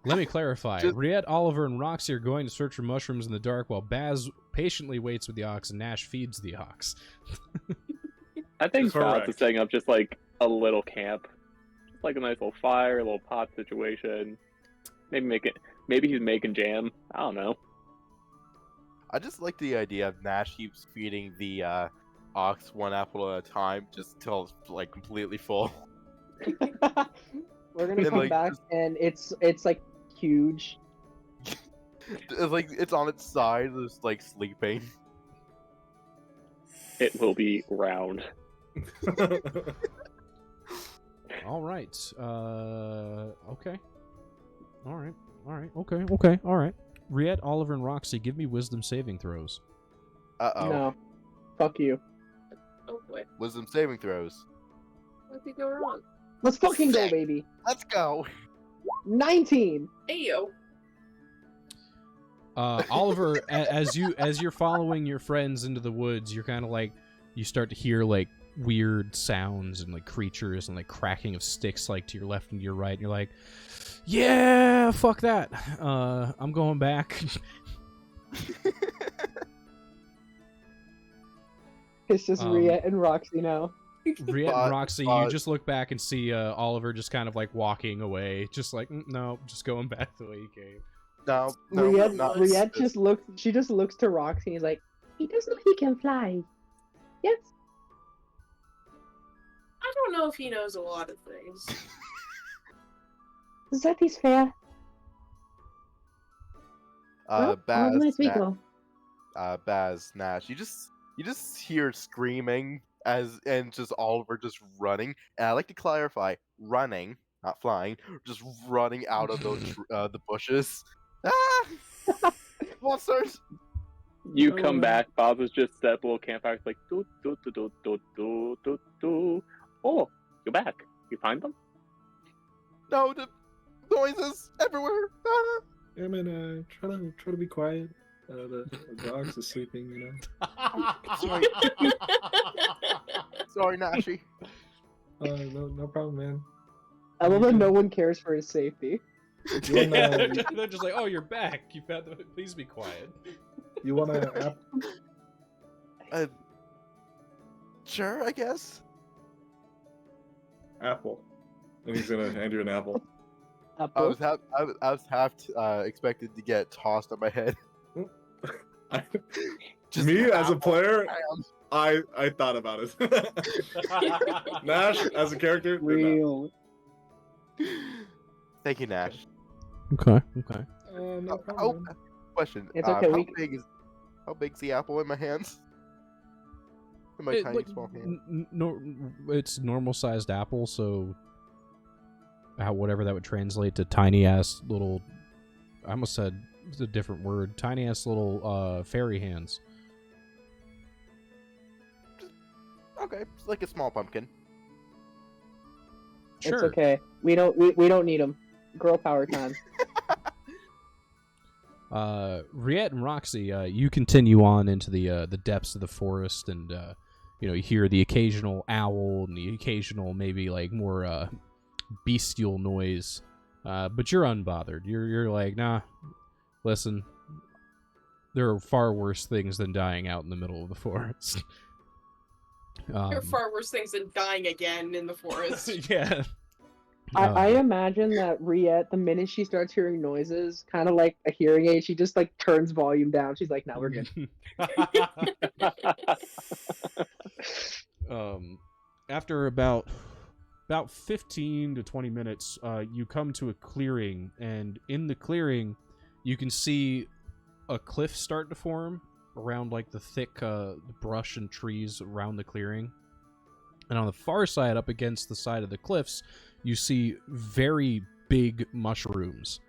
Let me clarify. Just- Riette, Oliver, and Roxy are going to search for mushrooms in the dark, while Baz patiently waits with the ox and Nash feeds the ox. I think Boz Correct. is setting up just like a little camp. Just like a nice little fire, a little pot situation. Maybe he's making jam. I don't know. I just like the idea of Nash keeps feeding the ox one apple at a time, just till it's like completely full. We're gonna And, come like, back and it's like huge. It's like it's on its side, just like sleeping. It will be round. All right. Okay. All right. Okay. All right. Riette, Oliver, and Roxy, give me wisdom saving throws. Uh-oh. No. Fuck you. Oh boy, Wisdom saving throws. what did go wrong? Let's fucking go, baby. Let's go. 19. Ayo. Oliver, as you're following your friends into the woods, you're kind of like, you start to hear like weird sounds and like creatures and like cracking of sticks like to your left and to your right, and you're like, yeah, fuck that. I'm going back. It's just Riette and Roxy now. Riette and Roxy, you but- just look back and see Oliver just kind of like walking away, just like, no, just going back the way he came. No, Riette just looks. She just looks to Roxy and is like, He does know he can fly. Yes. I don't know if he knows a lot of things. That is fair. Well, Baz, onwards we Na- go. Baz, Nash. You just hear screaming and just Oliver just running. And I like to clarify, running, not flying, just running out of those the bushes. Ah! Monsters! You come back, Bob is just set up a little campfire. It's like, do, do, do, do, do, do, do, do. Oh, you're back. You find them? No, the noises everywhere. Ah. Yeah, man, try to be quiet. The dogs are sleeping, you know. Sorry. Sorry, Nashi. No problem, man. I love that no one cares for his safety. You wanna, They're just like, oh, you're back. You found them. Please be quiet. you want an Sure, I guess. apple? And he's gonna hand you an apple. I was half expected to get tossed on my head. Just Me an as a apple. player, Damn. I thought about it. Nash as a character, did not. Real. Thank you, Nash. Okay. No problem. man. Question. It's okay, How big's the apple in my hands? In my tiny small hand. It's normal sized apple, so whatever that would translate to tiny ass little. I almost said a different word. Tiny ass little fairy hands. Okay, it's like a small pumpkin. Sure. It's okay. We don't need them. Girl power time. Riette and Roxy, you continue on into the depths of the forest, and you hear the occasional owl and the occasional maybe like more bestial noise, but you're unbothered. You're like, nah. Listen, there are far worse things than dying out in the middle of the forest. There are far worse things than dying again in the forest. Yeah. I imagine that Riette, the minute she starts hearing noises, kind of like a hearing aid, she just like turns volume down. She's like, "No, we're good." After about 15 to 20 minutes, you come to a clearing, and in the clearing, you can see a cliff start to form around like the thick brush and trees around the clearing. And on the far side, up against the side of the cliffs, you see very big mushrooms.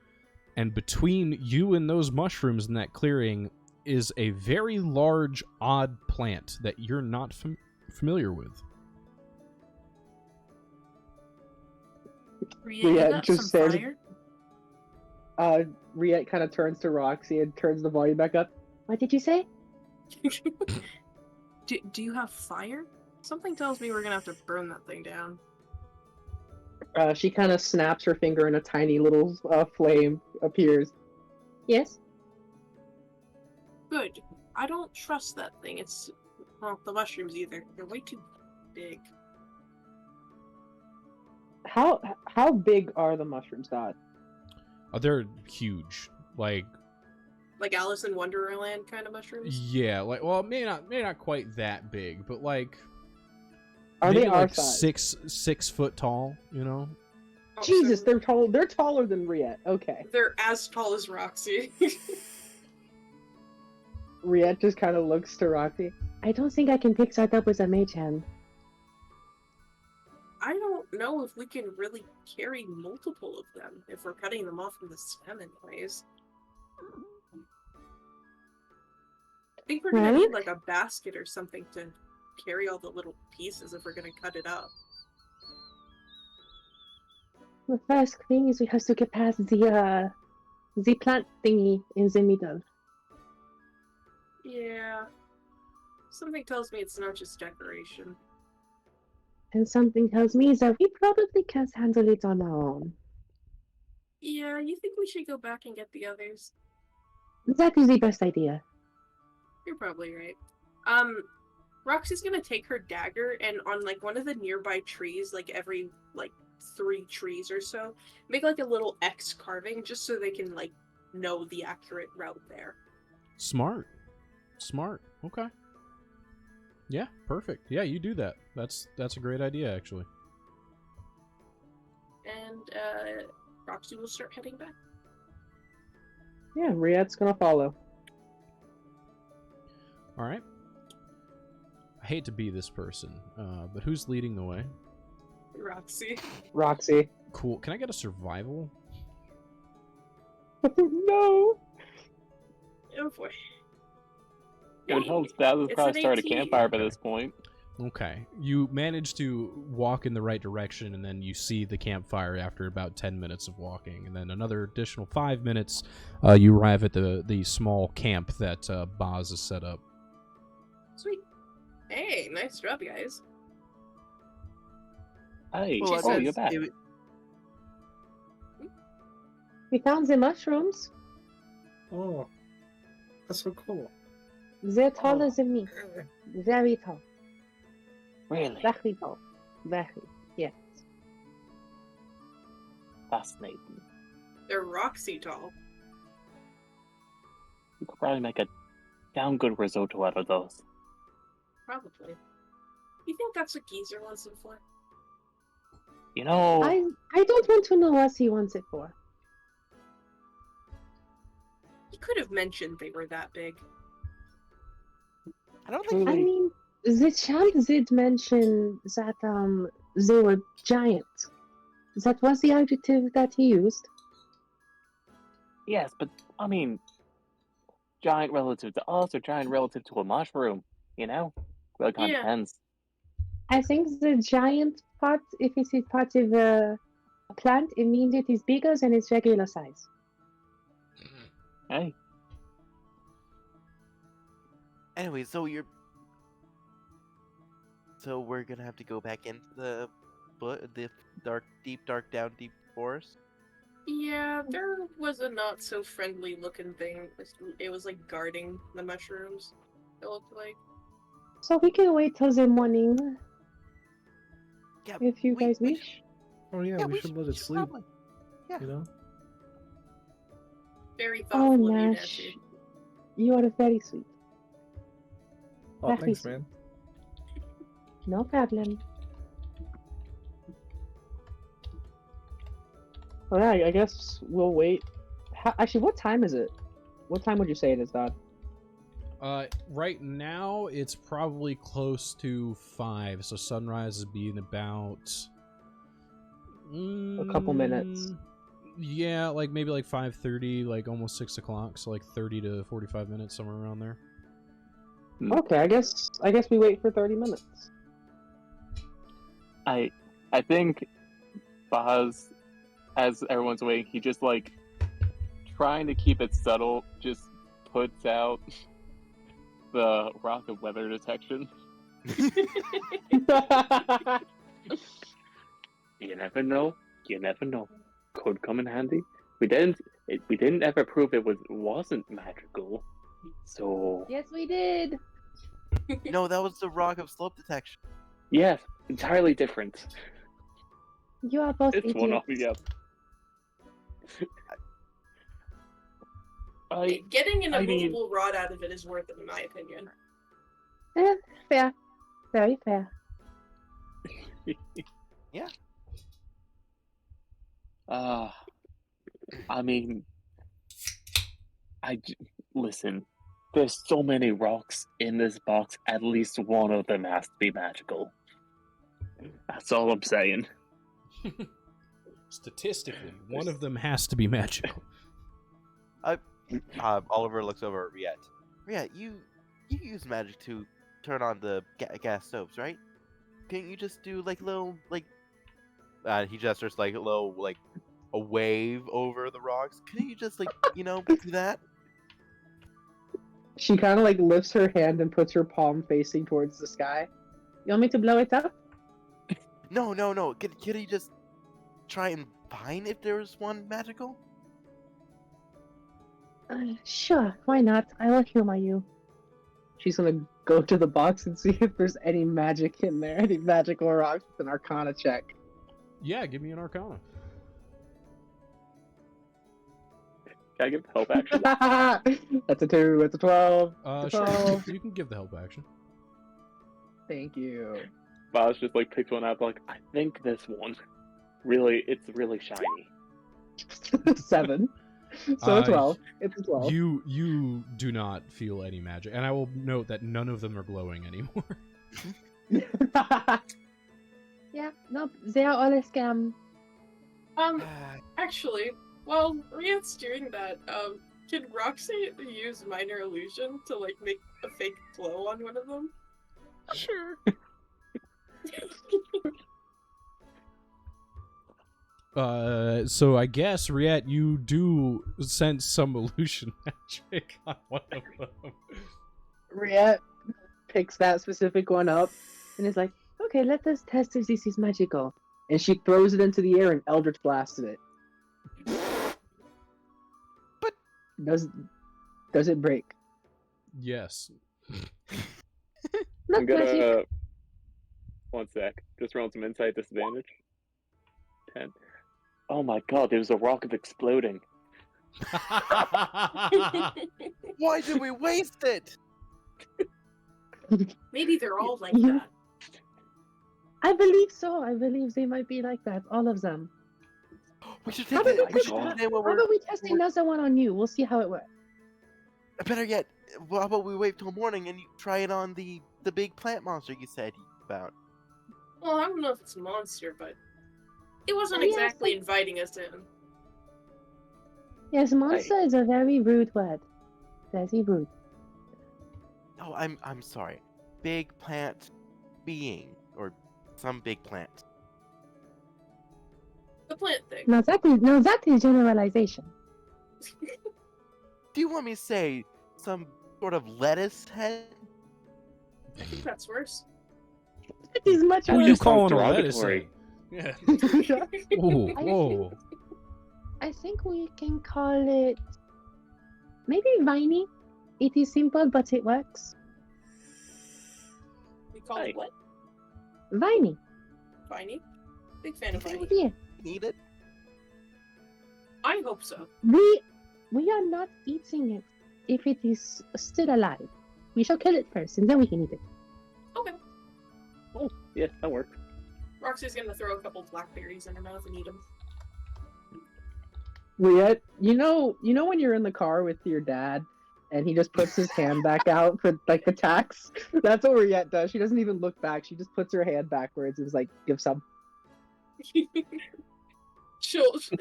And between you and those mushrooms in that clearing is a very large, odd plant that you're not familiar with. Riette just stares. Riette kind of turns to Roxy and turns the volume back up. What did you say? Do you have fire? Something tells me we're gonna have to burn that thing down. She kind of snaps her finger and a tiny little flame appears. Yes? Good. I don't trust that thing. Well, the mushrooms either. They're way too big. How big are the mushrooms, Dot? Oh, they're huge. Like Alice in Wonderland kind of mushrooms? Yeah, like, well, maybe not quite that big, but like Are maybe they like our size? 6 foot tall, Oh, Jesus, so they're tall. They're taller than Riette. Okay. they're as tall as Roxy. Riette just kind of looks to Roxy. I don't think I can pick that up with a mage hand. I don't know if we can really carry multiple of them if we're cutting them off from the stem anyways. I think we're gonna need like a basket or something to carry all the little pieces if we're gonna cut it up. The first thing is we have to get past the plant thingy in the middle. Yeah. Something tells me it's not just decoration. And something tells me that we probably can't handle it on our own. Yeah, you think we should go back and get the others? That is the best idea. You're probably right. Roxy's gonna take her dagger and on like one of the nearby trees, like every like 3 trees or so, make like a little X carving just so they can like know the accurate route there. Smart. Okay. Yeah, perfect. Yeah, you do that. That's a great idea, actually. And Roxy will start heading back. Yeah, Riette's gonna follow. All right. I hate to be this person, but who's leading the way? Roxy. Cool. Can I get a survival? No. Oh boy. It would help Baz would It's probably an start a 18. campfire by this point. Okay. You manage to walk in the right direction, and then you see the campfire after about 10 minutes of walking. And then another additional 5 minutes, you arrive at the small camp that Boz has set up. Sweet. Hey, nice job, guys. Hey, Well, I you're said- back. We found the mushrooms. Oh, that's so cool. They're taller than me. Very tall. Really? Very tall. Very. Yes. Fascinating. They're Roxy tall. You could probably make a damn good risotto out of those. Probably. You think that's what Geezer wants them for? You know, I don't want to know what he wants it for. He could have mentioned they were that big. I don't think I mean, the champ did mention that they were giant. That was the adjective that he used. yes, but I mean, giant relative to us or giant relative to a mushroom, you know? Really kind of Yeah. depends. I think the giant part, if it is part of a plant, it means it is bigger than its regular size. Hey, Anyway, so we're gonna have to go back into the deep forest. Yeah, there was a not so friendly looking thing. It was like guarding the mushrooms. It looked like. So we can wait till the morning Yeah, if you guys we wish. Oh yeah, we should let it sleep. probably- Yeah. You know. Very Oh, thoughtful of you, Nash. Nancy. You are very sweet. Oh, Very thanks, sweet. man. No problem. Alright, I guess we'll wait. Actually, what time is it? What time would you say it is, Dad? Right now, it's probably close to 5, so sunrise is being about... A couple minutes. Yeah, like maybe like 5:30, like almost 6 o'clock, so like 30 to 45 minutes, somewhere around there. Okay, I guess we wait for 30 minutes. I think Baz, as everyone's waiting, he just like trying to keep it subtle, just puts out the rock of weather detection. You never know. You never know. Could come in handy. We didn't ever prove it wasn't magical. So Yes, we did. No, that was the rock of slope detection. yes, entirely different. You are both It's one off idiots. Yeah. Getting an I mean- immovable rod out of it is worth it, in my opinion. Fair. Very fair. Yeah. I mean, listen. There's so many rocks in this box. At least one of them has to be magical. That's all I'm saying. Statistically, one of them has to be magical. Oliver looks over at Riette. Riette, you use magic to turn on the gas stoves, right? Can't you just do like little like? He gestures like a little like a wave over the rocks. Couldn't you just like do that? She kind of like lifts her hand and puts her palm facing towards the sky. You want me to blow it up? No. Could he just try and find if there was one magical? Sure, why not? I will humor you. She's gonna go to the box and see if there's any magic in there, any magical rocks with an Arcana check. Yeah, give me an Arcana. Can I give help action? That's a 2. That's a 12. Sure, 12. you can give the help action. Thank you. Baz just like picks one out, like I think this one. It's really shiny. 7. So a 12. It's a 12. You do not feel any magic, and I will note that none of them are glowing anymore. Yeah, no, they are all a scam. Actually, while Riette's doing that, Can Roxy use minor illusion to like make a fake glow on one of them? Sure. So I guess, Riette, you do sense some illusion magic on one of them. Riette picks that specific one up. And it's like, okay, let us test if this is magical. And she throws it into the air and Eldritch blasted it. But does it break? Yes. Not I'm gonna. magic. One sec. Just roll some insight disadvantage. 10. Oh my god, there's a rocket exploding. why did we waste it? Maybe they're all like You- that. I believe so. I believe they might be like that, all of them. We should How take about it. we We test should do that? it when How about we test another one on you? We'll see how it works. Better yet, well, how about we wait till morning and you try it on the big plant monster you said about? Well, I don't know if it's a monster, but it wasn't Yeah, exactly so- inviting us in. Yes, monster is a very rude word. Very rude. Oh, I'm sorry. Big plant being or some big plant. The plant thing. Now that is generalization. Do you want me to say some sort of lettuce head? I think that's worse. That is much Who That you worse. just sounds calling a lettuce? derogatory. Yeah. Whoa, I whoa. I think we can call it maybe viney. It is simple, but it works. We call it what? Viney. Viney? Big fan of You Viney. Yeah. Need it? I hope so. We are not eating it if it is still alive. We shall kill it first, and then we can eat it. Okay. Oh, yes, that works. Roxy's gonna throw a couple blackberries in her mouth and eat them. Riette, you know when you're in the car with your dad and he just puts his hand back out for like the tax? That's what Riette does. She doesn't even look back. She just puts her hand backwards and is like, give some.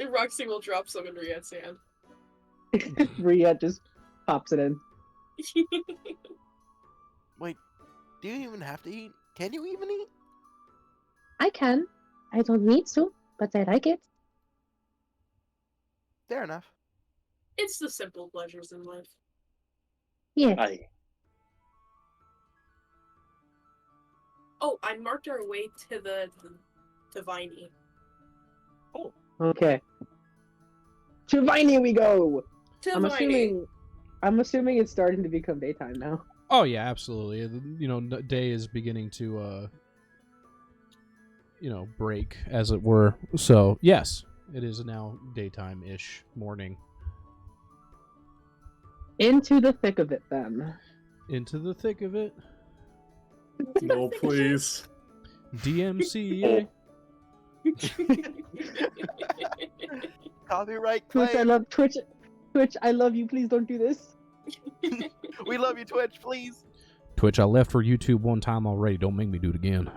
Roxy will drop some in Riette's hand. Riette just pops it in. Wait, do you even have to eat? Can you even eat? I can. I don't need to, but I like it. Fair enough. It's the simple pleasures in life. Yes. Aye. Oh, I marked our way to to Viney. Okay. To Viney we go! To I'm Viney. assuming it's starting to become daytime now. Oh yeah, absolutely. You know, day is beginning to break, as it were. So yes, it is now daytime-ish, morning. Into the thick of it then. Into the thick of it. No, please. DMC. Oh. Copyright Twitch, I claim. love Twitch. Twitch, I love you. Please don't do this. We love you, Twitch, please. Twitch, I left for YouTube one time already. Don't make me do it again.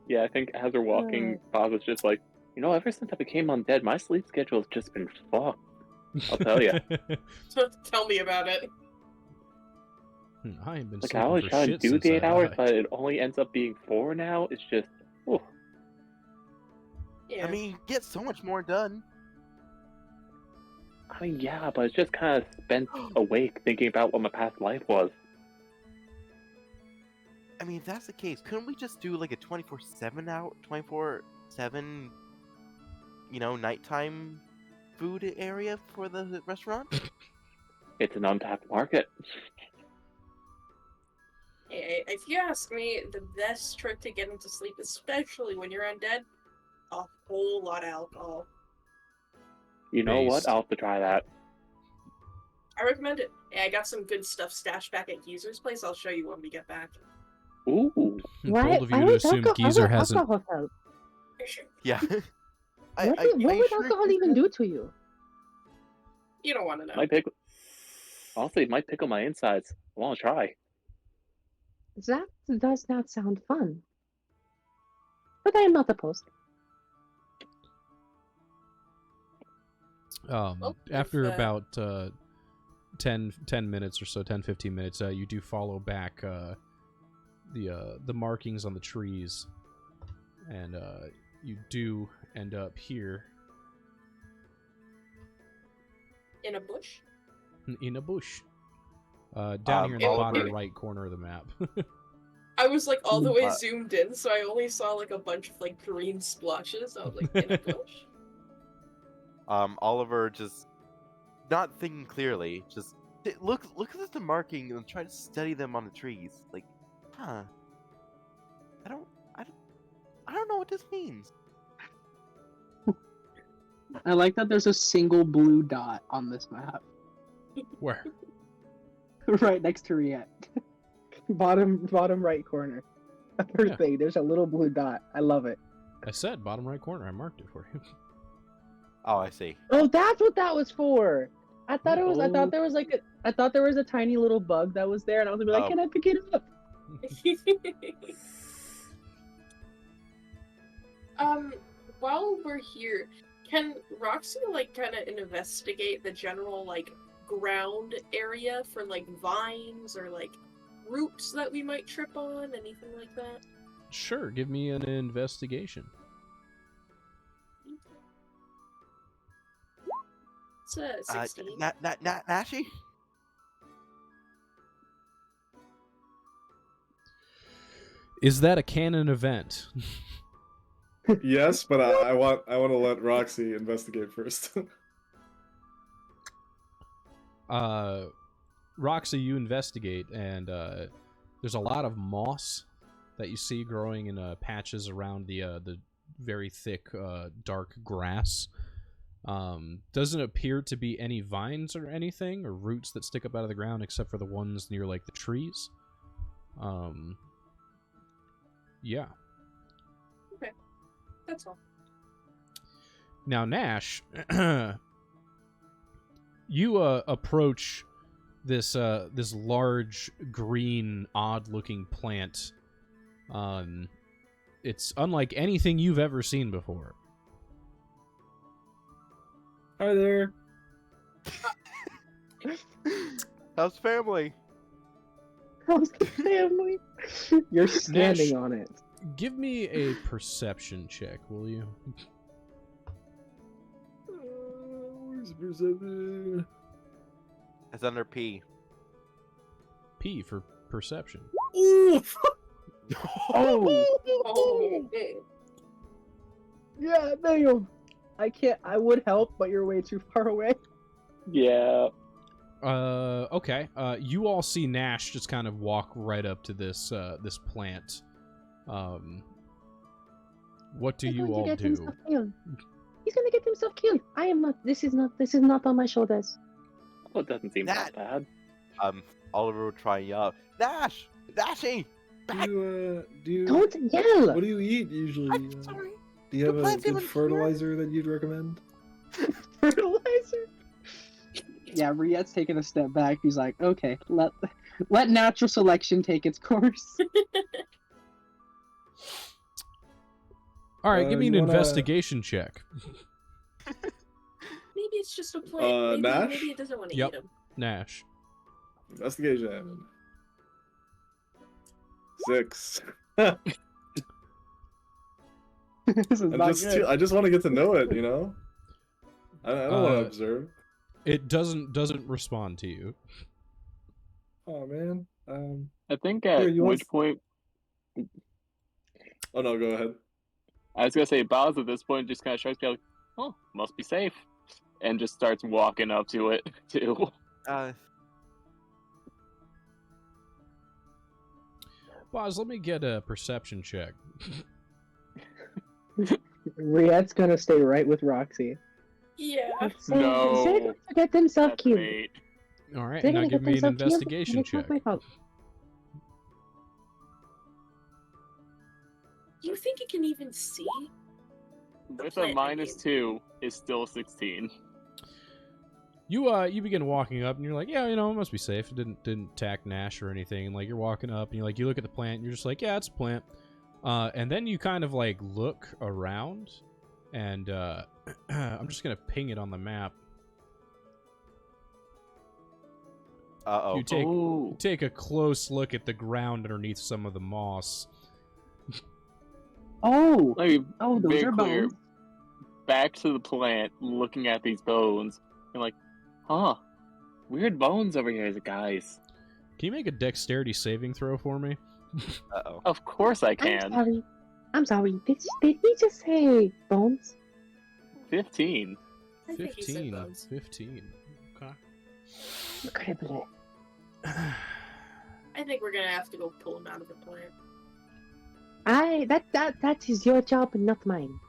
Yeah, I think as we're walking, Bob was just like, ever since I became undead, my sleep schedule has just been fucked. I'll tell you. Tell me about it. I ain't been Like, I sleeping always for try to shit do since the I 8 hours, died. but it only ends up being 4 now. It's just, oh. Yeah. I mean, you get so much more done. I mean, yeah, but it's just kind of spent awake thinking about what my past life was. I mean, if that's the case, couldn't we just do like a 24/7, nighttime food area for the restaurant? It's an untapped market. If you ask me, the best trick to getting to sleep, especially when you're undead, a whole lot of alcohol. You know what? Based. I'll have to try that. I recommend it. Hey, I got some good stuff stashed back at Geezer's place. I'll show you when we get back. Ooh. Bold of you to would assume alcohol, Geezer hasn't. alcohol help? Yeah. What would alcohol even do to you? You don't want to know. Might pickle. Honestly, it might pickle my insides. I want to try. That does not sound fun. But I am not opposed. After about 10 minutes or so, 10-15 minutes, you do follow back the markings on the trees, and you do end up here In a bush? in a bush. Down here in the Oliver- bottom right corner of the map. I was like all the way Uh, zoomed in, so I only saw like a bunch of like green splotches. I was like, in a bush? Oliver just not thinking clearly, just look at the marking and try to study them on the trees. Like, huh? I don't know what this means. I like that there's a single blue dot on this map. Where? Right next to Riet. bottom right corner. First Yeah. thing, there's a little blue dot. I love it. I said bottom right corner. I marked it for you. Oh, I see. Oh, that's what that was for. I thought it was. I Oh. thought there was like. I thought there was a tiny little bug that was there, and I was gonna be like, Oh. "Can I pick it up?" While we're here, can Roxy like kind of investigate the general like ground area for like vines or like roots that we might trip on, anything like that? Sure, give me an investigation. It's a 16. Nashi? Is that a canon event? Yes, but I want to let Roxy investigate first. Roxy, you investigate, and there's a lot of moss that you see growing in patches around the very thick, dark grass. Doesn't appear to be any vines or anything, or roots that stick up out of the ground, except for the ones near like the trees. Yeah. Okay, that's all. Now, Nash, you approach this large green, odd-looking plant. It's unlike anything you've ever seen before. Hi there. How's family? How's the family? You're standing Nash. on it. Give me a perception check, will you? Where's the perception? It's under P. P for perception. Oh, Oh, yeah, damn. I can't. I would help, but you're way too far away. Yeah. Okay. You all see Nash just kind of walk right up to this this plant. What do He's you going to all get do? himself killed. He's gonna get himself killed. I am not. This is not on my shoulders. Well, it doesn't seem that bad. Oliver will try and yell, Nash! Nashy! Back! Do you Don't yell. What do you eat usually? I'm sorry. Do you have The a plant's good even fertilizer that you'd recommend? Fertilizer. Yeah, Riet's taking a step back. He's like, okay, let natural selection take its course. All right, give me an you wanna- investigation check. maybe it's just a plant. Nash? Maybe it doesn't want to Yep. eat him. Nash. Investigation. 6. This is not good. I just want to get to know it, you know? I don't want to Uh, observe. It doesn't respond to you. Oh, man. I think Here, at you want which point Oh, no, go ahead. I was gonna say Baz at this point just kind of shrugs, like, "Oh, must be safe," and just starts walking up to it too. Boz, let me get a perception check. Riet's gonna stay right with Roxy. Yeah. They're No. going to get themselves That's killed. great. All right, They're now gonna give get me an themselves killed, investigation and it's not check. my fault. Do you think it can even see? The With a plant, I -2 is still 16. You begin walking up, and you're like, yeah, it must be safe. It didn't attack Nash or anything. And like you're walking up, and you look at the plant, and you're just like, yeah, it's a plant. And then you kind of like look around, and I'm just gonna ping it on the map. Uh-oh. You take a close look at the ground underneath some of the moss. Oh, Let me oh, those very are clear. bones. Back to the plant, looking at these bones, and like, huh, weird bones over here, guys. Can you make a dexterity saving throw for me? Uh-oh. Of course I I'm can. sorry. I'm sorry. Did he just say bones? 15. I think he said 15. bones. 15. Okay. Incredible. I think we're gonna have to go pull him out of the plant. That is your job and not mine.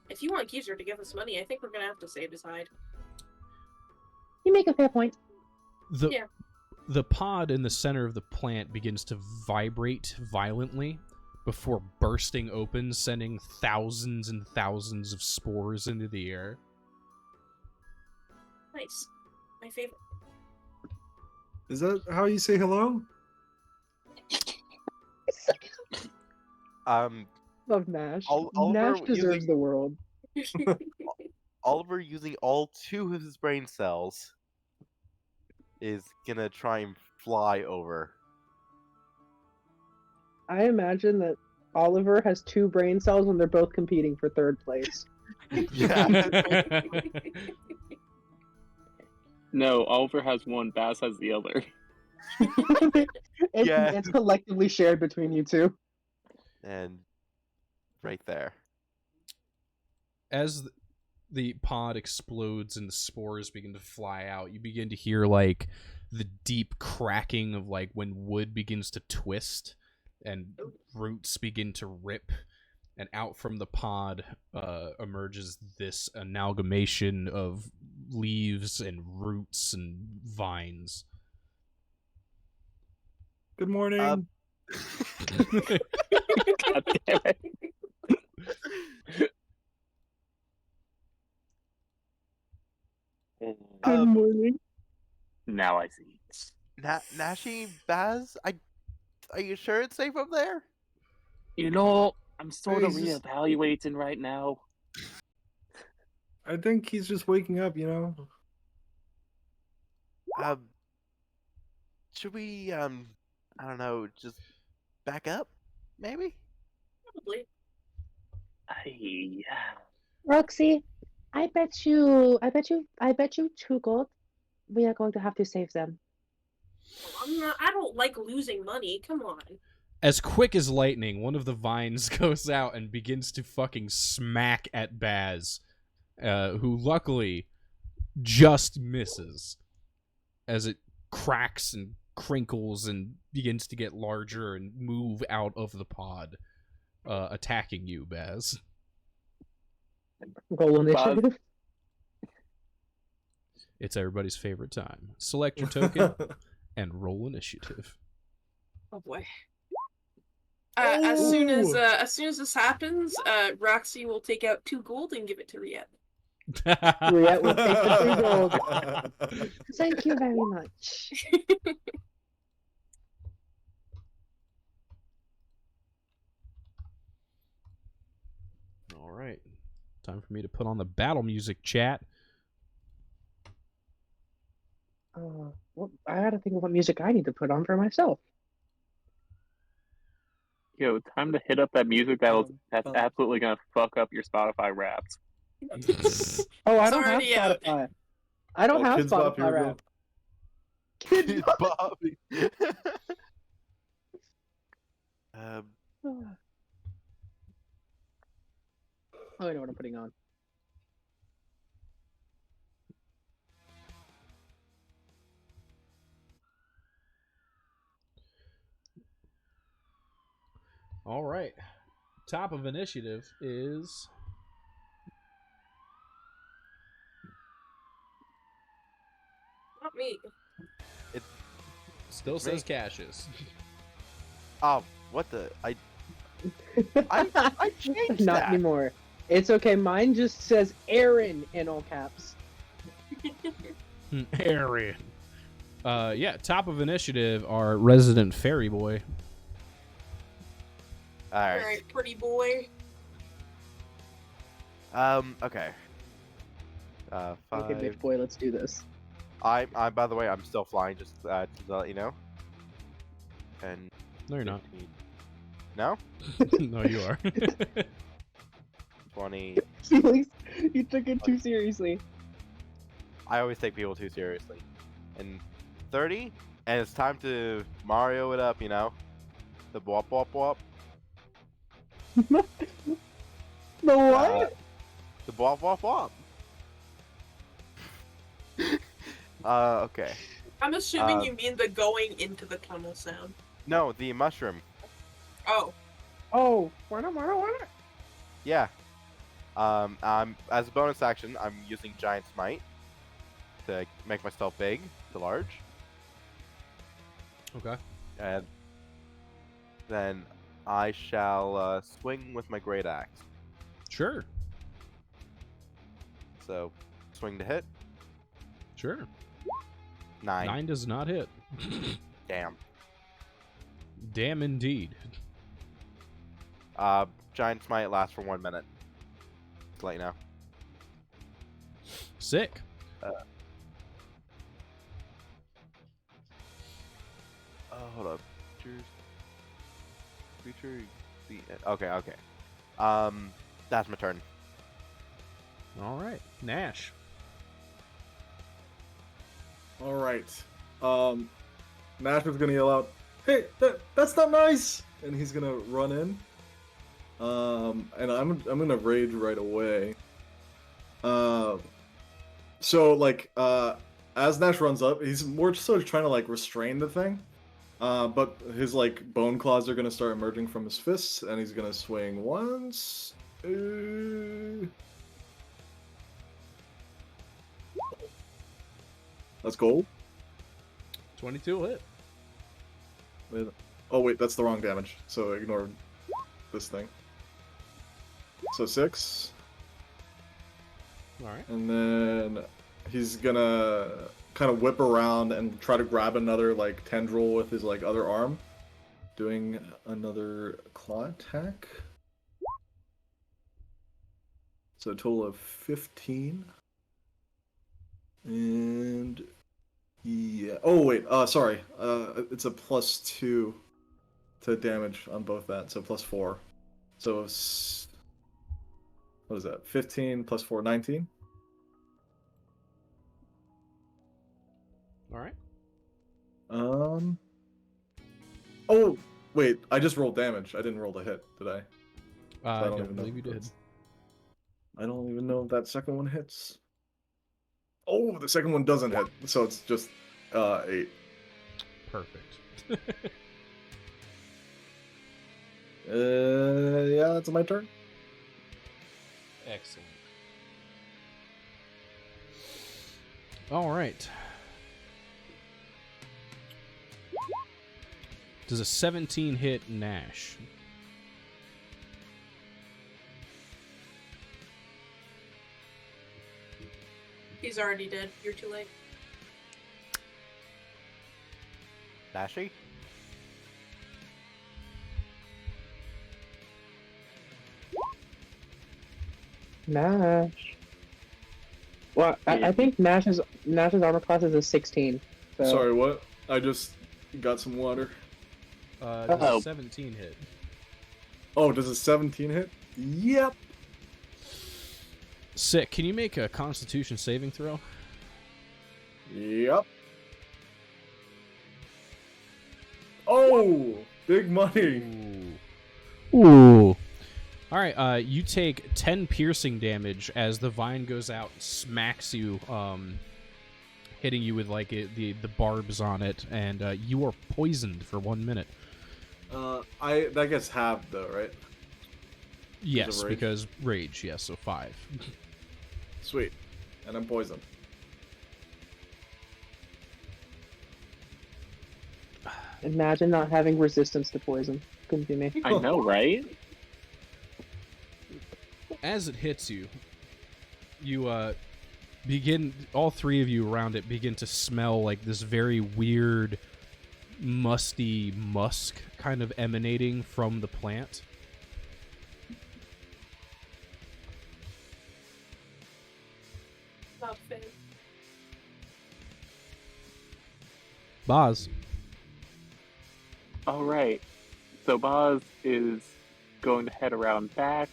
If you want Geezer to give us money, I think we're gonna have to save his hide. You make a fair point. Yeah. The pod in the center of the plant begins to vibrate violently before bursting open, sending thousands and thousands of spores into the air. Nice. My favorite. Is that how you say hello? Love Nash. Oliver Nash deserves using- the world. Oliver, using all 2 of his brain cells, is gonna try and fly over. I imagine that Oliver has 2 brain cells and they're both competing for 3rd place. Yeah. No, Oliver has one, Baz has the other. It's collectively shared between you two. And right there. As the pod explodes and the spores begin to fly out, you begin to hear like the deep cracking of like when wood begins to twist and roots begin to rip, and out from the pod emerges this amalgamation of leaves and roots and vines. Good morning. God damn it. Good morning. Now I see. Nashi, Baz, are you sure it's safe up there? You know, I'm sort of He's just- reevaluating right now. I think he's just waking up, you know? Should we, I don't know, just back up, maybe? Probably. Roxy, I bet you 2 gold. We are going to have to save them. I don't like losing money. Come on. As quick as lightning, one of the vines goes out and begins to fucking smack at Baz, who luckily just misses as it cracks and crinkles and begins to get larger and move out of the pod, attacking you, Baz. Roll initiative. It's everybody's favorite time. Select your token and roll initiative. Oh boy. As soon as this happens, Roxy will take out 2 gold and give it to Riette. Riette will take the 2 gold. Thank you very much. All right. Time for me to put on the battle music, chat. Well, I gotta think of what music I need to put on for myself. Yo, time to hit up that music that's absolutely gonna fuck up your Spotify Wrapped. Oh, I don't have already out. Spotify. I don't have Kids Bop, here Spotify we go. rap. Kids Bop. Bobby. Oh, I know what I'm putting on. All right. Top of initiative is Not me. still says Cassius. Oh, what the? I changed Not that. anymore. It's okay. Mine just says Aaron in all caps. Aaron. Yeah, top of initiative are Resident Fairy Boy. Alright. Alright, pretty boy. Okay. Okay, 5, bitch boy, let's do this. I by the way, I'm still flying. Just to let you know. And No, you're not. 15. No. No, you are. 20. Felix, you took it too seriously. I always take people too seriously. And 30, and it's time to Mario it up. The wop wop wop. The what? The wop wop wop. Okay. I'm assuming you mean the going into the tunnel sound. No, the mushroom. Oh. Oh, Yeah. As a bonus action, I'm using Giant Smite to make myself big to large, Okay. and then I shall swing with my great axe. Sure. So, swing to hit. Sure. 9. 9 does not hit. Damn. Damn indeed. Giant Smite lasts for 1 minute. Just to let you know. Sick. Hold up. Creature. Okay. That's my turn. All right. Nash. All right. Nash is gonna yell out, "Hey, that's not nice!" And he's gonna run in. And I'm gonna rage right away. So like as Nash runs up, he's more sort of trying to like restrain the thing. But his like bone claws are gonna start emerging from his fists, and he's gonna swing once. That's gold. 22 hit. Oh wait, that's the wrong damage. So ignore this thing. So 6. All right. And then he's gonna kind of whip around and try to grab another like tendril with his like other arm, doing another claw attack. So a total of 15. And yeah. Oh wait. Sorry. It's a +2 to damage on both that. So +4. So what is that? 15 + 4, 19. All right. Oh wait, I just rolled damage. I didn't roll the hit, did I? I So don't even know believe you if did. that's- I don't even know if that second one hits. Oh, the second one doesn't hit, so it's just 8. Perfect. Yeah, that's my turn. Excellent. All right. Does a 17 hit Nash? He's already dead. You're too late. Nashy? Nash. Well, I think Nash's armor class is a 16. So. Sorry, what? I just got some water. Does a 17 hit? Oh, does a 17 hit? Yep. Sick. Can you make a Constitution saving throw? Yep. Oh, big money. Ooh. All right. You take 10 piercing damage as the vine goes out and smacks you, hitting you with like the barbs on it, and you are poisoned for 1 minute. That gets halved though, right? Yes, rage? because rage. Yes, so 5. Sweet. And I'm poisoned. Imagine not having resistance to poison. Couldn't be me. I know, right? As it hits you, you begin, all three of you around it begin to smell like this very weird, musty musk kind of emanating from the plant. Not fair. Boz. All right. So Boz is going to head around back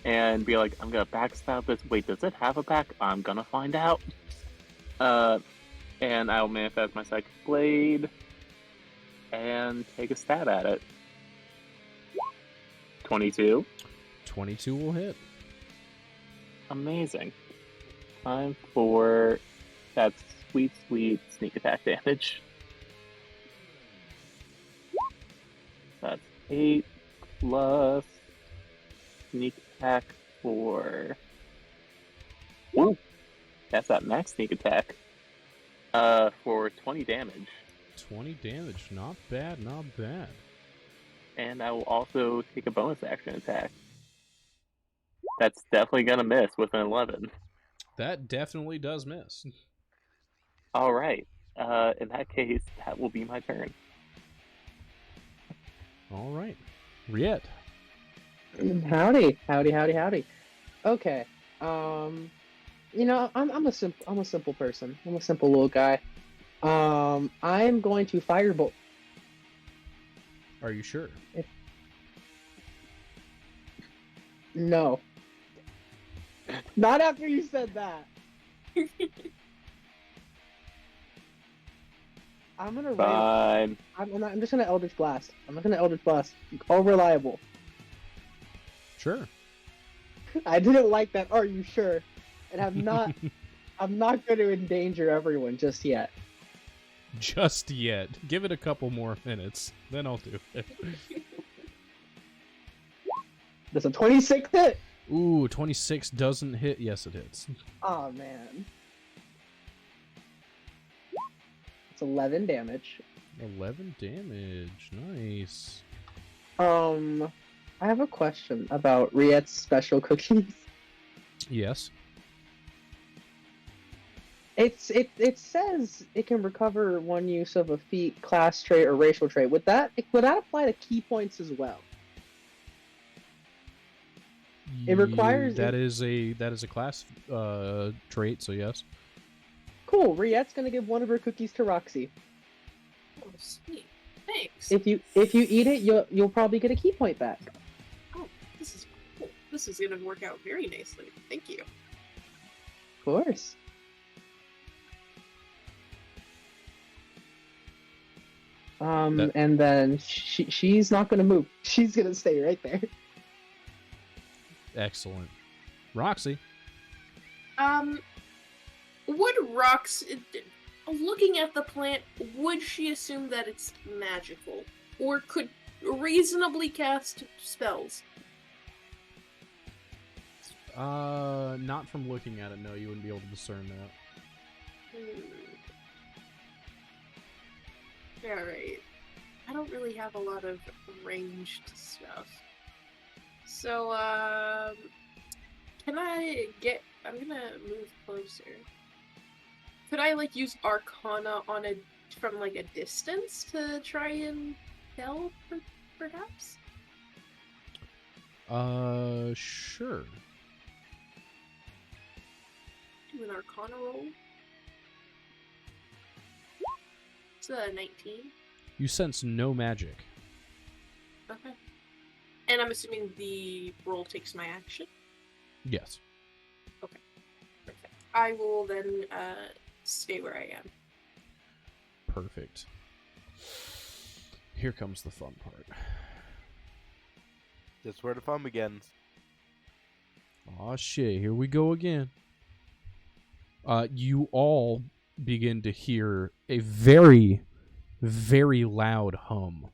and be like, I'm gonna backstab this. Wait, does it have a back? I'm gonna find out. And I'll manifest my psychic blade and take a stab at it. 22. 22 will hit. Amazing. Time for that sweet, sweet sneak attack damage. That's 8 plus sneak attack for... Woo! That's that max sneak attack. For 20 damage. 20 damage. Not bad, not bad. And I will also take a bonus action attack. That's definitely gonna miss with an 11. That definitely does miss. Alright. In that case, that will be my turn. All right. Riet. Howdy. Okay. You know, I'm a simple person. I'm a simple little guy. I'm going to firebolt. Are you sure? No. Not after you said that. I'm gonna Fine. I'm just gonna Eldritch Blast. I'm not gonna Eldritch Blast. All reliable. Sure. I didn't like that. Are you sure? And I'm not going to endanger everyone just yet. Just yet. Give it a couple more minutes, then I'll do it. Does a 26 hit? Ooh, 26 doesn't hit. Yes, it hits. Oh man. It's 11 damage. 11 damage. Nice. I have a question about Riet's special cookies. Yes. It says it can recover one use of a feat, class trait, or racial trait. Would that apply to key points as well? It requires that is a class trait, so yes. Cool. Riet's gonna give one of her cookies to Roxy. Oh, sweet. Thanks. If you eat it, you'll probably get a key point back. Oh, this is cool. This is gonna work out very nicely. Thank you. Of course. And then she's not gonna move. She's gonna stay right there. Excellent. Roxy. Would looking at the plant, would she assume that it's magical? Or could reasonably cast spells? Not from looking at it, no, you wouldn't be able to discern that. Alright. I don't really have a lot of ranged stuff. So, can I get... I'm gonna move closer. Could I, like, use Arcana from, like, a distance to try and tell, perhaps? Sure. Do an Arcana roll. It's a 19. You sense no magic. Okay. And I'm assuming the roll takes my action? Yes. Okay. Perfect. I will then stay where I am. Perfect. Here comes the fun part. That's where the fun begins. Aw, shit, here we go again. You all begin to hear a very, very loud hum.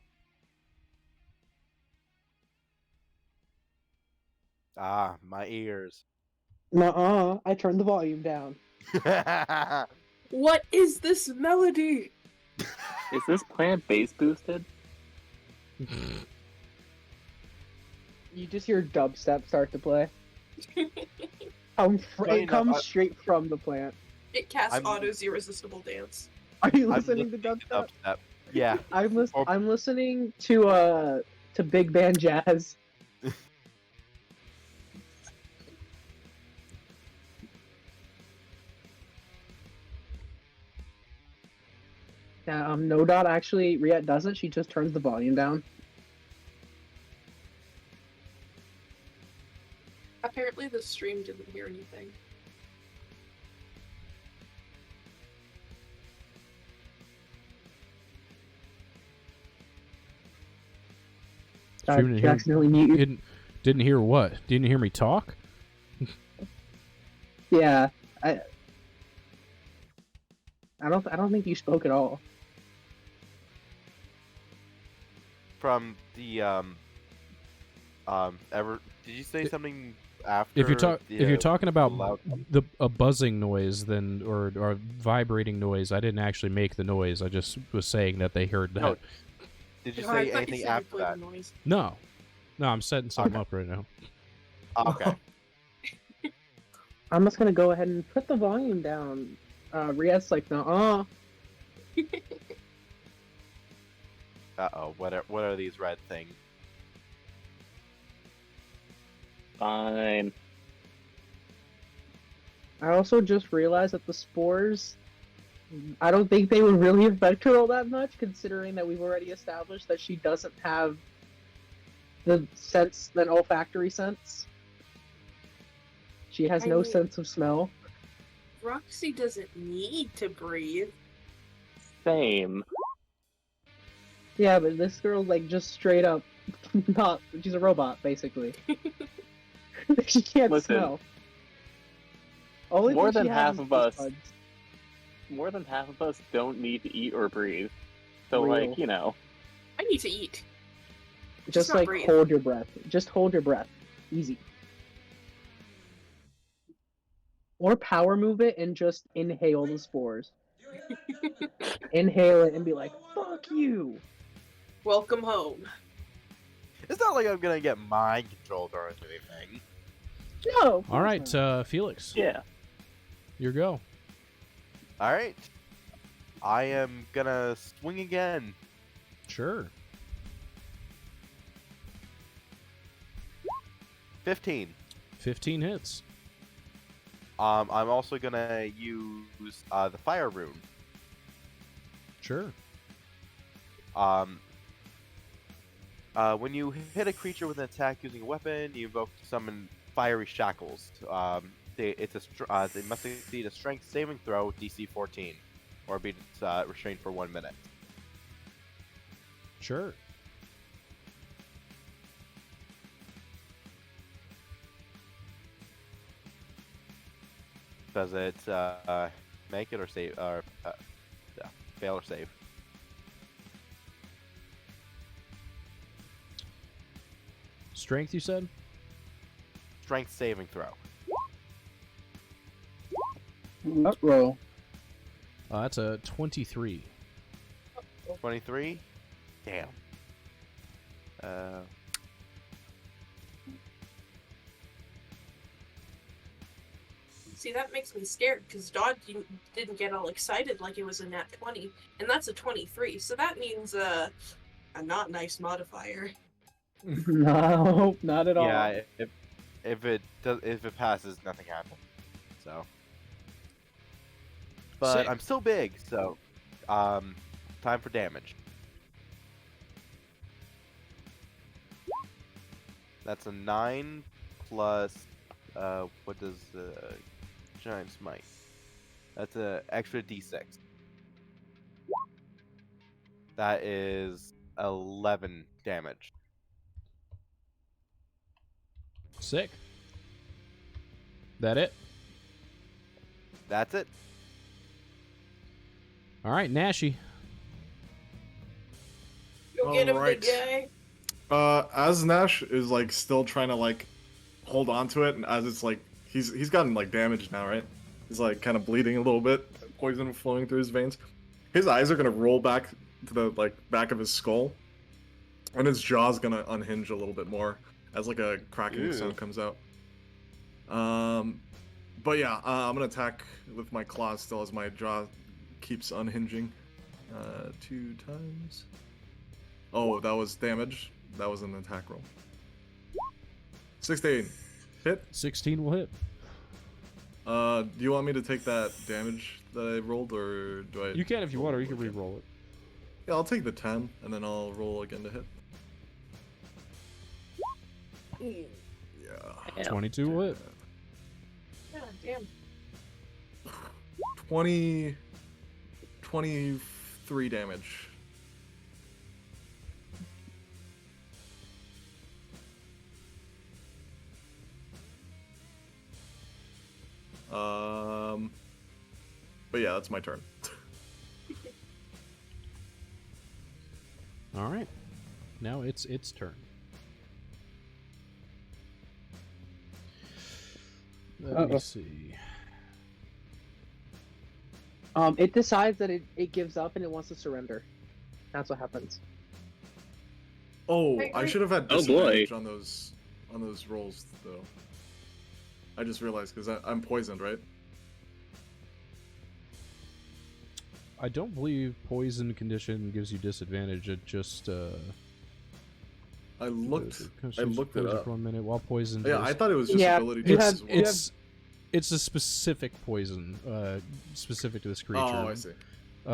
Ah, my ears. Nuh-uh. I turned the volume down. What is this melody? Is this plant base boosted? You just hear dubstep start to play. It comes straight from the plant. It casts Otto's Irresistible Dance. Are you listening to dubstep? Yeah. I'm listening to big band jazz. Yeah, no dot actually, Riette doesn't. She just turns the volume down. Apparently the stream didn't hear anything. Stream She accidentally muted. Didn't hear what? Didn't hear me talk? Yeah, I don't think you spoke at all. From the did you say something after? If you're talking about loud... a buzzing noise, then or a vibrating noise, I didn't actually make the noise. I just was saying that they heard that. No. Did you Oh, I say thought you anything said you after played that? the noise. No, I'm setting something up right now. Okay. I'm just gonna go ahead and put the volume down. Riette's like, no, Uh-oh, what are these red things? Fine. I also just realized that the spores, I don't think they would really affect her all that much, considering that we've already established that she doesn't have the olfactory sense. She has no sense of smell. Roxy doesn't need to breathe. Same. Yeah, but this girl, like, just straight up, not. She's a robot, basically. She can't Listen, smell. Only more thing than she has half is of taste us- buds. More than half of us don't need to eat or breathe. So, Real. like, you know. I need to eat. Just not like breathe. hold your breath. Just hold your breath. Easy. Or power move it and just inhale the spores. Inhale it and be like, fuck you! Welcome home. It's not like I'm gonna get mind controlled or anything. No! of All course right, not. Felix, Yeah. your go. All right. I am gonna swing again. Sure. 15. 15 hits. I'm also gonna use the fire rune. Sure. When you hit a creature with an attack using a weapon, you invoke summon fiery shackles. They must succeed a strength saving throw DC 14, or be restrained for 1 minute. Sure. Does it make it or save or fail or save? Strength, you said? Strength saving throw. Roll. That's a 23. 23. Damn. See, that makes me scared, because Dodd didn't get all excited like it was a nat 20, and that's a 23, so that means a not nice modifier. No, not at all. Yeah, if it passes, nothing happens. So, but Sick. I'm still big, so time for damage. That's a 9 plus what does giant smite? That's a extra d6. That is 11 damage. Sick. That it? That's it. All right, Nashy. Go get him, Alright. big guy. As Nash is like still trying to like hold on to it, and as it's like he's gotten like damaged now, right? He's like kind of bleeding a little bit, poison flowing through his veins. His eyes are gonna roll back to the like back of his skull, and his jaw's gonna unhinge a little bit more as like a cracking Ew. sound comes out. But yeah, I'm gonna attack with my claws still as my jaw keeps unhinging. 2 times. Oh, that was damage. That was an attack roll. 16. Hit. 16 will hit. Do you want me to take that damage that I rolled, or do I? You can if you want, or you can re-roll it. Yeah, I'll take the 10, and then I'll roll again to hit. Yeah. Damn. 22 will hit. God damn. 23 damage. But yeah, that's my turn. All right. Now it's its turn. Let me see. It decides that it gives up and it wants to surrender. That's what happens. Oh, Wait, I wait. should have had Oh, boy. disadvantage on those rolls though. I just realized because I'm poisoned, right? I don't believe poison condition gives you disadvantage. It just I looked it poison up. for 1 minute while poisoned. Yeah, I thought it was just Yeah, ability you checks have- as well. It's a specific poison, specific to this creature. Oh, I see.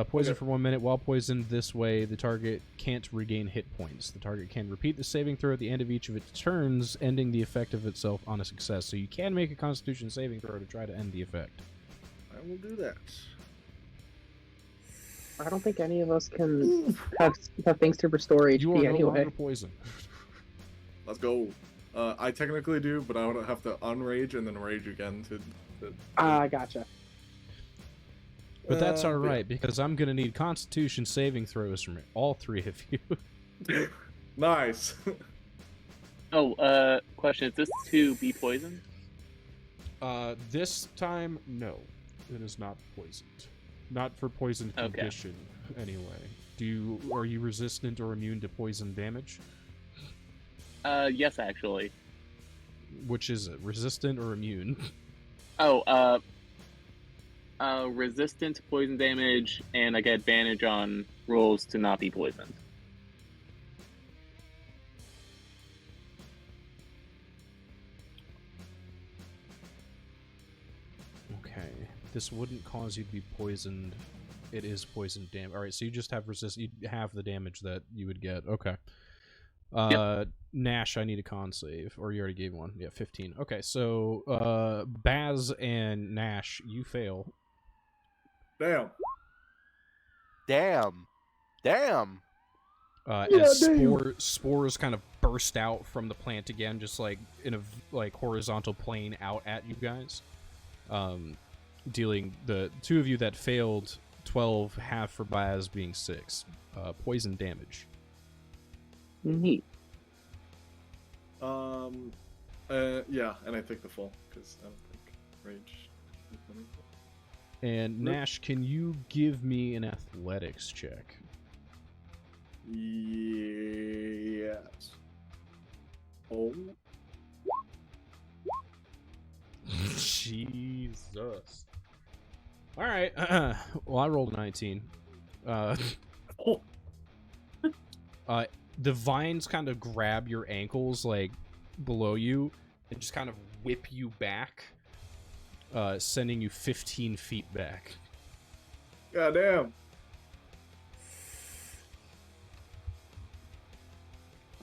Poison Okay. for 1 minute. While poisoned this way, the target can't regain hit points. The target can repeat the saving throw at the end of each of its turns, ending the effect of itself on a success. So you can make a Constitution saving throw to try to end the effect. I will do that. I don't think any of us can have things to restore HP You are no anyway. longer poisoned. Let's go. I technically do, but I would have to unrage and then rage again to Gotcha. But that's but all yeah. right because I'm gonna need Constitution saving throws from all three of you. Nice. Oh, question: is this to be poisoned? This time, no, it is not poisoned. Not for poison Okay. condition, anyway. Are you resistant or immune to poison damage? Yes, actually. Which is it, resistant or immune? Oh, resistant to poison damage, and I get advantage on rolls to not be poisoned. Okay, this wouldn't cause you to be poisoned. It is poison damage. All right, so you just have you have the damage that you would get. Okay. Nash, I need a con save, or you already gave one. Yeah, 15. Okay, so Baz and Nash, you fail. Damn. Damn. As spores kind of burst out from the plant again, just like in a horizontal plane out at you guys, dealing the two of you that failed 12, half for Baz being 6, poison damage. Neat. Yeah, and I take the full because I don't think rage. And Nash, can you give me an athletics check? Yes. Oh. Jesus. All right. Well, I rolled a 19. Oh. The vines kind of grab your ankles, like, below you, and just kind of whip you back, sending you 15 feet back. Goddamn.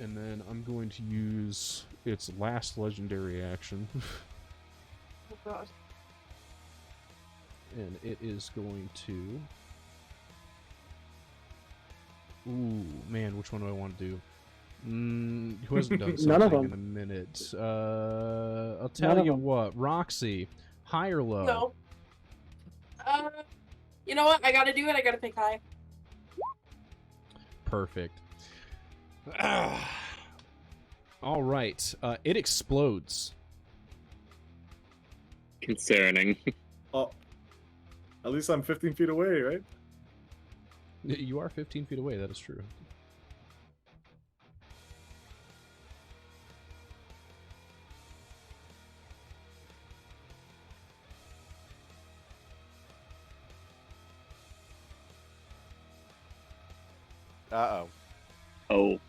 And then I'm going to use its last legendary action, Oh god. and it is going to... Ooh, man, which one do I want to do? Who hasn't done None of something in them. a minute? I'll None tell of you them. what, Roxy, high or low? No. You know what? I gotta do it. I gotta pick high. Perfect. All right. It explodes. Concerning. Oh. At least I'm 15 feet away, right? You are 15 feet away. That is true. Uh-oh. Oh.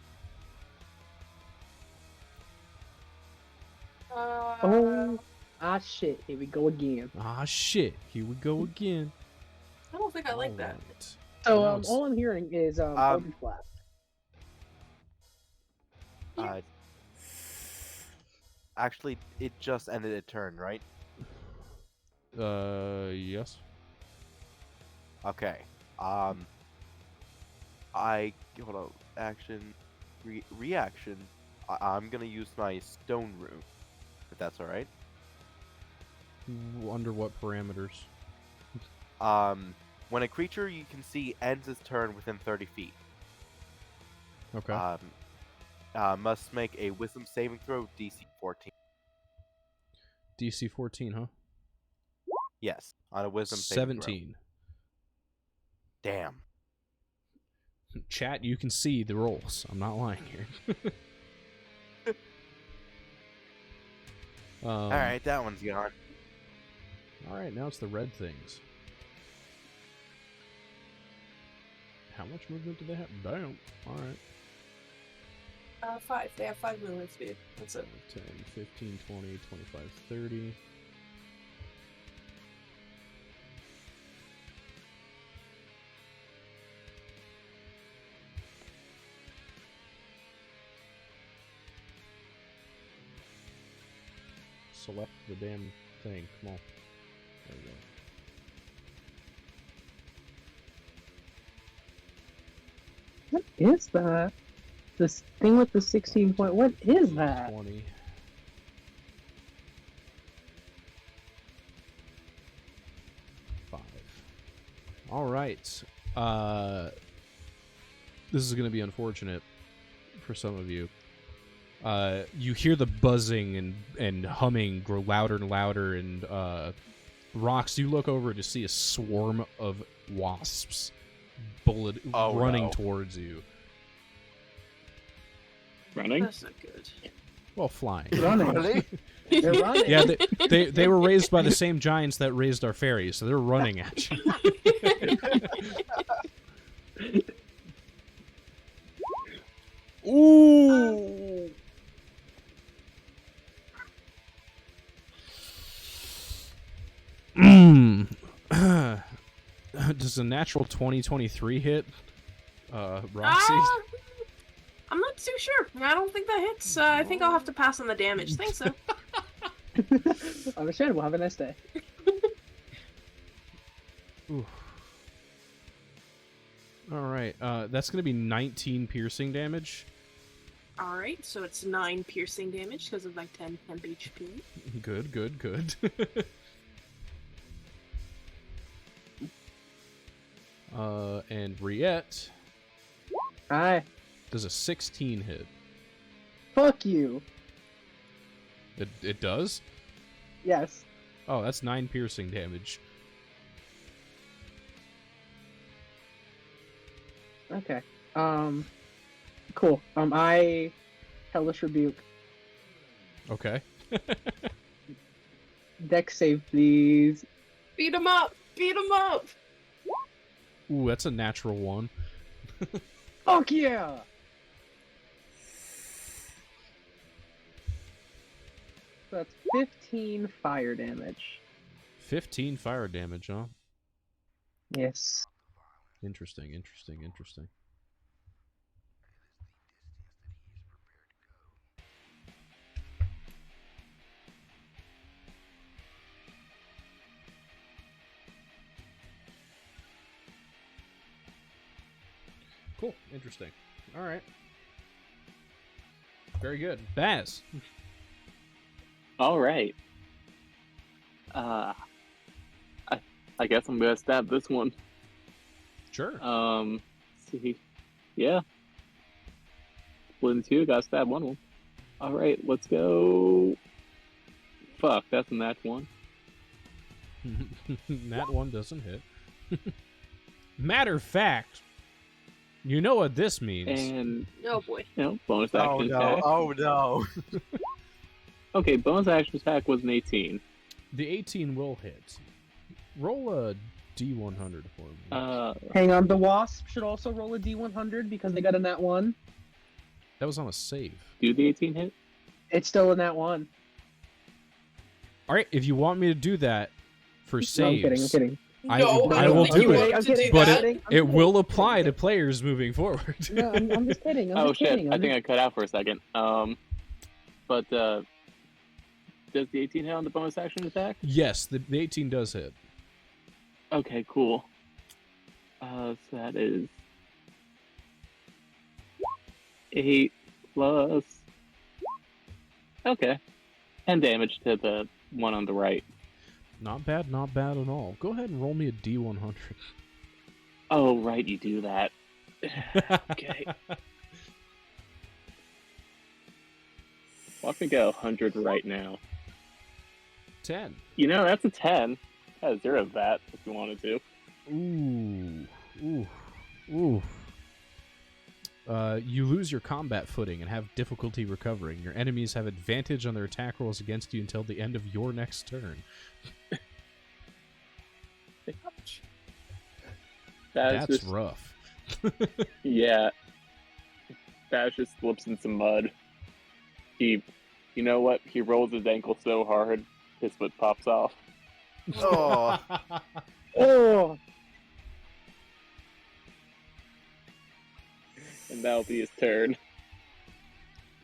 Oh. Shit. Here we go again. Ah, shit. Here we go again. I don't think I like that. Alright. So Now it's- all I'm hearing is hold it flat. Actually, it just ended a turn, right? Yes. Okay. Hold on. Action, reaction. I'm gonna use my stone rune, if that's all right. Under what parameters? When a creature you can see ends its turn within 30 feet, Okay. must make a Wisdom saving throw DC 14. DC 14, huh? Yes, on a Wisdom saving throw. 17. Damn. Chat, you can see the rolls. I'm not lying here. All right, that one's gone. All right, now it's the red things. How much movement do they have? Damn. All right. 5. They have 5 movement speed. That's it. 10, 15, 20, 25, 30. Select the damn thing. Come on. There we go. What is that? This thing with the 16 point. What is that? 20. All right. This is going to be unfortunate for some of you. You hear the buzzing and humming grow louder and louder, and Rox, you look over to see a swarm of wasps running towards you. Running? That's not good. Well, flying. Running. They're running. Yeah, they were raised by the same giants that raised our fairies, so they're running at you. Ooh! Does a natural 2023 hit, Roxy? I'm not too sure. I don't think that hits. I think I'll have to pass on the damage. Think so. Understandable. Have a nice day. Ooh. All right, that's gonna be 19 piercing damage. All right, so it's 9 piercing damage because of my 10 temp HP. Good, good, good. And Riette Hi. does a 16 hit. Fuck you. It does? Yes. Oh, that's 9 piercing damage. Okay. Cool. I Hellish Rebuke. Okay. Dex save, please. Beat him up! Beat him up! Ooh, that's a natural 1. Fuck yeah! So that's 15 fire damage. 15 fire damage, huh? Yes. Interesting, interesting, interesting. Cool, interesting. All right. Very good. Baz. All right. I guess I'm gonna stab this one. Sure. Let's see. Yeah. Split in 2, gotta stab one of them. Alright, let's go. Fuck, that's a nat 1. That one doesn't hit. Matter of fact, you know what this means. And, Oh boy. bonus Oh action no! attack. Oh no! Okay, bonus action attack was an 18. The 18 will hit. Roll a D100 for me. Hang on, the Wasp should also roll a D100 because they got a nat 1. That was on a save. Do the 18 hit? It's still a nat 1. All right, if you want me to do that for No, I'm saves, kidding, I'm kidding. I No, I don't will think do you it, want him I'm to do kidding, but that. it will apply to players moving forward. No, I'm just kidding. I'm Oh just shit! kidding. I think I cut out for a second. But does the 18 hit on the bonus action attack? Yes, the 18 does hit. Okay, cool. So that is 8 plus. Okay, 10 damage to the one on the right. Not bad at all. Go ahead and roll me a D100. Oh right, you do that. Okay. Watch me get 100 right now. 10. You know, that's a 10. That's 0 of that if you wanted to. Ooh. You lose your combat footing and have difficulty recovering. Your enemies have advantage on their attack rolls against you until the end of your next turn. That's just rough. Yeah. Bash just slips in some mud. You know what? He rolls his ankle so hard, his foot pops off. Oh, Oh, And that'll be his turn.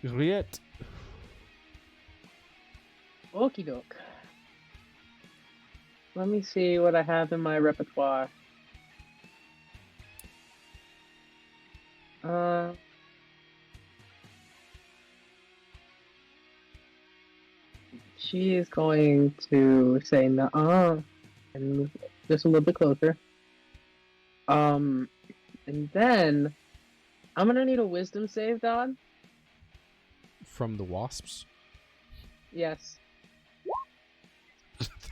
Riet. okie doke. Let me see what I have in my repertoire. She is going to say nuh-uh and move just a little bit closer. And then I'm gonna need a wisdom save, Don. From the wasps. Yes.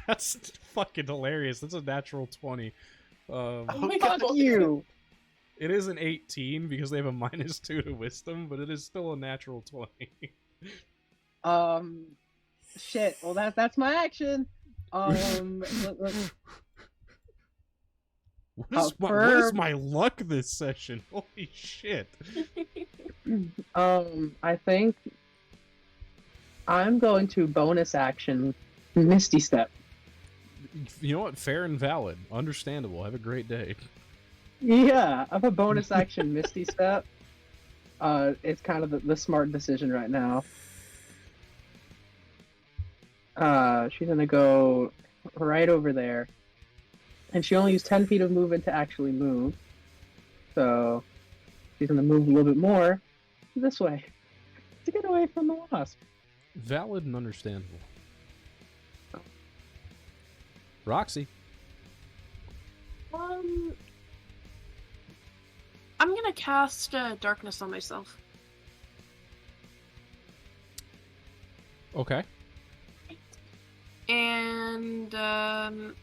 That's fucking hilarious. That's a natural 20. Oh my god. Fuck you! It is an 18 because they have a -2 to wisdom, but it is still a natural 20. Shit. Well, that's my action. Let- What is my luck this session? Holy shit. I think I'm going to bonus action Misty Step. You know what? Fair and valid. Understandable. Have a great day. Yeah, I have a bonus action Misty Step. It's kind of the smart decision right now. She's gonna go right over there. And she only used 10 feet of movement to actually move. So she's gonna move a little bit more this way to get away from the wasp. Valid and understandable. Roxy. I'm gonna cast darkness on myself. Okay. And hold on,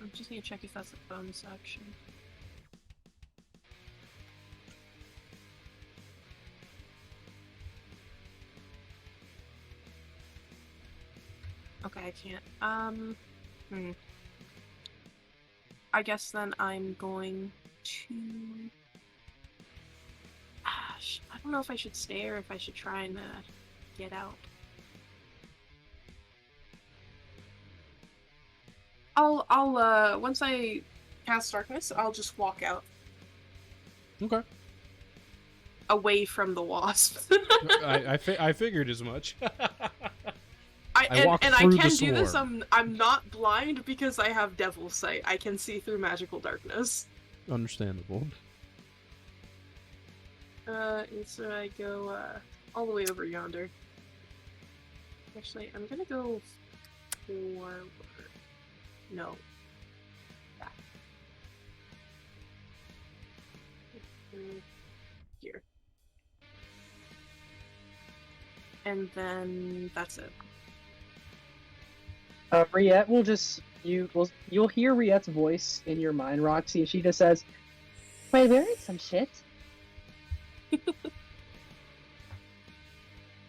I'm just gonna check if that's a bonus action. Okay, I can't. I guess then I'm going to. I don't know if I should stay or if I should try and get out. I'll once I cast darkness, I'll just walk out Okay. away from the wasp. I figured as much. I walk and I through can the do this. swarm. I'm not blind because I have devil's sight. I can see through magical darkness. Understandable. And so I go all the way over yonder. Actually, I'm gonna go forward. No. Back. Here. And then that's it. Riette will just you'll hear Riette's voice in your mind, Roxy, and she just says, "Wait, we're in some shit."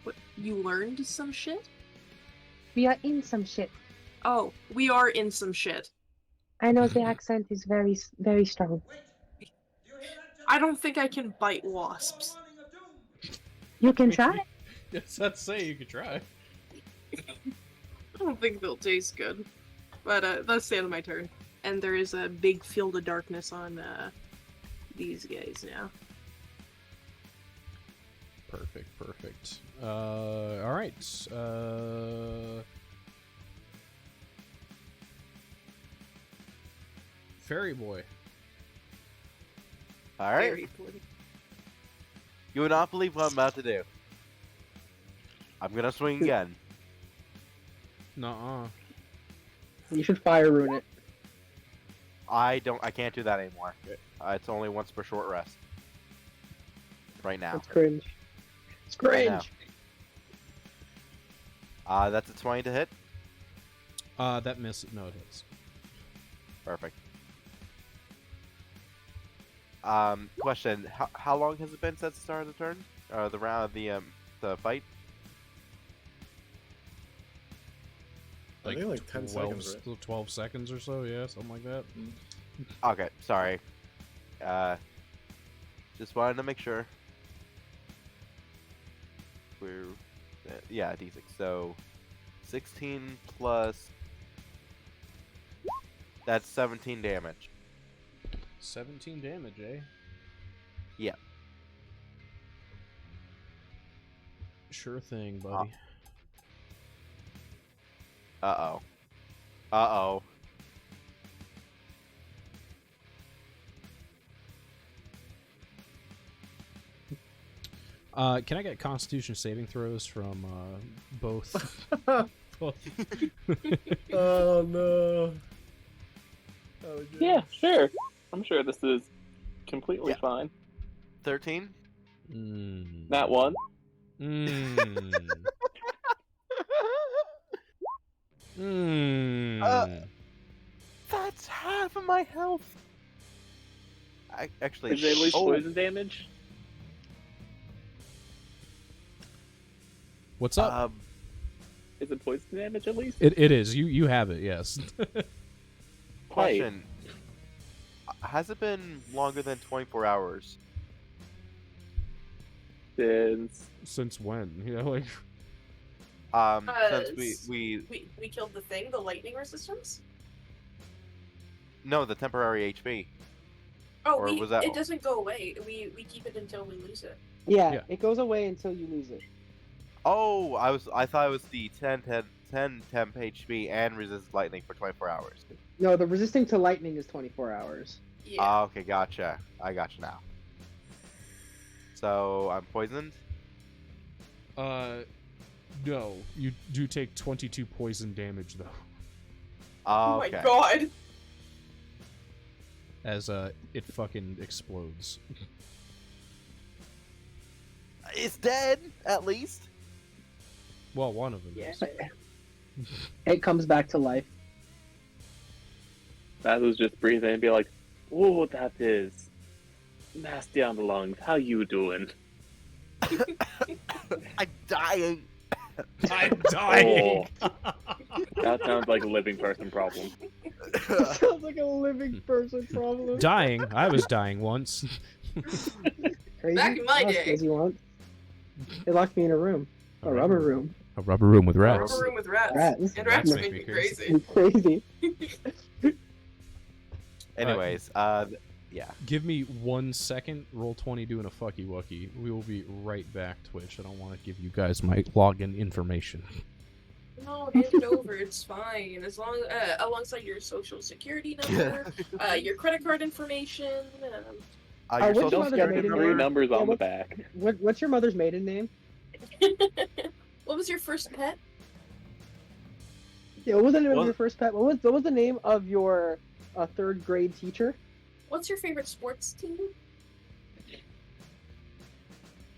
What, you learned some shit? We are in some shit. Oh, we are in some shit. I know the accent is very, very strong. I don't think I can bite wasps. You can try. Yes, I'd say you could try. I don't think they'll taste good. But that's the end of my turn. And there is a big field of darkness on these guys now. Perfect. All right. Fairy boy. All right. Very important. You would not believe what I'm about to do. I'm gonna swing again. Nuh-uh. You should fire rune it. I can't do that anymore. It's only once per short rest. Right now. That's cringe. It's cringe. That's a 20 to hit. That miss. No, it hits. Perfect. Question: How long has it been since the start of the turn? The round, the fight. I think like 10 seconds, right? 12 seconds or so, yeah, something like that. Okay, sorry. Just wanted to make sure. We're yeah, D6. So 16 plus that's 17 damage. 17 damage, eh? Yeah. Sure thing, buddy. Uh-oh. Uh-oh. Can I get Constitution saving throws from both? both? Oh no. Oh, Yeah, sure. I'm sure this is completely fine. 13? That one. That's half of my health. Actually, Is it at least poison damage? What's up? Is it poison damage at least? It is. You have it, yes. Question. Has it been longer than 24 hours? Since when? You know, like since we killed the thing, the lightning resistance? No, the temporary HP. Oh, Or was that... it doesn't go away. We keep it until we lose it. Yeah, it goes away until you lose it. Oh, I thought it was the 10 temp HP and resist lightning for 24 hours. No, the resisting to lightning is 24 hours. Yeah. Okay, gotcha. I gotcha now. So I'm poisoned? No. You do take 22 poison damage though. Oh Okay. my god. As it fucking explodes. It's dead, at least. Well, one of them Yeah. is. It comes back to life. That was just breathe in and be like, "Whoa, that is nasty on the lungs. How you doing?" I'm dying. I'm dying. That sounds like a living person problem. Sounds like a living person problem. Dying? I was dying once. Crazy? Back in my What else day. does he want? They locked me in a room. A rubber room. A rubber room with A rats. rubber room with rats. Rats. And rats Rats make make me me crazy. Crazy. Anyways, yeah. Give me 1 second. Roll 20 doing a fucky wucky. We will be right back, Twitch. I don't want to give you guys my login information. No, hand it over. It's fine. As long alongside your social security number, your credit card information. Your what's social your mother's security maiden number? Three name? numbers Yeah, on the what's- back. What's your mother's maiden name? What was your first pet? Yeah, what was the name of What? your first pet? What was the name of your third grade teacher? What's your favorite sports team?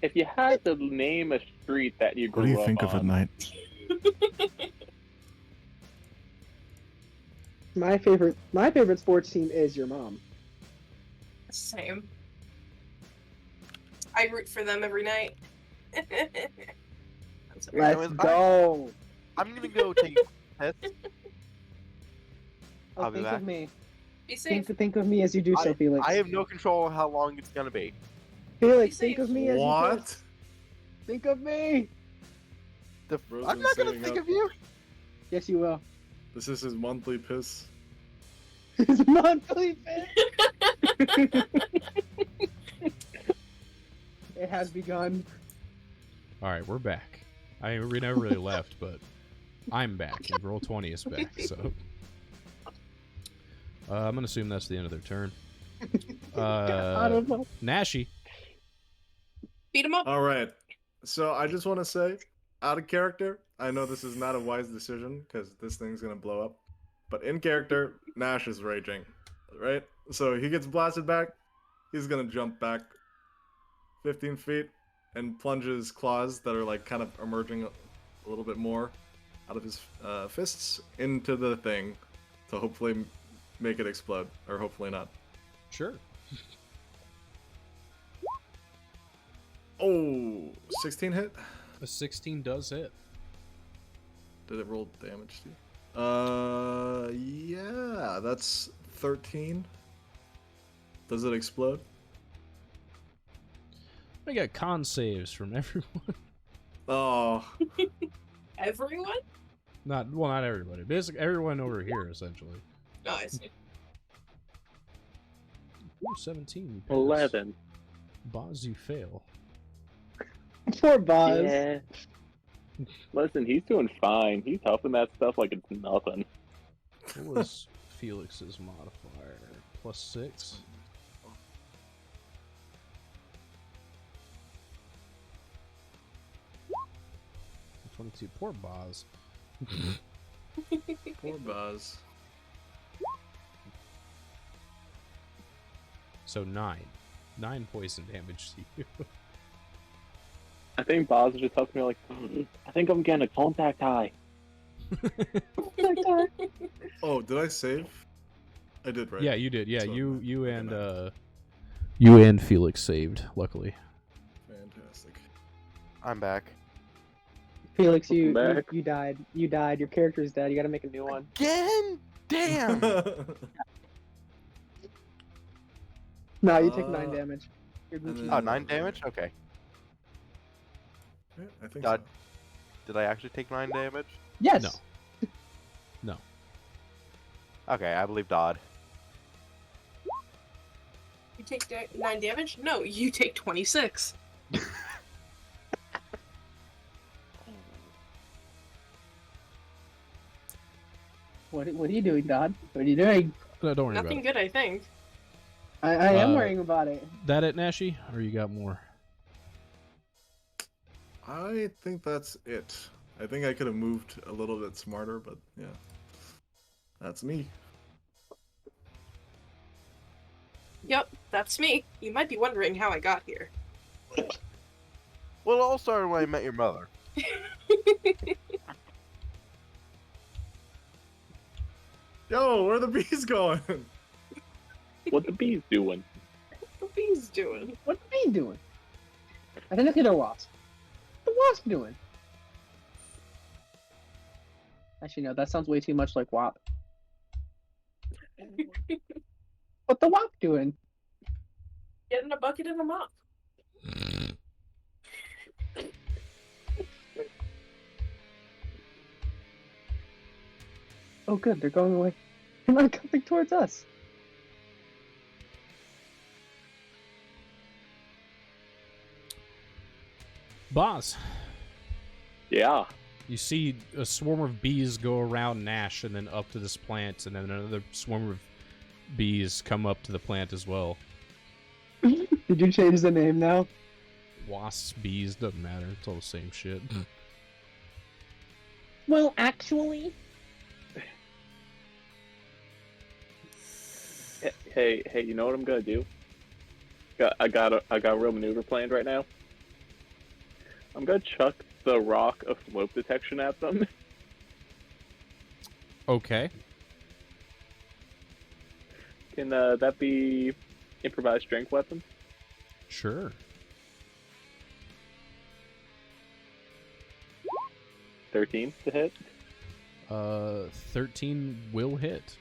If you had to name a street that you grew What do you up think of at on, night? My favorite sports team is your mom. Same. I root for them every night. I'm sorry. Let's Anyways, go. I'm gonna go take a piss. I'll be think back. of me. Be safe. Think of me as you do so, Felix. I have no control on how long it's gonna be. Felix, Be think safe. of me as you What? piss. Think of me. I'm Bro's not been gonna setting think up- of you. Yes, you will. This is his monthly piss. His monthly piss. It has begun. All right, we're back. We never really left, but I'm back, and Roll20 is back. So I'm gonna assume that's the end of their turn. I don't know. Nashi. Beat him up. All right. So I just want to say, out of character, I know this is not a wise decision because this thing's gonna blow up. But in character, Nash is raging, right? So he gets blasted back. He's gonna jump back 15 feet and plunge his claws that are like kind of emerging a little bit more out of his fists into the thing to hopefully make it explode, or hopefully not. Sure. Oh, 16 hit? A 16 does hit. Did it roll damage to you? Yeah, that's 13. Does it explode? I got con saves from everyone. Oh, Everyone? Not everybody. Basically, everyone over here, essentially. Oh, I see. Ooh, 17. You pass. 11. Boz, you fail. Poor Boz. Yeah. Listen, he's doing fine. He's helping that stuff like it's nothing. What was Felix's modifier? +6? +22. Poor Boz. poor Buzz. So 9. 9 poison damage to you. I think Boz is just helping me like, I think I'm getting a contact high. Oh, did I save? I did, right? Yeah, you did. Yeah, So, you okay, and nice. you and Felix saved, luckily. Fantastic. I'm back. Felix, you Welcome back. died. You died. Your character's dead. You gotta make a new one. Again? Damn! No, you take 9 damage. You're and Gucci. then- Oh, 9 damage? Okay. Yeah, I think God. so. Did I actually take 9 damage? Yes. No. No. Okay, I believe Dodd. You take 9 damage? No, you take 26. What are you doing, Dodd? What are you doing? No, don't worry Nothing about good, I think. I am Uh, worrying about it. it. That it, Nashi? Or you got more? I think that's it. I think I could have moved a little bit smarter, but yeah. That's me. Yep, that's me. You might be wondering how I got here. Well, it all started when I met your mother. Yo, where are the bees going? What the bees doing? What the bees doing? What the bee doing? I think they're wasp. What the wasp doing? Actually, no. That sounds way too much like WAP. What the WAP doing? Getting a bucket and a mop. Oh, good. They're going away. They're not coming towards us. Boz, Yeah. you see a swarm of bees go around Nash and then up to this plant, and then another swarm of bees come up to the plant as well. Did you change the name now? Wasps, bees, doesn't matter. It's all the same shit. Well, actually, Hey, you know what I'm gonna do? I got a real maneuver planned right now. I'm gonna chuck the rock of smoke detection at them. Okay. Can that be improvised strength weapon? Sure. 13 to hit. 13 will hit.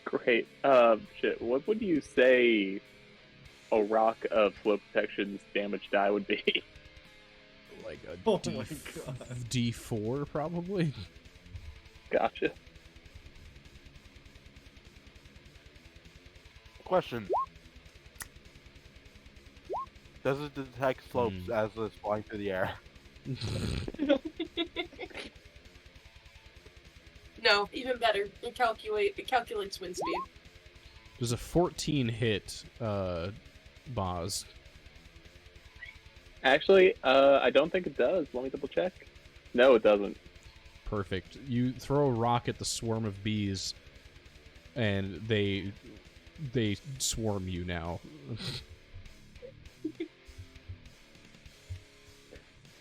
Great. Shit. What would you say a rock of flow protection's damage die would be? like a Oh my god. D4 probably. Gotcha. Question. Does it detect slopes as it's flying through the air? No, even better. It calculates wind speed. There's a 14 hit, Boz. Actually, I don't think it does. Let me double check. No, it doesn't. Perfect. You throw a rock at the swarm of bees, and they swarm you now.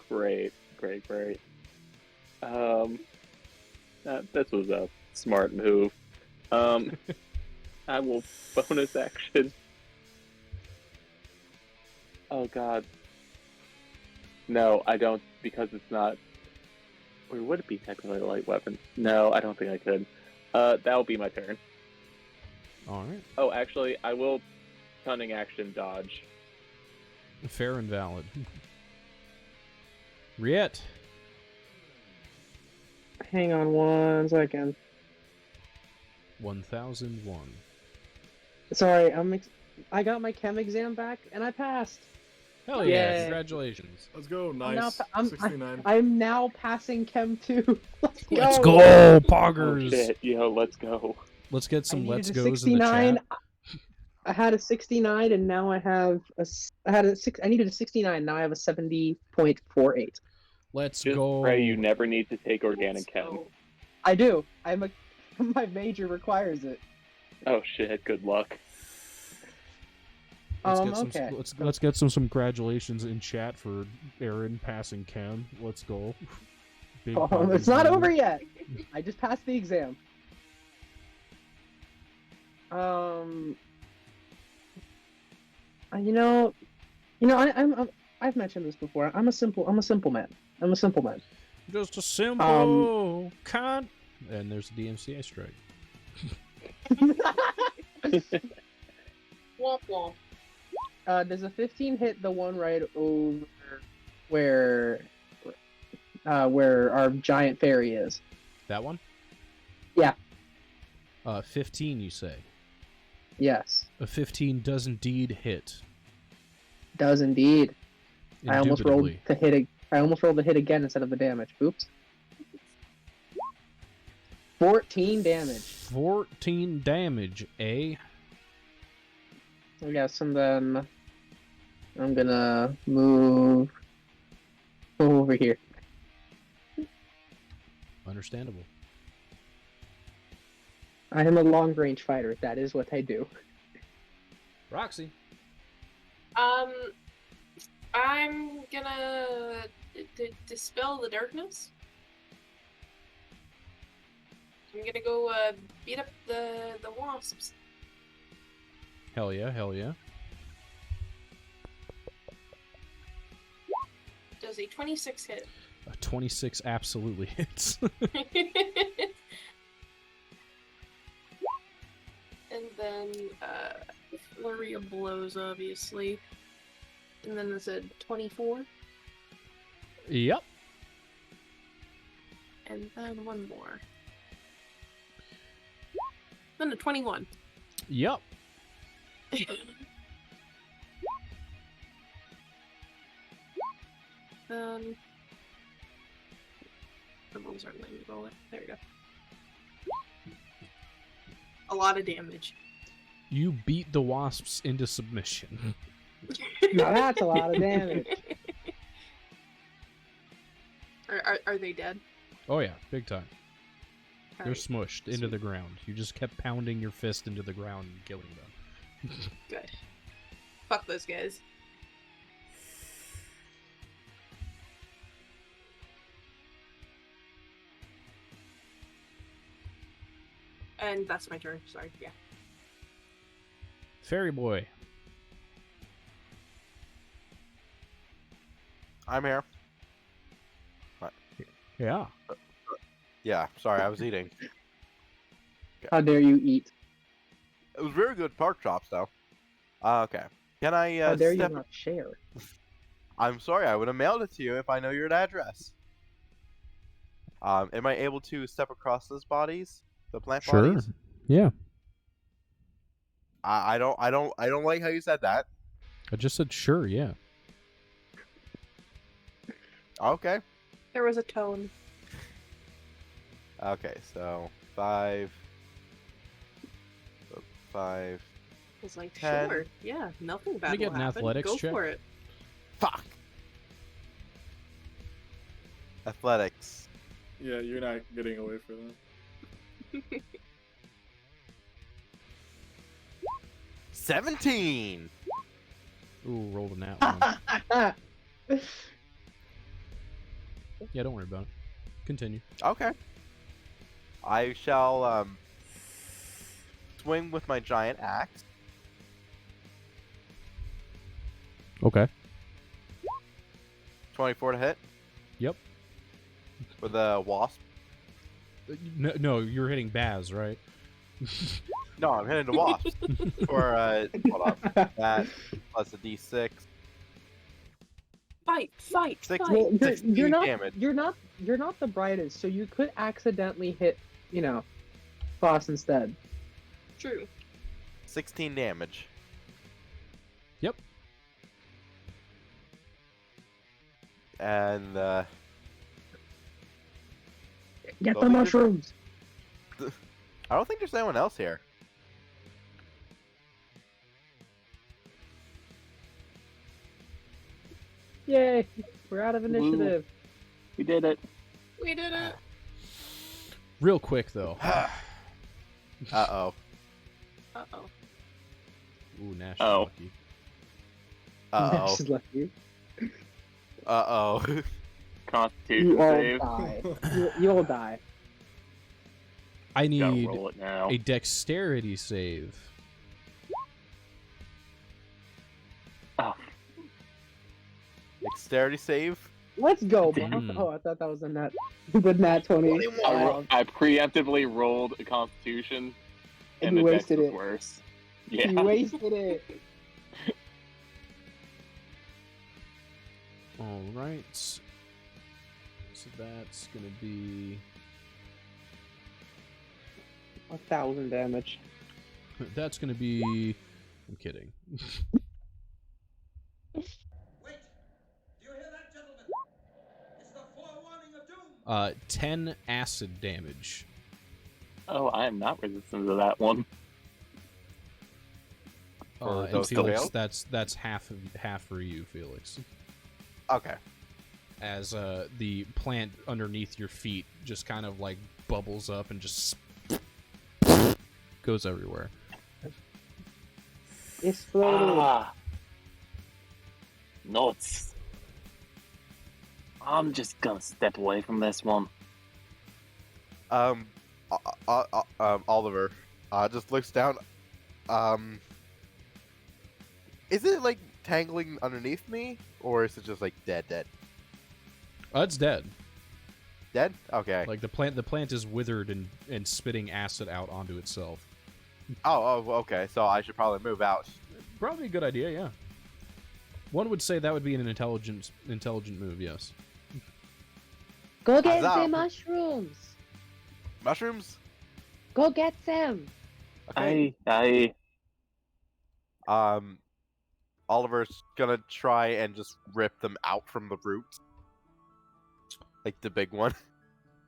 Great. This was a smart move. I will bonus action. Oh god. No, I don't, because it's not. Or would it be technically a light weapon? No, I don't think I could. That'll be my turn. Alright. Oh, actually, I will cunning action dodge. Fair and valid. Riet. Hang on 1 second. 1001. Sorry, I got my chem exam back and I passed. Hell yeah, Yay. congratulations. Let's go. I'm now Nice. pa- I'm- 69. I'm now passing chem 2. Let's go, Oh poggers! shit, yo, let's go. Let's get I some needed let's a goes in the 69. chat. I had a 69 and now I have I needed a 69, now I have a 70.48. Let's Just go. pray you never need to take Let's organic chem. go. I do. My major requires it. Oh shit, good luck. Okay. Let's get some congratulations in chat for Aaron passing chem. Let's go. Big It's not poggers, over dude. yet. I just passed the exam. I've mentioned this before. I'm a simple man. I'm a simple man. Just a simple cunt. And there's a DMCA strike. Womp womp. Does a 15 hit the one right over where our giant fairy is? That one? Yeah. 15, you say? Yes, A 15 does indeed hit. does indeed. I almost rolled Indubitably. to hit. I almost rolled to hit again instead of the damage. Oops. 14 damage. 14 damage, eh? Yes, and then I'm gonna move over here. Understandable. I am a long-range fighter. That is what I do. Roxy. I'm gonna dispel the darkness. I'm gonna go beat up the wasps. Hell yeah, hell yeah. Does a 26 hit? A 26 absolutely hits. And then flurry of blows, obviously. And then it's a 24. Yep. And then one more. Then a 21. Yep. The rolls aren't letting me roll it. There we go. A lot of damage. You beat the wasps into submission. Now that's a lot of damage. Are they dead? Oh yeah, big time. They're Alright, smushed into the ground. You just kept pounding your fist into the ground and killing them. good. Fuck those guys. And that's my turn. Sorry. Yeah. Fairy boy. I'm here. Yeah. Yeah, sorry, I was eating. How dare you eat? It was very good pork chops, though. Okay. Can I How dare you step? not share? I'm sorry, I would have mailed it to you if I know your address. Am I able to step across those bodies? The plant Sure. bodies? Yeah. I don't like how you said that. I just said sure, yeah. Okay. There was a tone. Okay, so 5. 5. I was like, 10. sure, yeah, nothing Can bad I get will an happen. athletics Go check? for it. Fuck. Athletics. Yeah, you're not getting away from that. 17. Ooh, rolled a nat one. Yeah, don't worry about it. Continue. Okay. I shall swing with my giant axe. Okay. 24 to hit. Yep. With a wasp. No, you're hitting Baz, right? No, I'm hitting the wasp. For hold on. That plus a d6. Fight! Six- Fight! Well, 16 you're not. damage. You're not the brightest, so you could accidentally hit, boss instead. True. 16 damage. Yep. And Get Well, the we did- mushrooms. I don't think there's anyone else here. Yay! We're out of initiative. We did it. We did it! Real quick, though. Uh-oh. Uh-oh. Ooh, Nash is Oh. lucky. Uh-oh. Nash is lucky. Uh-oh. Constitution You all save. die. You all die. I Gotta need roll it now. a dexterity save. Oh, Dexterity save. Let's go, Damn. bro. Oh, I thought that was a nat. The nat 20. I preemptively rolled a Constitution, And and you the dex wasted was it. worse. You Yeah. wasted it. All right. So that's gonna be 1,000 damage. that's gonna be. I'm kidding. Wait! Do you hear that, gentlemen? It's the forewarning of doom! 10 acid damage. Oh, I am not resistant to that one. For And those who Felix, failed? that's half for you, Felix. Okay. As the plant underneath your feet just kind of like bubbles up and just goes everywhere. Exploded. Ah. Nuts. I'm just gonna step away from this one. Oliver, just looks down. Is it like tangling underneath me, or is it just like dead? It's dead. Dead? Okay. Like the plant is withered and spitting acid out onto itself. Oh, okay. So I should probably move out. Probably a good idea, yeah. One would say that would be an intelligent move, yes. Go get Huzzah. the mushrooms. Mushrooms? Go get them. Okay. Oliver's gonna try and just rip them out from the roots. Like the big one.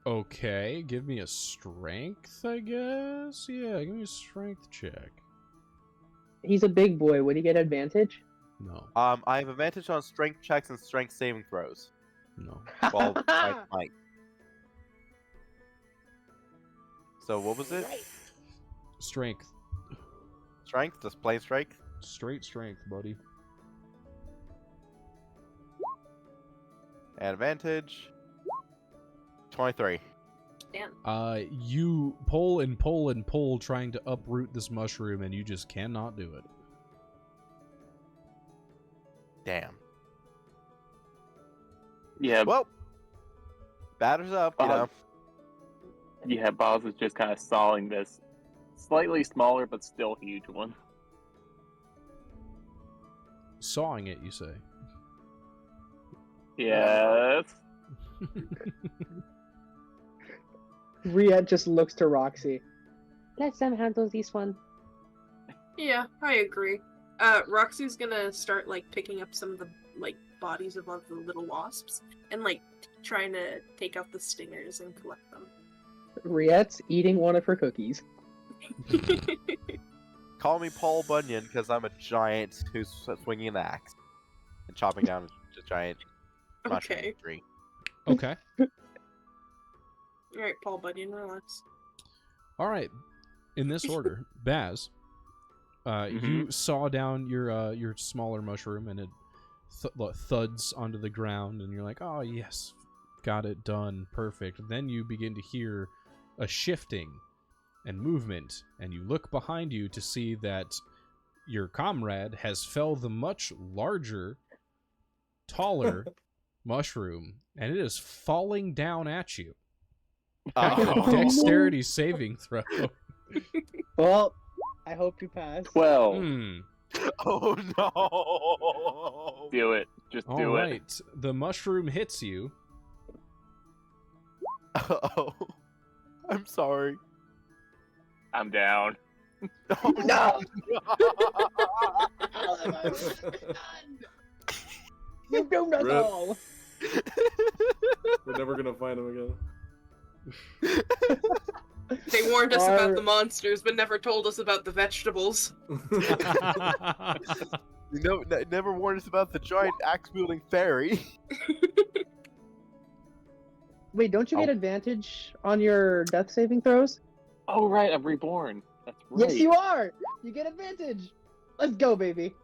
Okay, give me a strength, I guess. Yeah, give me a strength check. He's a big boy. Would he get advantage? No, I have advantage on strength checks and strength saving throws. no. Well, I might. So what was it? Strength. Strength? Just plain strength? Straight strength, buddy. And advantage. 23. Damn. You pull and pull and pull trying to uproot this mushroom, and you just cannot do it. Damn. Yeah, Well, batters up, you know. yeah, Boz is just kind of sawing this slightly smaller but still huge one. Sawing it, you say? Yes. Riette just looks to Roxy. Let them handle this one. Yeah, I agree. Roxy's gonna start like picking up some of the like bodies of all the little wasps and like trying to take out the stingers and collect them. Riette's eating one of her cookies. Call me Paul Bunyan because I'm a giant who's swinging an axe and chopping down a giant mushroom Okay. tree. Okay. Alright, Paul Bunyan, relax. All right. In this order, Baz, you saw down your smaller mushroom and it thuds onto the ground, and you're like, "Oh yes, got it done, perfect." Then you begin to hear a shifting and movement, and you look behind you to see that your comrade has felled the much larger, taller mushroom, and it is falling down at you. Dexterity saving throw. Well, I hope you pass. 12. Oh no! Do it. Just All do it. right, the mushroom hits you. Oh, I'm sorry. I'm down. Oh, No! You do not Rip. all. We're never gonna find him again. They warned us about Our- the monsters, but never told us about the vegetables. Never warned us about the giant axe-wielding fairy. Wait, don't you get Oh. advantage on your death saving throws? Oh, right. I'm reborn. That's right. Yes, you are. You get advantage. Let's go, baby.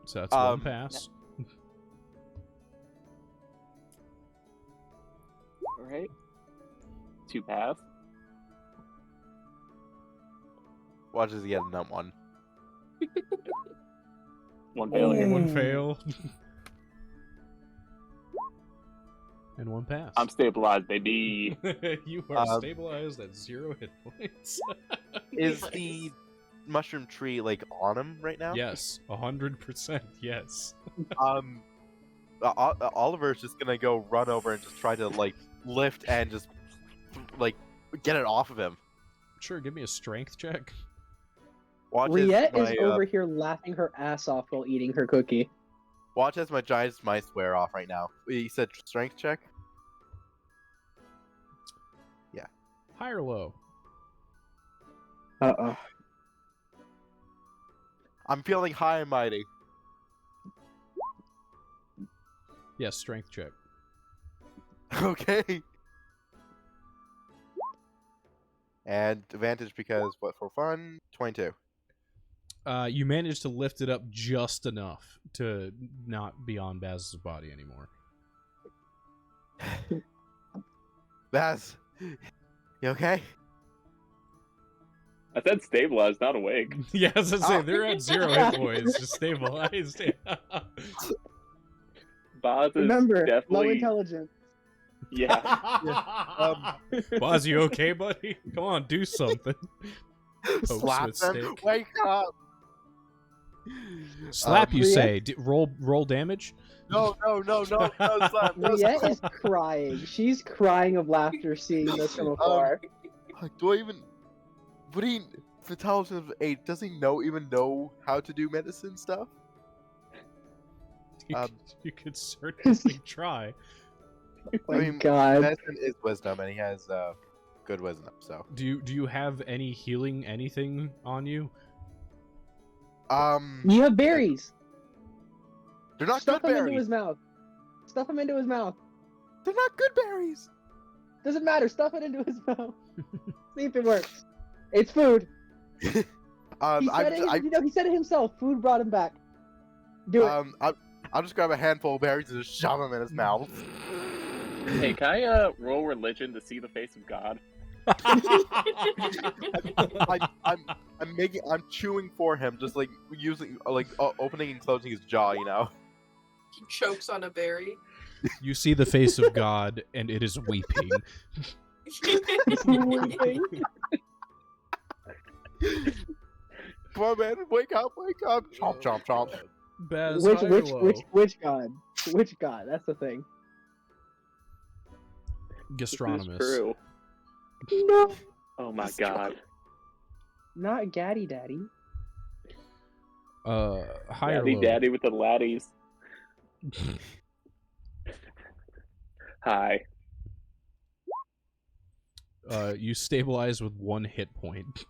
So that's one pass. All right. 2 pass. Watch as he get a nut one. 1 failure. One fail. And one pass. I'm stabilized, baby. You are stabilized at 0 hit points. Is the mushroom tree like on him right now? Yes, 100%. Yes. Oliver's just gonna go run over and just try to like lift and just like get it off of him. Sure, give me a strength check. Watch Riette as is my, over here laughing her ass off while eating her cookie. Watch as my giant mice wear off right now. You said strength check? Yeah. High or low? Uh-oh. I'm feeling high and mighty. Yes, strength check. Okay. And advantage because what for fun? 22. You managed to lift it up just enough to not be on Baz's body anymore. Baz, you okay? I said stabilized, not awake. Yeah, as I say, they're at 0 hit points, just stabilized. Boz is Remember, low definitely... intelligence. Yeah. Boz, you okay, buddy? Come on, do something. Slap with them. stick. Wake up. Slap, you Riette? say? Roll damage? No, slap. No, Riette slap. is crying. She's crying of laughter seeing this from afar. Do I even... Would he... The intelligence of 8, does he even know how to do medicine stuff? You could certainly try. Oh my I mean, god. medicine is wisdom, and he has good wisdom, so... Do you have any healing anything on you? You have berries. They're not Stuff good them into berries. his mouth. Stuff them into his mouth. They're not good berries. Doesn't matter. Stuff it into his mouth. See if it works. It's food. He said he said it himself. Food brought him back. Do it. I'll just grab a handful of berries and just shove them in his mouth. Hey, can I roll religion to see the face of God? I'm chewing for him, just like using opening and closing his jaw, you know. He chokes on a berry. You see the face of God, and it is weeping. Come on, man, wake up! Chomp, chomp, chomp. Baz, high or low? Which god? Which god? That's the thing. This is Gastronomist. true. No, Oh my god. not Gaddy Daddy. High or Daddy low? daddy with the laddies. Hi. You stabilize with 1 hit point.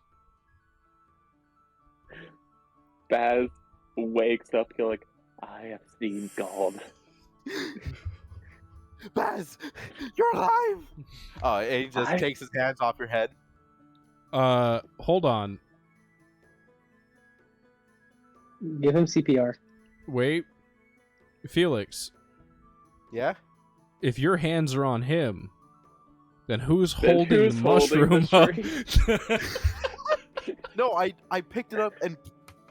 Baz wakes up, you're like, I have seen God. Baz, you're alive! Oh, and he just I- takes his hands off your head. Hold on. Give him CPR. Wait. Felix, Yeah? if your hands are on him, then who's Then holding who's the holding mushroom the up? No, I picked it up and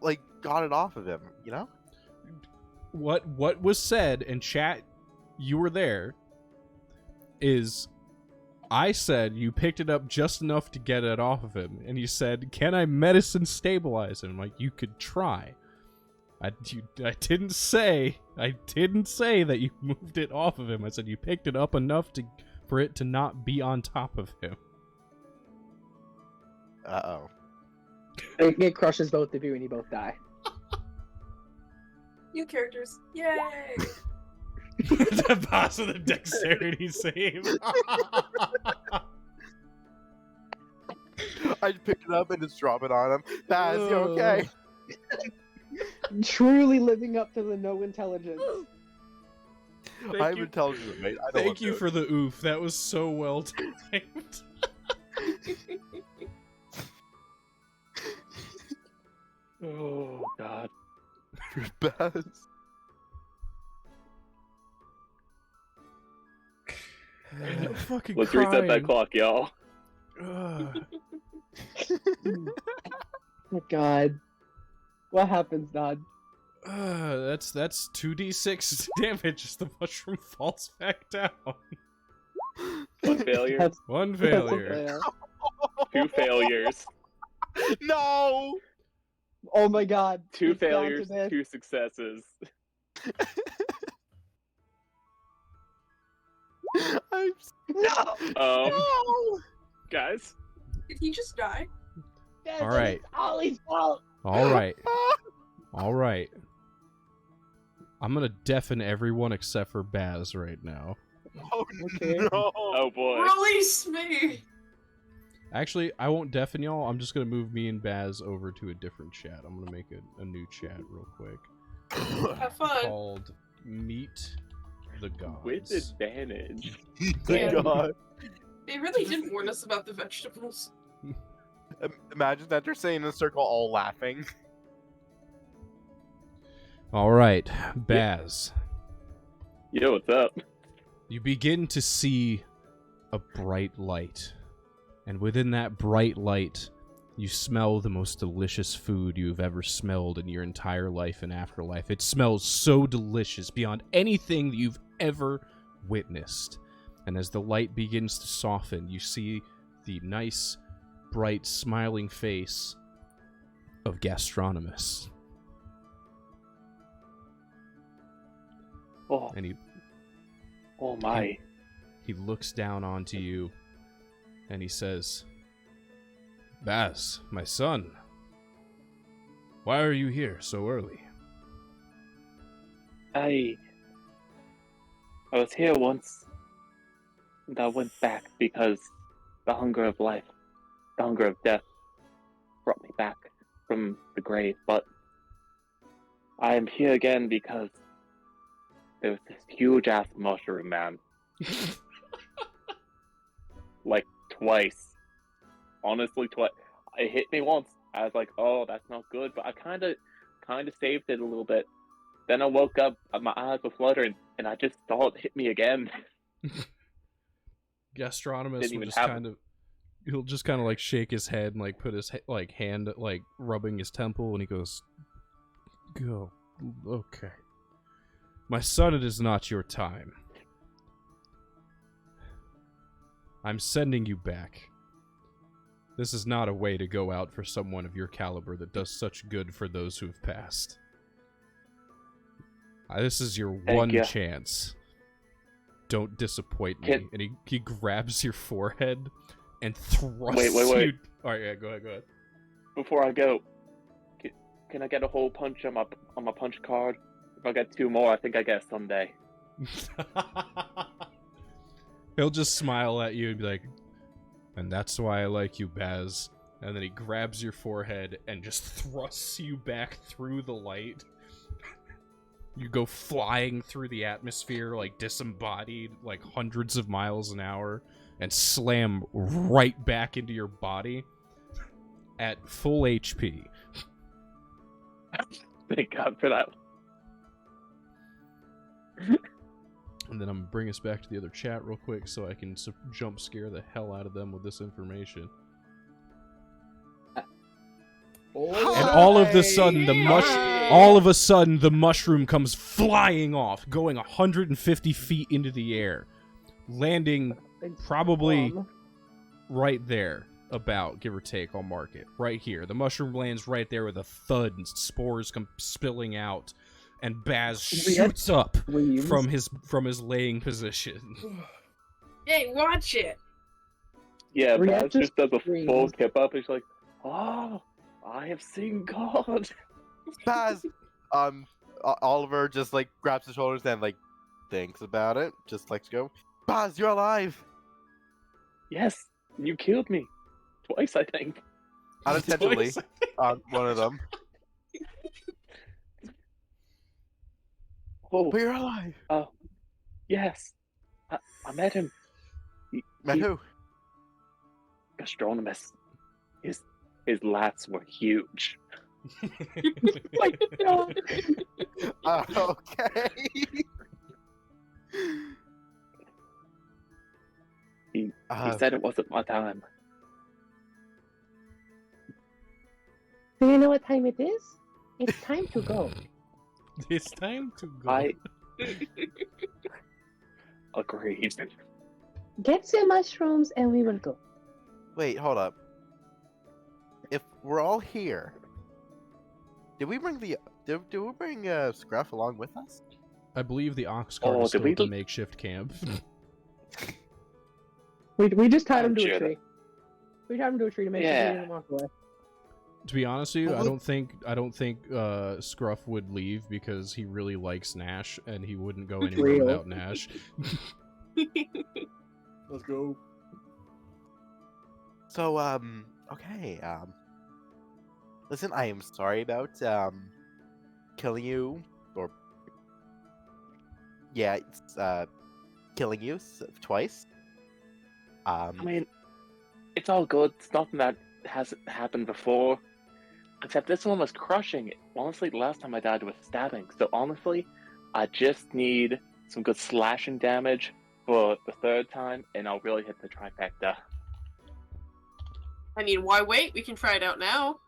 like got it off of him. You know? What was said in chat, you were there, is I said you picked it up just enough to get it off of him, and you said, "Can I medicine stabilize him?" Like, you could try. I didn't say that you moved it off of him. I said you picked it up enough for it to not be on top of him. Uh-oh. It crushes both of you and you both die. New characters. Yay! The boss of the dexterity save. I just picked it up and just drop it on him. Baz, you okay? Truly living up to the no intelligence. I'm intelligent, mate. I know Thank I'm you doing. for the oof. That was so well timed. Oh god. Baz. I'm fucking Let's crying. reset that clock, y'all. Ugh. Oh god. What happens, Nod? That's 2d6 damage as the mushroom falls back down. One failure. That's- One failure. Yeah. 2 failures. No! Oh my god. 2 It's down to failures, this. 2 successes. I'm No! no! Guys. Did he just die? Yes, All right. It's Ollie's fault. All right. All right. I'm gonna deafen everyone except for Baz right now. Oh Okay. no! Oh boy. Release me! Actually, I won't deafen y'all. I'm just gonna move me and Baz over to a different chat. I'm gonna make a new chat real quick Have fun. called Meet the Gods. With advantage. Thank Yeah. God. They really did warn us about the vegetables. Imagine that they're sitting in a circle all laughing. All right, Baz. Yo, what's up? You begin to see a bright light. And within that bright light, you smell the most delicious food you've ever smelled in your entire life and afterlife. It smells so delicious beyond anything that you've ever witnessed. And as the light begins to soften, you see the nice, bright, smiling face of Gastronomist. Oh, And oh my. he looks down onto you and he says, "Baz, my son, why are you here so early?" I was here once, and I went back because the hunger of life, the hunger of death, brought me back from the grave. But I am here again because there was this huge ass mushroom man, like twice. Honestly, twice. It hit me once. I was like, "Oh, that's not good," but I kind of saved it a little bit. Then I woke up, my eyes were fluttering, and I just saw it hit me again. Gastronomist Didn't will even just have- kind of, he'll just kind of like shake his head and like put his like hand like rubbing his temple, and he goes, "Go, okay, my son, it is not your time. I'm sending you back. This is not a way to go out for someone of your caliber that does such good for those who have passed. This is your Thank one ya. chance. Don't disappoint me. Can- And he grabs your forehead and thrusts Wait. you. All right, yeah, go ahead. Before I go, can I get a whole punch on my punch card? If I get 2 more, I think I get a Sunday. He'll just smile at you and be like, and that's why I like you, Baz. And then he grabs your forehead and just thrusts you back through the light. You go flying through the atmosphere, like disembodied, like hundreds of miles an hour, and slam right back into your body at full HP. Thank God for that. And then I'm gonna bring us back to the other chat real quick so I can jump scare the hell out of them with this information. And all of a sudden, the mushroom comes flying off, going 150 feet into the air, landing probably right there, about, give or take. I'll mark it right here. The mushroom lands right there with a thud, and spores come spilling out, and Baz shoots up from his laying position. Hey, watch it! Yeah, Riette Baz just does a screams. full kip up. He's like, "Oh, I have seen God." Baz, Oliver just like grabs his shoulders and like thinks about it. Just lets go. Baz, you're alive. Yes, you killed me twice, I think. Unintentionally. One of them. Oh, But you're alive. yes, I met him. Met who? Gastronomist. His lats were huge. Okay. He said it wasn't my time. Do you know what time it is? It's time to go. It's time to go. I agreed. Get some mushrooms and we will go. Wait, hold up. If we're all here, did we bring Scruff along with us? I believe the ox cart is did still we at the look- makeshift camp. We just tied him to a Sure. tree. We tied him to a tree to make sure he Yeah. didn't walk away. To be honest with you, Well, I don't think Scruff would leave because he really likes Nash, and he wouldn't go anywhere Real. without Nash. Let's go. So, okay, listen, I am sorry about, killing you, or, yeah, it's, killing you twice. I mean, it's all good. It's nothing that hasn't happened before. Except this one was crushing. Honestly, the last time I died was stabbing. So honestly, I just need some good slashing damage for the 3rd time, and I'll really hit the trifecta. I mean, why wait? We can try it out now.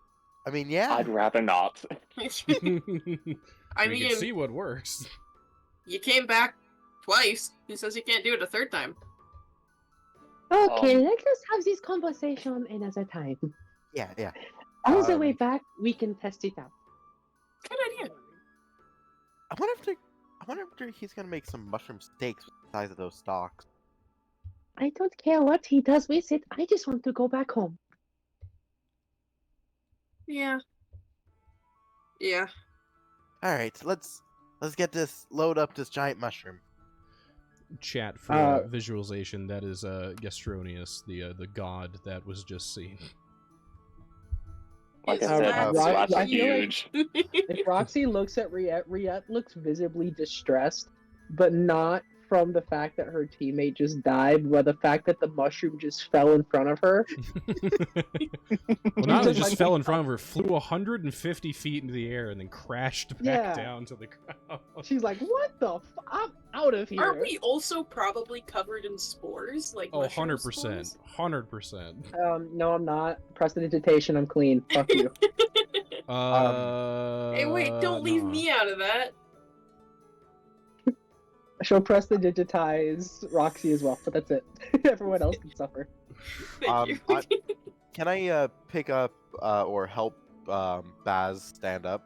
I mean, yeah. I'd rather not. I we mean, can see what works. you came back twice. Who says you can't do it a 3rd time? Okay, let us have this conversation another time. Yeah. On the way back, we can test it out. Good idea. I wonder if he's gonna make some mushroom steaks with the size of those stalks. I don't care what he does with it. I just want to go back home. Yeah. Yeah. Alright, let's load up this giant mushroom. Chat for visualization. That is Gastronius, the god that was just seen. Like I Is said, that my Right, slats are I feel like- huge. If Roxy looks at Riette looks visibly distressed, but not from the fact that her teammate just died, but the fact that the mushroom just fell in front of her. Well, not only Just just like- fell in front of her, flew 150 feet into the air, and then crashed back Yeah. down to the ground. She's like, "What the? I'm out of here." Aren't we also probably covered in spores? Like Oh, mushroom 100%. spores? 100%. No, I'm not. Prestidigitation, I'm clean. Fuck you. Hey, wait! Don't leave nah. me out of that. She'll prestidigitize Roxy as well, but that's it. Everyone else can suffer. Thank you. Can I pick up or help Baz stand up?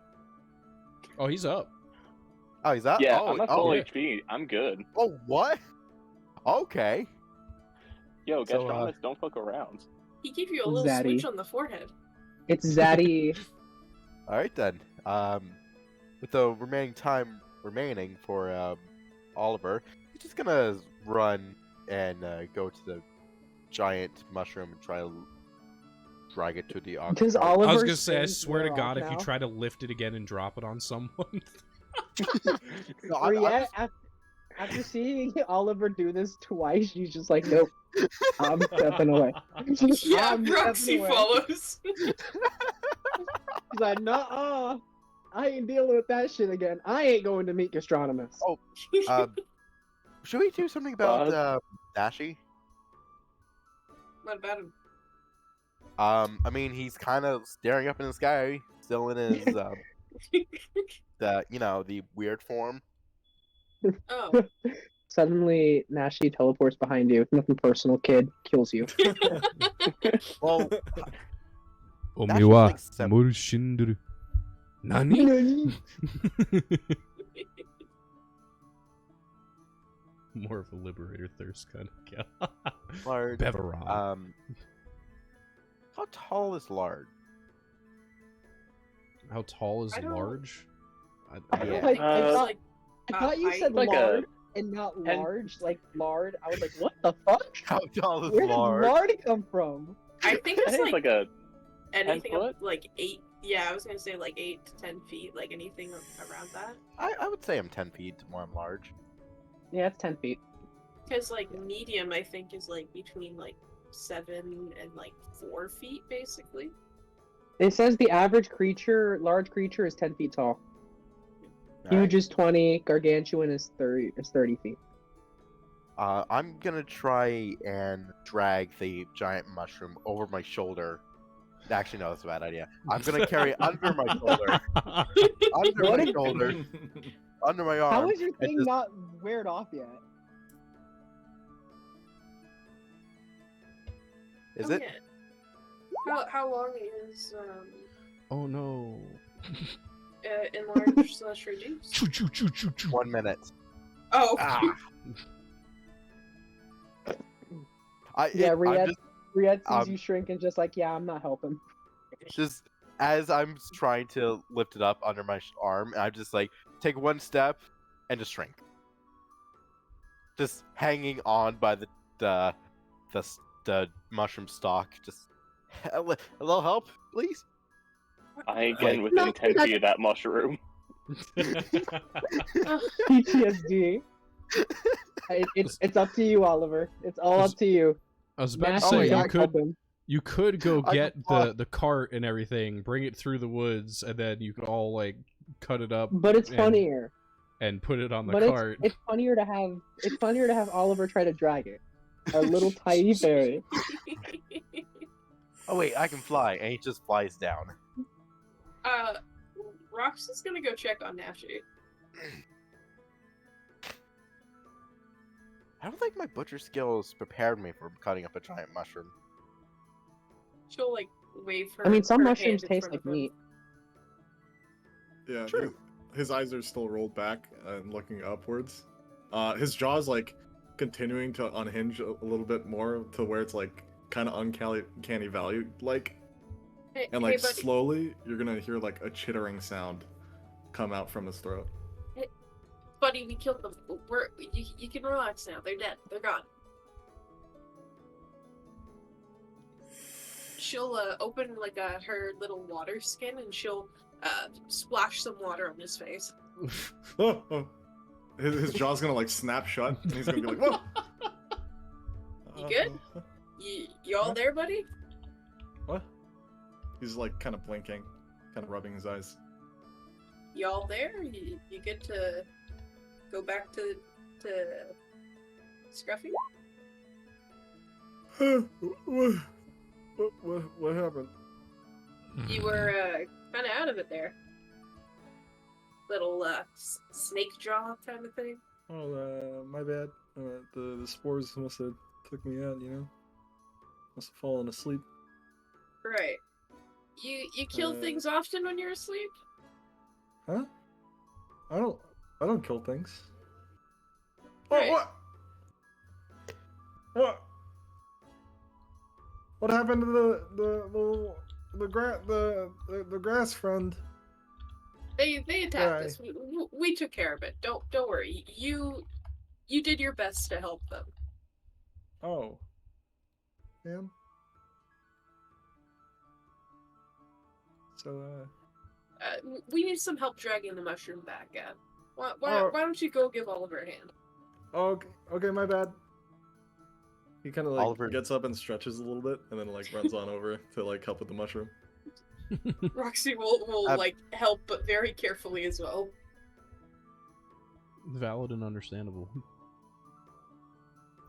Oh, he's up. Oh, he's up. Yeah, oh, I'm at oh, full yeah. HP. I'm good. oh, what? Okay. Yo, So, gastronomists don't fuck around. He gave you a little Zaddy. switch on the forehead. It's Zaddy. All right then. With the remaining time remaining for Oliver, he's just gonna run and go to the giant mushroom and try to drag it to the Does cart. Oliver? I was gonna say, I spins swear to more God, off if you now? try to lift it again and drop it on someone. No, I'm Briette, just- after seeing Oliver do this twice, she's just like, nope, I'm stepping away. Yeah, I'm Roxy stepping away. follows. She's like, nuh-uh. I ain't dealing with that shit again. I ain't going to meet gastronomists. Oh, should we do something about Dashi? What about him? I mean, he's kind of staring up in the sky, still in his the weird form. Oh. Suddenly, Nashi teleports behind you. Nothing personal, kid. Kills you. Well, Omiwa like seven- Murshinduru. Nani? More of a liberator thirst kind of guy. Lard. Beveron. How tall is Lard? How tall is I don't- large? Yeah. Like, Uh, I thought you height. said Like a- lard and not ten- large, like lard. I was like, what the fuck? How tall is Where did Lard? lard come from? I think I it's think it's like a anything 10 up, foot? like 8. Yeah, I was gonna say like 8 to 10 feet, like anything around that. I would say I'm 10 feet more I'm large. Yeah, it's 10 feet. Because like medium, I think is like between like 7 and like 4 feet, basically. It says the average creature, large creature, is 10 feet tall. Huge is 20. Gargantuan is 30 feet. I'm gonna try and drag the giant mushroom over my shoulder. Actually, no, that's a bad idea. I'm gonna carry it under my shoulder, under What my is- shoulder, under my arm. How is your and thing just- not weared off yet? Is Oh, it? yeah. How long is Oh no. enlarge slash reduce? Choo choo choo choo choo. 1 minute. Oh. Ah. Yeah, I'm Riet sees um, you shrink and just like, yeah, I'm not helping. just as I'm trying to lift it up under my arm, I'm just like take one step and just shrink. Just hanging on by the mushroom stalk. Just a little help, please. I again within 10 feet of that mushroom. PTSD. It's up to you, Oliver. It's all up to you. I was about to Nash, say don't help him. you could go I get can fly. the cart and everything, bring it through the woods, and then you could all like cut it up. But it's and- funnier. And put it on the But cart. it's funnier to have Oliver try to drag it. A little tiny fairy. Oh wait, I can fly, and he just flies down. Rox is gonna go check on Nashi. I don't think my butcher skills prepared me for cutting up a giant mushroom. She'll like wave her. I mean, some her mushrooms hand in taste front like of him. meat. Yeah, True. His eyes are still rolled back and looking upwards. His jaw's like continuing to unhinge a little bit more to where it's like kind of uncanny valley like, Hey, and like hey, buddy. slowly you're gonna hear like a chittering sound come out from his throat. Buddy, we killed them. You can relax now. They're dead. They're gone. She'll open like her little water skin and she'll splash some water on his face. Oh, oh. His jaw's gonna like snap shut, and he's gonna be like, "Whoa!" You good? You all there, buddy? What? He's like kind of blinking, kind of rubbing his eyes. You all there? You good to go back to Scruffy? What happened? You were kind of out of it there. Little snake jaw kind of thing. Oh, my bad. The spores must have took me out, you know? Must have fallen asleep. Right. You kill things often when you're asleep? Huh? I I don't kill things. Oh, Right. what? What? What happened to the grass friend? They attacked Guy. us. We took care of it. Don't worry. You did your best to help them. Oh. Man. So, We need some help dragging the mushroom back. Why Oh. don't you go give Oliver a hand? oh, okay, my bad. He kind of like Oliver- gets up and stretches a little bit, and then like runs on over to like help with the mushroom. Roxy will Um, like help, but very carefully as well. Valid and understandable.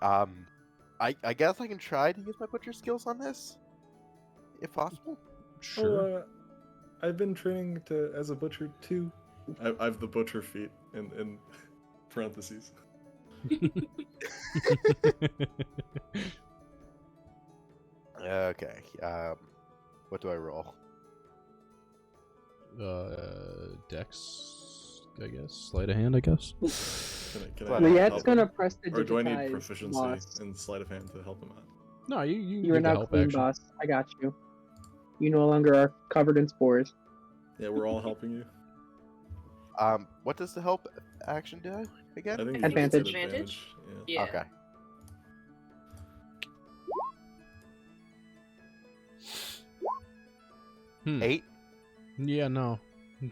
I guess I can try to use my butcher skills on this, if possible. Sure. Oh, I've been training as a butcher too. I've the butcher feat in parentheses. Okay. What do I roll? Dex, I guess. Sleight of hand, I guess. Can Well, I Liette's help gonna him? press the Or do I need digitize proficiency boss. in sleight of hand to help him out? No, you You give are the now help clean, action. boss. I got you. You no longer are covered in spores. Yeah, we're all helping you. What does the help action do again? I think I you think just it's get advantage. Yeah. Yeah. Okay. Hmm. 8. Yeah, no. You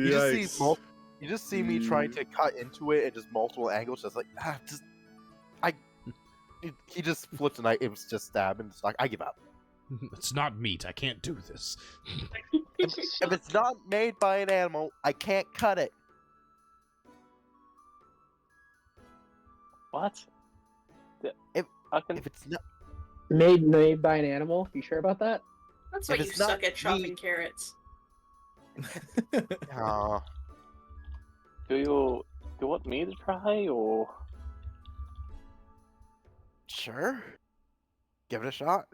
just see Yikes. you just see me trying to cut into it at just multiple angles, just like he just flips a knife. It was just stab, and it's like I give up. It's not meat. I can't do this. If it's not made by an animal, I can't cut it. What? If- How can... If it's not, Made by an animal. You sure about that? That's If why you it's not suck at chopping meat- carrots. Aw. Do you want me to try, or... Sure. Give it a shot.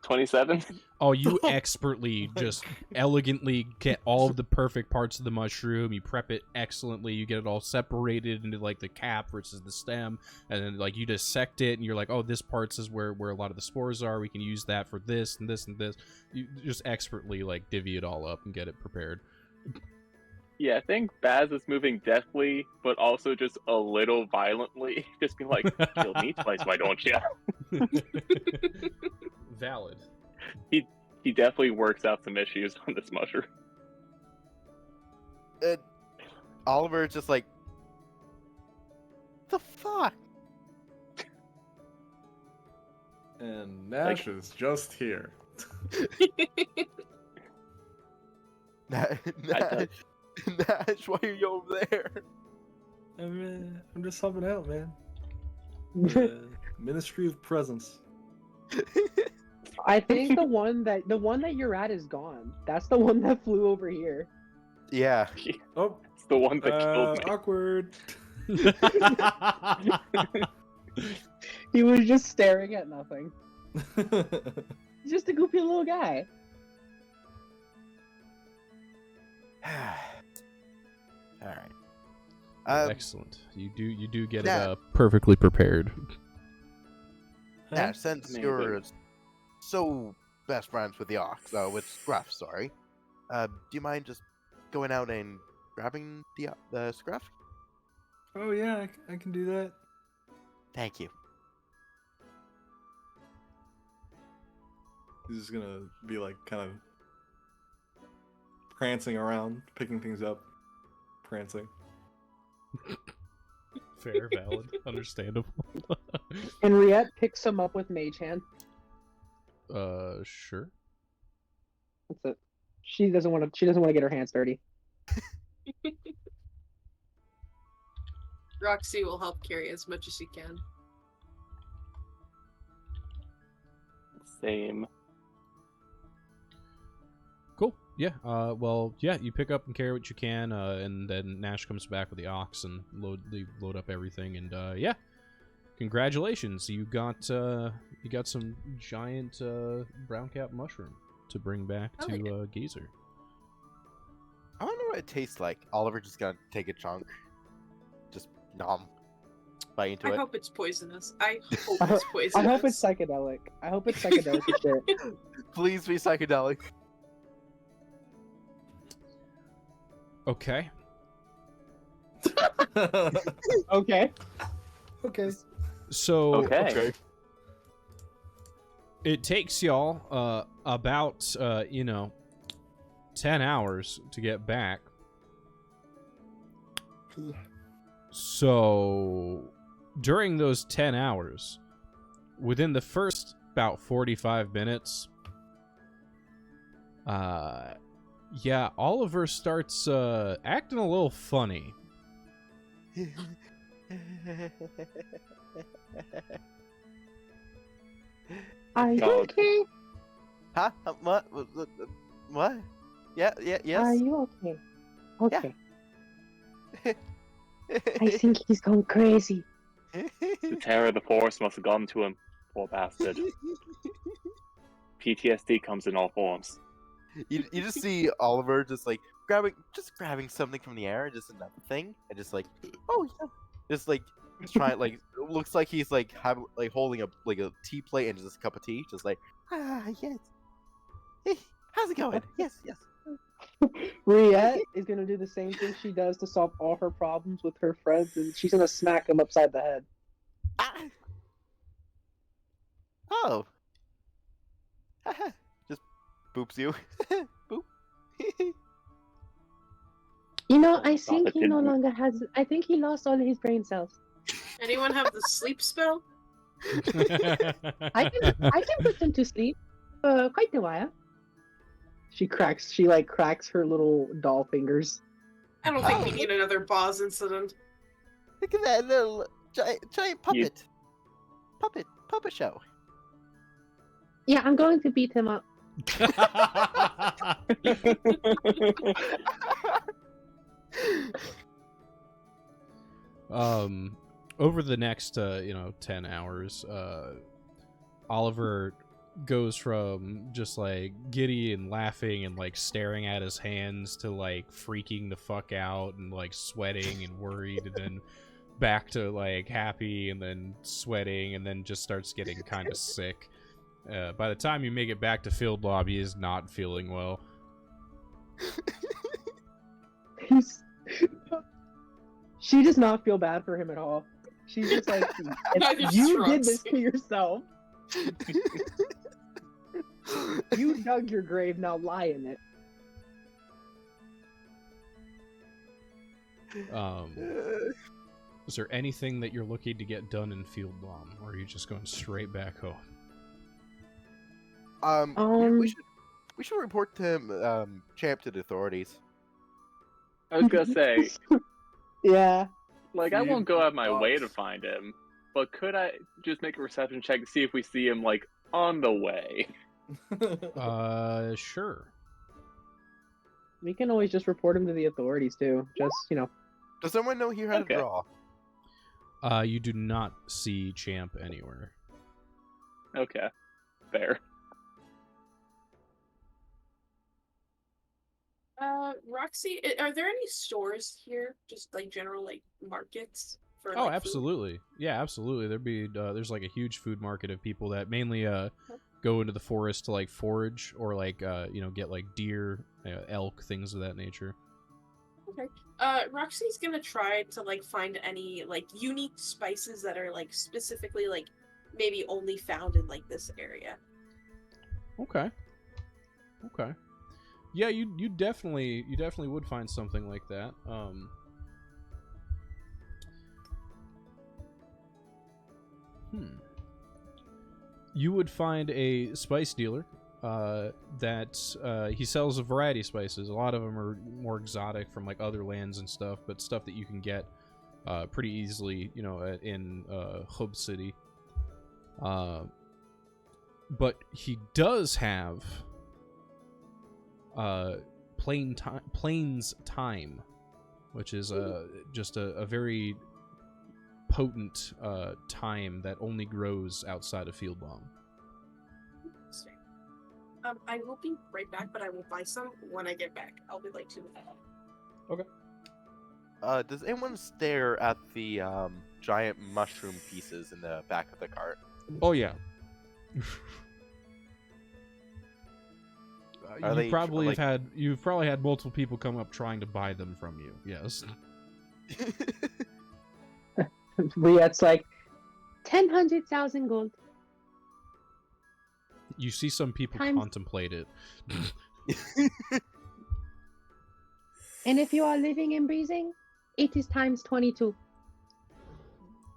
$27? Oh, you expertly just elegantly get all of the perfect parts of the mushroom. You prep it excellently. You get it all separated into like the cap versus the stem, and then like you dissect it, and you're like, oh, this part's is where a lot of the spores are. We can use that for this and this and this. You just expertly like divvy it all up and get it prepared. Yeah, I think Baz is moving deftly, but also just a little violently. Just being like, kill me twice, why don't you? Valid. He definitely works out some issues on this mushroom. Oliver's just like, the fuck? And Nash is just here. Nash, why are you over there? I'm just helping out, man. Ministry of Presence. I think the one that you're at is gone. That's the one that flew over here. Yeah. Oh, It's the one that killed me. awkward. He was just staring at nothing. He's just a goofy little guy. All right. Excellent. You do get Nah. it perfectly prepared. Nash, since Amazing. you're so best friends with the ox, with Scruff, sorry, do you mind just going out and grabbing the Scruff? Oh yeah, I can do that. Thank you. He's just gonna be like kind of prancing around, picking things up, prancing. Fair, valid, understandable. Henriette picks him up with Mage Hand. Sure. That's it. She doesn't want to get her hands dirty. Roxy will help carry as much as she can. Same. Cool. Yeah. Well, yeah. You pick up and carry what you can, and then Nash comes back with the ox and load up everything, and yeah. congratulations, you got some giant brown cap mushroom to bring back Oh, to yeah. Geezer. I wonder what it tastes like. Oliver just gonna take a chunk, just nom, bite into I it. hope it's poisonous. I hope I, it's ho- poisonous. I hope it's psychedelic. I hope it's psychedelic as shit. Please be psychedelic. Okay. Okay. Okay. So Okay. it takes y'all about 10 hours to get back. So during those 10 hours, within the first about 45 minutes, Oliver starts acting a little funny. Are you God. okay? Huh? What? What? Yeah, Are yes. you okay? Okay. I think he's gone crazy. The terror of the force must have gotten to him. Poor bastard. PTSD comes in all forms. You just see Oliver just like grabbing something from the air, just another thing, and just like, oh yeah, just like trying like it looks like he's like holding a tea plate and just a cup of tea, just like yes, hey, how's it going? Yes. Riette is gonna do the same thing she does to solve all her problems with her friends, and she's gonna smack him upside the head. Ah. Oh. Just boops you. Boop. You know, I Stop think it, he no didn't we? longer has. I think he lost all his brain cells. Anyone have the sleep spell? I can put him to sleep for quite a while. She cracks her little doll fingers. I don't think we need another Boz incident. Look at that little giant puppet. Puppet show. Yeah, I'm going to beat him up. Over the next 10 hours, Oliver goes from just like giddy and laughing and like staring at his hands to like freaking the fuck out and like sweating and worried, and then back to like happy and then sweating, and then just starts getting kind of sick. By the time you make it back to field lobby, he is not feeling well. She does not feel bad for him at all. She's just like, Neither you does did this Roxy. to yourself. You dug your grave, now lie in it. Is there anything that you're looking to get done in field lom, or are you just going straight back home? We should report to Champ to the authorities. I was gonna say, Yeah. like, I won't go out of my way to find him, but could I just make a reception check to see if we see him, like, on the way? Sure. We can always just report him to the authorities too. Just, Does someone know here how Okay. to draw? You do not see Champ anywhere. Okay, fair. Roxy, are there any stores here? Just like general like markets for Oh, like, food? absolutely. Yeah, absolutely. There's like a huge food market of people that mainly go into the forest to like forage or like get like deer, elk, things of that nature. Okay. Roxy's gonna try to like find any like unique spices that are like specifically like maybe only found in like this area. Okay. Yeah, you definitely would find something like that. You would find a spice dealer that he sells a variety of spices. A lot of them are more exotic from like other lands and stuff, but stuff that you can get pretty easily, in Hub City. But he does have Plains Thyme, which is just a very potent thyme that only grows outside of Field Bomb. Interesting. I will be right back, but I will buy some when I get back. I'll be like 2 minutes. Does anyone stare at the giant mushroom pieces in the back of the cart? Oh yeah. Are they You've probably had multiple people come up trying to buy them from you. Yes. Riette's like, 1,000 gold. You see some people Times- contemplate it. And if you are living and breathing, it is times 22.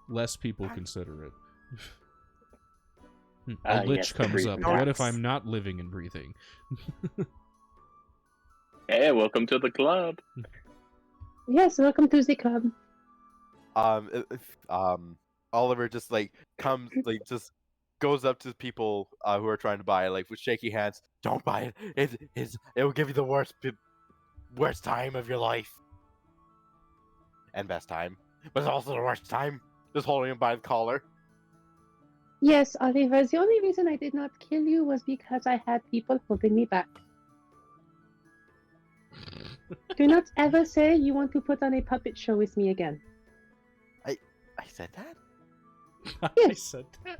Less people consider it. Ah, A lich yes, the comes breathing up. What if rats. I'm not living and breathing? Hey, welcome to the club. Yes, welcome to the club. Oliver just like comes, like just goes up to people who are trying to buy it, like with shaky hands. Don't buy it. It will give you the worst time of your life, and best time, but it's also the worst time. Just holding him by the collar. Yes, Oliver, the only reason I did not kill you was because I had people holding me back. Do not ever say you want to put on a puppet show with me again. I said that. I Yes. said that.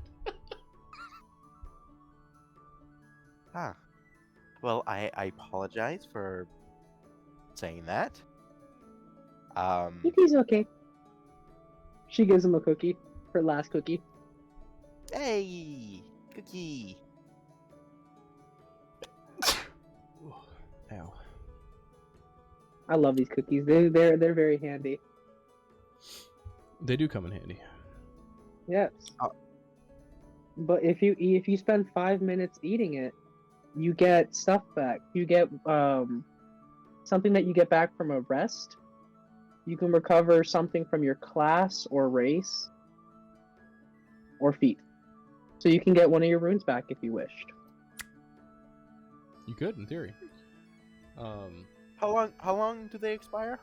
Ah, well, I apologize for saying that. It is okay. she gives him a cookie, her last cookie. Hey, cookie. Ow. I love these cookies. They're very handy. They do come in handy. Yes. But if you spend 5 minutes eating it, you get stuff back. You get something that you get back from a rest. You can recover something from your class or race or feat. So you can get one of your runes back if you wished. You could, in theory. How long do they expire?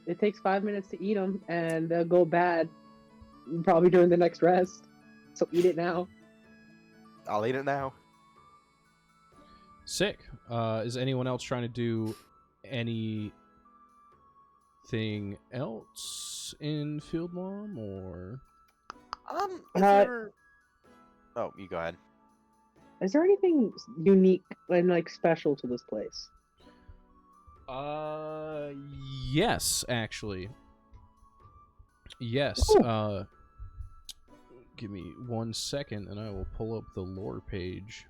It takes 5 minutes to eat them, and they'll go bad probably during the next rest. So eat it now. I'll eat it now. Sick. Is anyone else trying to do anything else in Field Mom, or? Is there... Oh, you go ahead. Is there anything unique and like special to this place? Yes, actually. Yes. Give me 1 second, and I will pull up the lore page.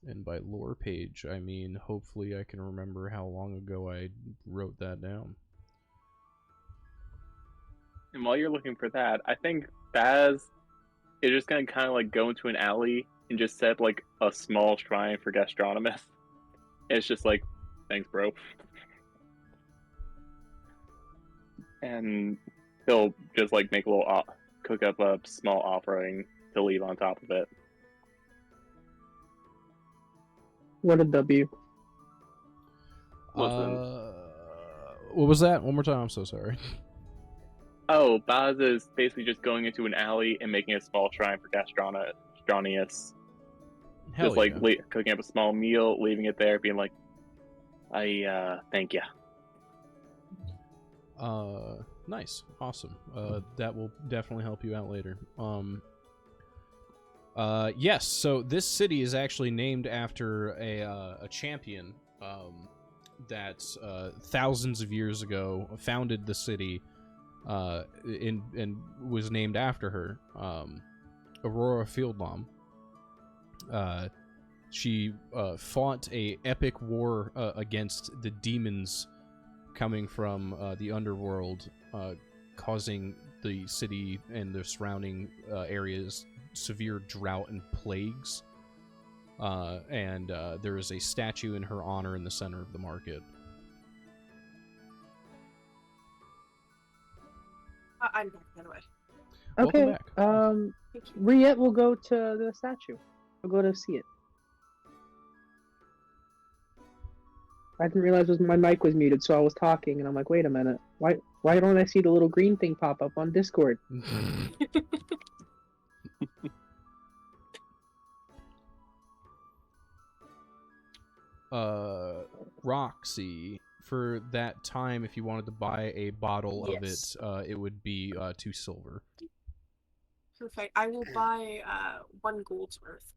And by lore page, I mean hopefully I can remember how long ago I wrote that down. And while you're looking for that, I think Baz is just gonna kind of like go into an alley and just set like a small shrine for Gastronomist. And it's just like, thanks, bro. And he'll just like make a little cook up a small offering to leave on top of it. What a W. Listen. What was that? One more time. I'm so sorry. Oh, Baz is basically just going into an alley and making a small shrine for Gastronius. Hell Just like yeah. cooking up a small meal, leaving it there, being like, thank you. Nice. Awesome. That will definitely help you out later. Yes, so this city is actually named after a champion that thousands of years ago founded the city and was named after her, Aurora Fieldbaum. She fought a epic war against the demons coming from the underworld, causing the city and the surrounding areas severe drought and plagues. And there is a statue in her honor in the center of the market. I'm back, by the way. Welcome Okay. back. Thank you. Riette will go to the statue. We'll go to see it. I didn't realize my mic was muted, so I was talking, and I'm like, wait a minute, why don't I see the little green thing pop up on Discord? Roxy, for that time, if you wanted to buy a bottle Yes. of it, it would be 2 silver. Perfect. I will buy 1 gold's worth.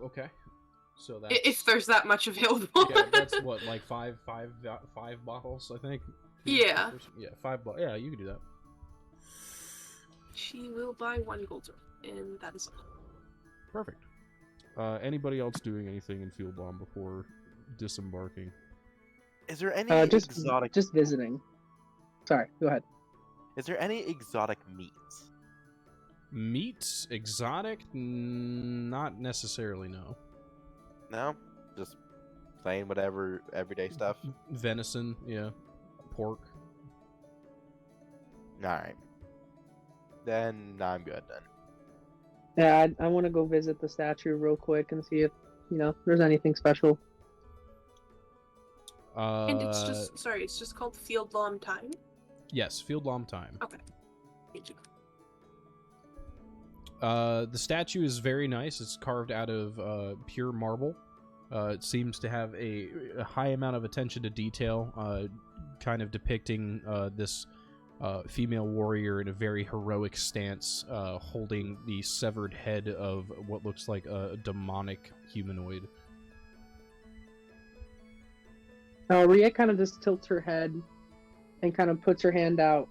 Okay. So that's If there's that much available. yeah, that's what, like five bottles, I think. Yeah. Yeah, 5 yeah, you can do that. She will buy 1 gold's worth, and that is all. Perfect. Anybody else doing anything in Field Bomb before disembarking? Is there any Just exotic? just visiting. Sorry, go ahead. Is there any exotic meats? Meats? Exotic? Not necessarily, no. No, just plain whatever everyday stuff. Venison, yeah. Pork. All right. Then I'm good then. Yeah, I want to go visit the statue real quick and see if there's anything special. And it's just called Field Long Time. Yes, Field Bomb time. Okay. Thank you. The statue is very nice. It's carved out of pure marble. It seems to have a high amount of attention to detail, kind of depicting this female warrior in a very heroic stance, holding the severed head of what looks like a demonic humanoid. Riette kind of just tilts her head and kind of puts her hand out.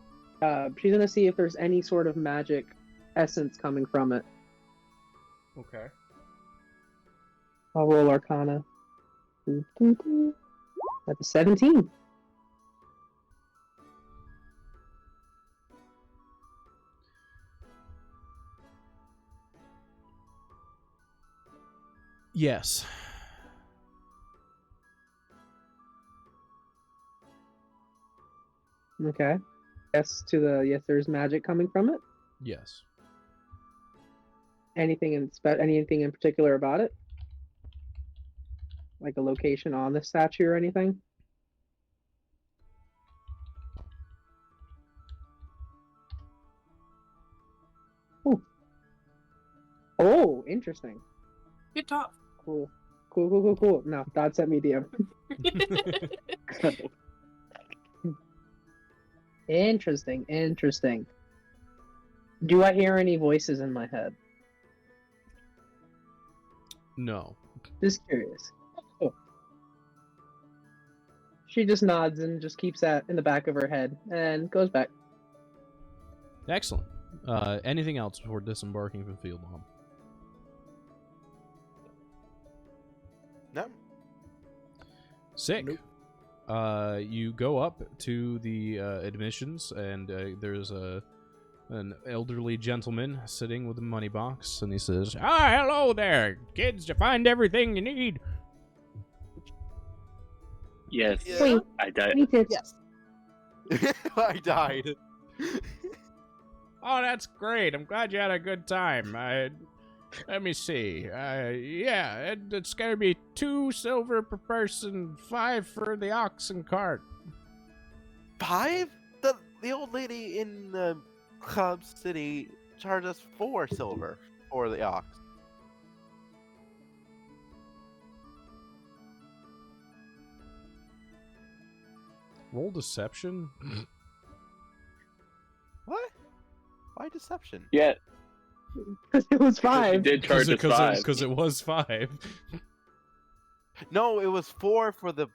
She's going to see if there's any sort of magic essence coming from it. Okay. I'll roll Arcana. That's a 17. Yes. Okay. Yes, there's magic coming from it. Yes. Anything in particular about it? Like a location on the statue or anything? Oh. Oh, interesting. Good talk. Cool. No, God set medium. Interesting. Do I hear any voices in my head? No. Just curious. Oh. She just nods and just keeps that in the back of her head and goes back. Excellent. Anything else before disembarking from Field Bomb? No. Sick. Nope. You go up to the admissions, and there's an elderly gentleman sitting with a money box, and he says, hello there, kids. Did you find everything you need? Yes. Yeah. I died. We did. Yes. I died. Oh, that's great. I'm glad you had a good time. Let me see. Yeah, it's gonna be 2 silver per person, 5 for the oxen cart. 5? The old lady in the Club City charged us 4 silver for the ox. Roll deception? What? Why deception? Yeah, Because it was she 5. did charge us 5. Because it was 5. No, it was 4 for the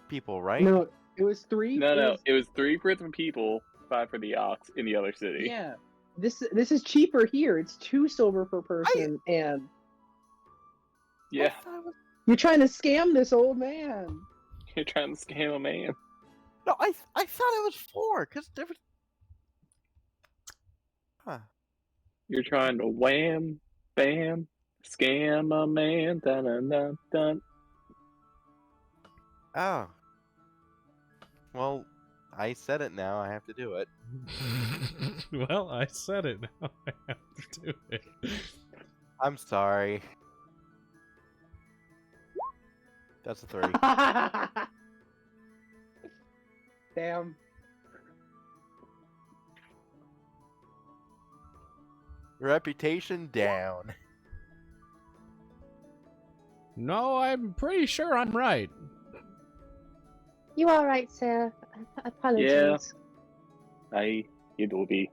people, right? No, it was 3. No, it was 3 for the people, 5 for the ox in the other city. Yeah. This is cheaper here. It's 2 silver per person, and Yeah, I thought it was... you're trying to scam this old man. you're trying to scam a man. No, I thought it was 4, because there was... Huh. You're trying to wham, bam, scam a man. Dun dun dun dun. Oh. Well, I said it now. I have to do it. Well, I said it. Now I have to do it. I'm sorry. That's a 3. Damn. Reputation down. No, I'm pretty sure I'm right. You all right, sir? Apologies. It will be.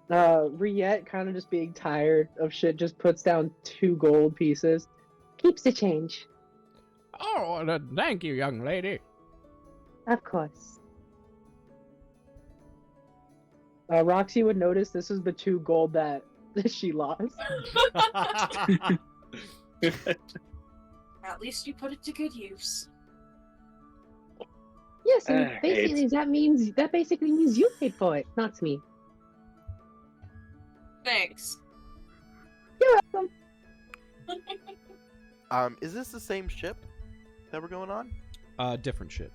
Riette, kind of just being tired of shit, just puts down 2 gold pieces. Keeps the change. Oh, thank you, young lady. Of course. Roxy would notice this is the 2 gold that she lost. At least you put it to good use. Yes, and basically that basically means you paid for it, not me. Thanks. You're welcome. Is this the same ship that we're going on? Different ship.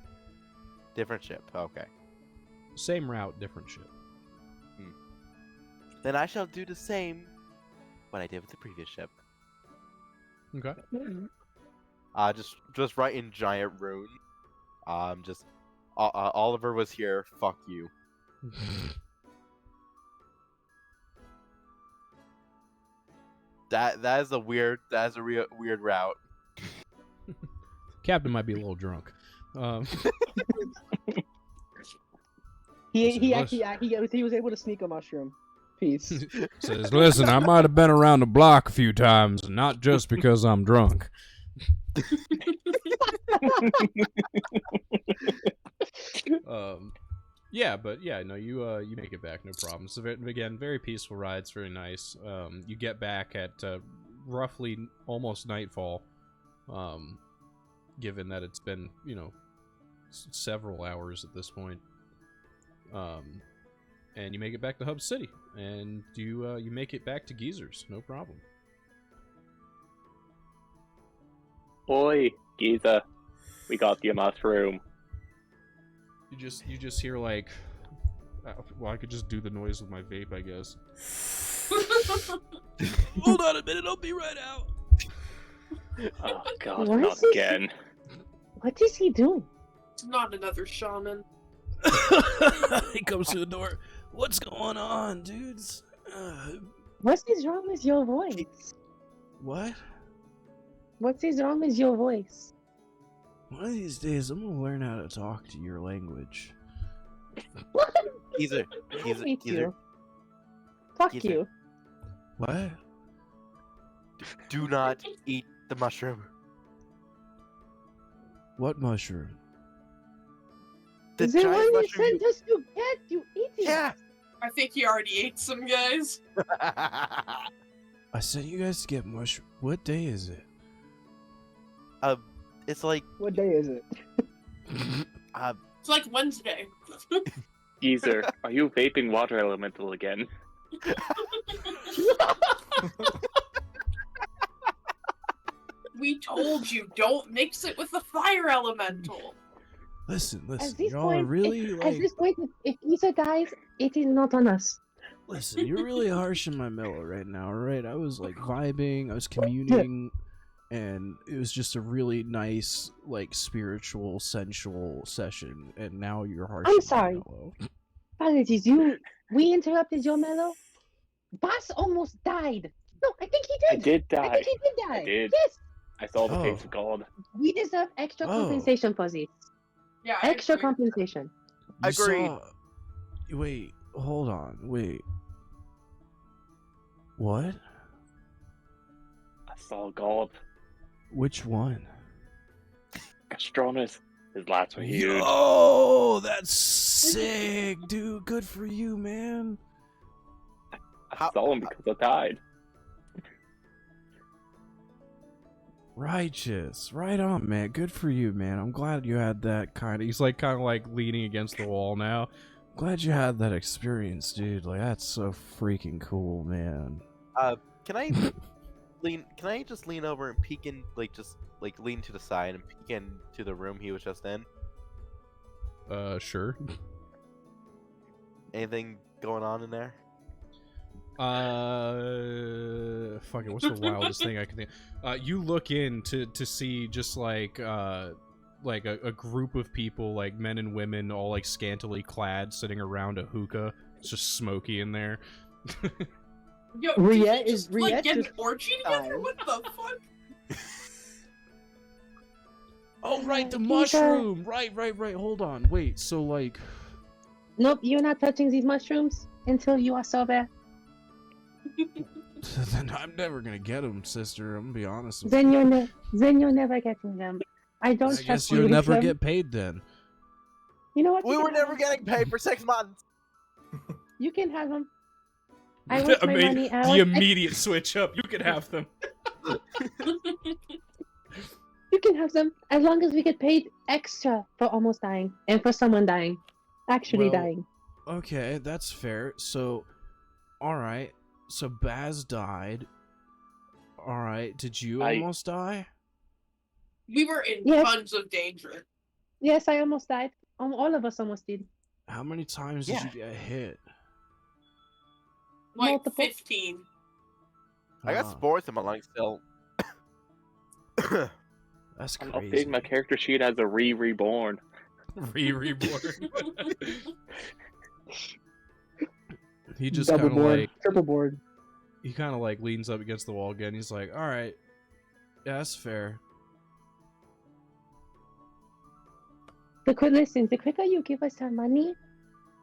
Different ship. Okay. Same route, different ship. Then I shall do the same what I did with the previous ship. Okay. Just write in giant runes. Just Oliver was here. Fuck you. That is a weird route. Captain might be a little drunk. He was able to sneak a mushroom piece. Says, listen, I might have been around the block a few times, not just because I'm drunk. Yeah, but yeah, no, you make it back, no problem. So again, very peaceful ride. It's very nice. You get back at roughly almost nightfall. Given that it's been several hours at this point. And you make it back to Hub City, and you make it back to Geezer's, no problem. Oi, Giza, we got the mushroom. You just hear like, well, I could just do the noise with my vape, I guess. Hold on a minute, I'll be right out. Oh God, What not is this? again. What is he doing? It's not another shaman. He comes to the door. What's going on, dudes? What is wrong with your voice? What? What is wrong with your voice? One of these days, I'm gonna learn how to talk to your language. Geezer. Me too. Fuck Geezer. you. What? Do not eat the mushroom. What mushroom? The The one giant you mushroom. sent us to get, you idiot! Yeah. I think he already ate some, guys. I sent you guys to get mushroom. What day is it? It's like What day is it? It's like Wednesday. Geezer, are you vaping water elemental again? We told you, don't mix it with the fire elemental. Listen, At this y'all are point, really at this point, if Isa dies, it is not on us. Listen, you're really harshing my mellow right now, alright? I was like vibing, I was communing, and it was just a really nice, like, spiritual, sensual session, and now you're harshing I'm my sorry. mellow. Apologies, we interrupted your mellow. Boss almost died. No, I think he I did. did I die. think he did die. I did. Yes, I saw the Oh. face of God. we deserve extra Oh. compensation for this. Yeah, Extra agree. compensation. You Agreed. saw... Wait, hold on, wait. What? I saw God. Which one? Gastronomist. His lats were huge. Oh, that's sick, dude. Good for you, man. I saw him because I died. Righteous. Right on, man. Good for you, man. I'm glad you had that he's like kind of like leaning against the wall now. Glad you had that experience, dude. Like, that's so freaking cool, man. Can I Can I just lean over and peek in, just lean to the side and peek into the room he was just in? Sure. Anything going on in there? Fuck it. What's the wildest thing I can think? You look in to see just like a group of people, like men and women, all like scantily clad, sitting around a hookah. It's just smoky in there. Yo, Riette did you is- just, like, Riette get an just orgy together? died. What the fuck? Oh, right, the These mushroom. Right. Hold on. Wait. So like, Nope, you're not touching these mushrooms until you are sober. then I'm never gonna get them, sister. I'm gonna be honest with Then you. you're never getting them. I don't I trust guess you you'll with never them. get paid then. You know what? We You were can have never them. getting paid for 6 months. You can have them. I want my money out. The immediate switch up. You can have them. You can have them as long as we get paid extra for almost dying and for someone dying, actually Well, dying. Okay, that's fair. So, all right. So Baz died. All right. Did you almost die? We were in Yes. tons of danger. Yes, I almost died. All of us almost did. How many times did you get hit? Like Multiple. 15. I got Ah, spores in my lungs still. That's I'm crazy. updating my character sheet as a reborn. Reborn. He just Double kind of board, like triple board. he kind of like leans up against the wall again. He's like, "All right, yeah, that's fair." Listen, the quicker you give us our money,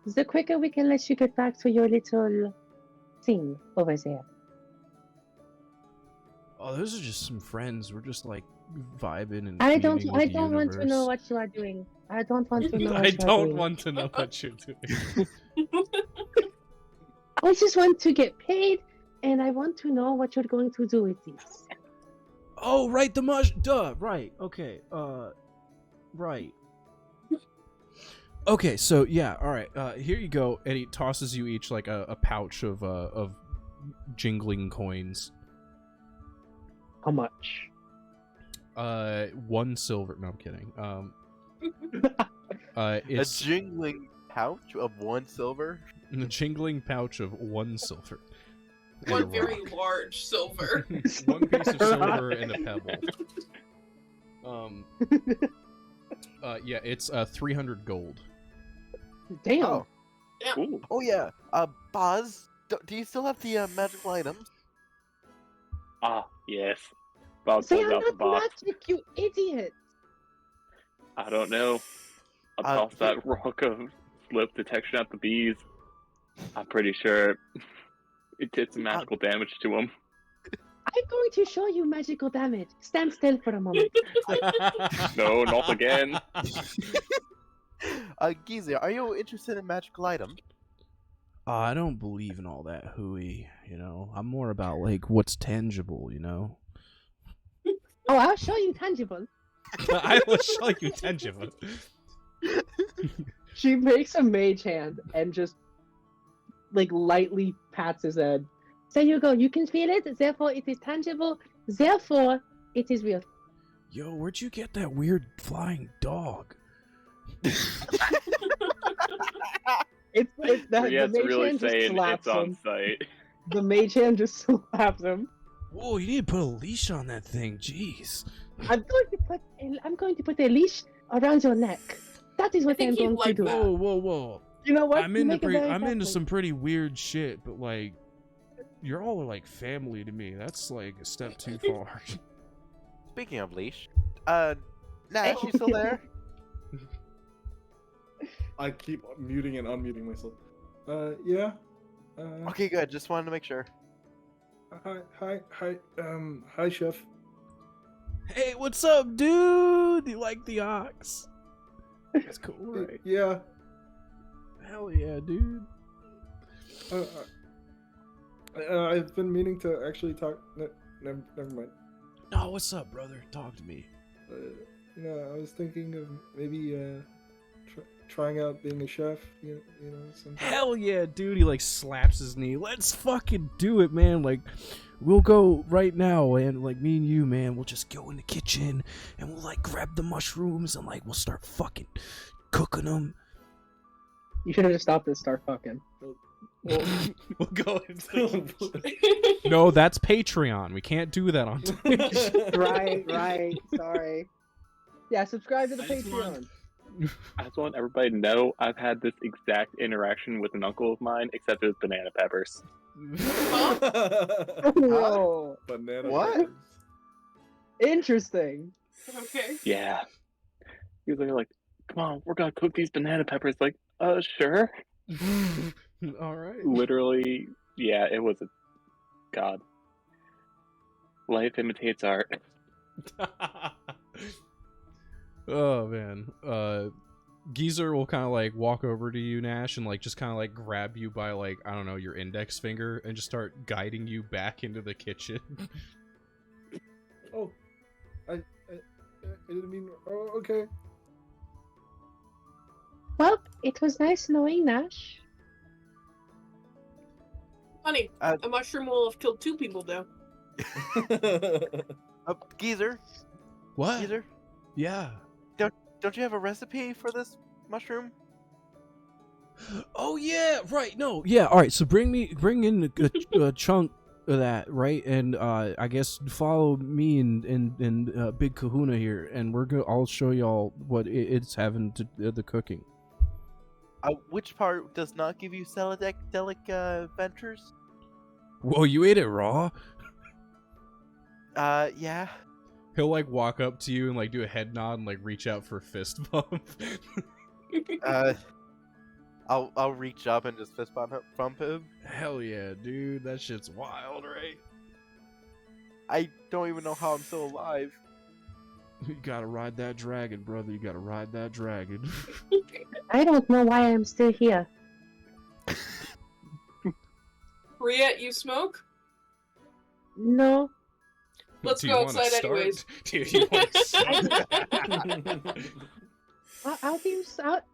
the quicker we can let you get back to your little thing over there. Oh, those are just some friends. We're just like vibing and. I don't communing with the want to know universe. what you are doing. I don't want to know what I you are don't doing. want to know what you're doing. I just want to get paid, and I want to know what you're going to do with this. Oh, right, the duh, right, okay, right. Okay, so yeah, all right. Here you go, and he tosses you each like a pouch of jingling coins. How much? 1 silver. No, I'm kidding. A It's jingling pouch of 1 silver. a jingling pouch of 1 silver. and a One very rock. large silver. 1 piece of silver and a pebble. Yeah, it's 300 gold. Damn. Oh, Ooh. oh yeah. Buzz, do you still have the magical items? Ah, yes. Bob Say pulls I'm out the not box. magic, you idiot! I don't know. I'll toss that rock of slip detection at the bees. I'm pretty sure it did some magical damage to them. I'm going to show you magical damage. Stand still for a moment. No, not again. Geezer, are you interested in magical items? I don't believe in all that hooey, you know. I'm more about like what's tangible, you know. Oh, I'll show you tangible. I will show you tangible. She makes a mage hand and just like lightly pats his head. There you go. You can feel it. Therefore, it is tangible. Therefore, it is real. Yo, where'd you get that weird flying dog? It's that the Briette's mage really hand just saying slaps it's on him. site. The mage hand just slaps him. Whoa, you need to put a leash on that thing. Jeez. I'm going to put a leash around your neck. That is what think I'm he'd going to like do. that. Whoa. You know what? I'm You into make a very I'm fair into point. some pretty weird shit, but like, you're all like family to me. That's like a step too far. Speaking of leash, Nash, you still there? I keep muting and unmuting myself. Yeah. Okay, good. Just wanted to make sure. Hi, chef. Hey, what's up, dude? You like the ox? That's cool, right? Yeah. Hell yeah, dude. I've been meaning to actually talk. Never mind. No, what's up, brother? Talk to me. I was thinking of maybe trying out being a chef. You know, sometime. Hell yeah, dude. He like slaps his knee. Let's fucking do it, man. Like, we'll go right now, and like me and you, man, we'll just go in the kitchen and we'll like grab the mushrooms and like we'll start fucking cooking them. You should have just stopped and start fucking. We'll go into No, that's Patreon. We can't do that on Twitch. Right. Sorry. Yeah, subscribe to the Patreon. I just want everybody to know I've had this exact interaction with an uncle of mine, except it was banana peppers. Whoa. Banana What? peppers. Interesting. Okay. Yeah. He was like, come on, we're gonna cook these banana peppers. Like, sure. All right. Literally, yeah, it was a god. Life imitates art. Oh man. Geezer will kind of like walk over to you, Nash, and like just kind of like grab you by like, I don't know, your index finger and just start guiding you back into the kitchen. Oh, I didn't mean. Oh, okay. Well, it was nice knowing Nash. Honey, Uh, a mushroom will have killed 2 people though. Geezer, What? Geezer, Yeah. don't you have a recipe for this mushroom? Oh yeah, right. No, yeah. All right. So bring in a chunk of that, right? And I guess follow me and Big Kahuna here, and I'll show y'all what it's having to the cooking. Which part does not give you celadelic ventures? Whoa, you ate it raw? Yeah. He'll like walk up to you and like do a head nod and like reach out for a fist bump. I'll reach up and just fist bump him. Hell yeah, dude. That shit's wild, right? I don't even know how I'm still alive. You gotta ride that dragon, brother. You gotta ride that dragon. I don't know why I'm still here. Riette, you smoke? No. Let's Do you go wanna outside start? anyways. Dude, you want to start?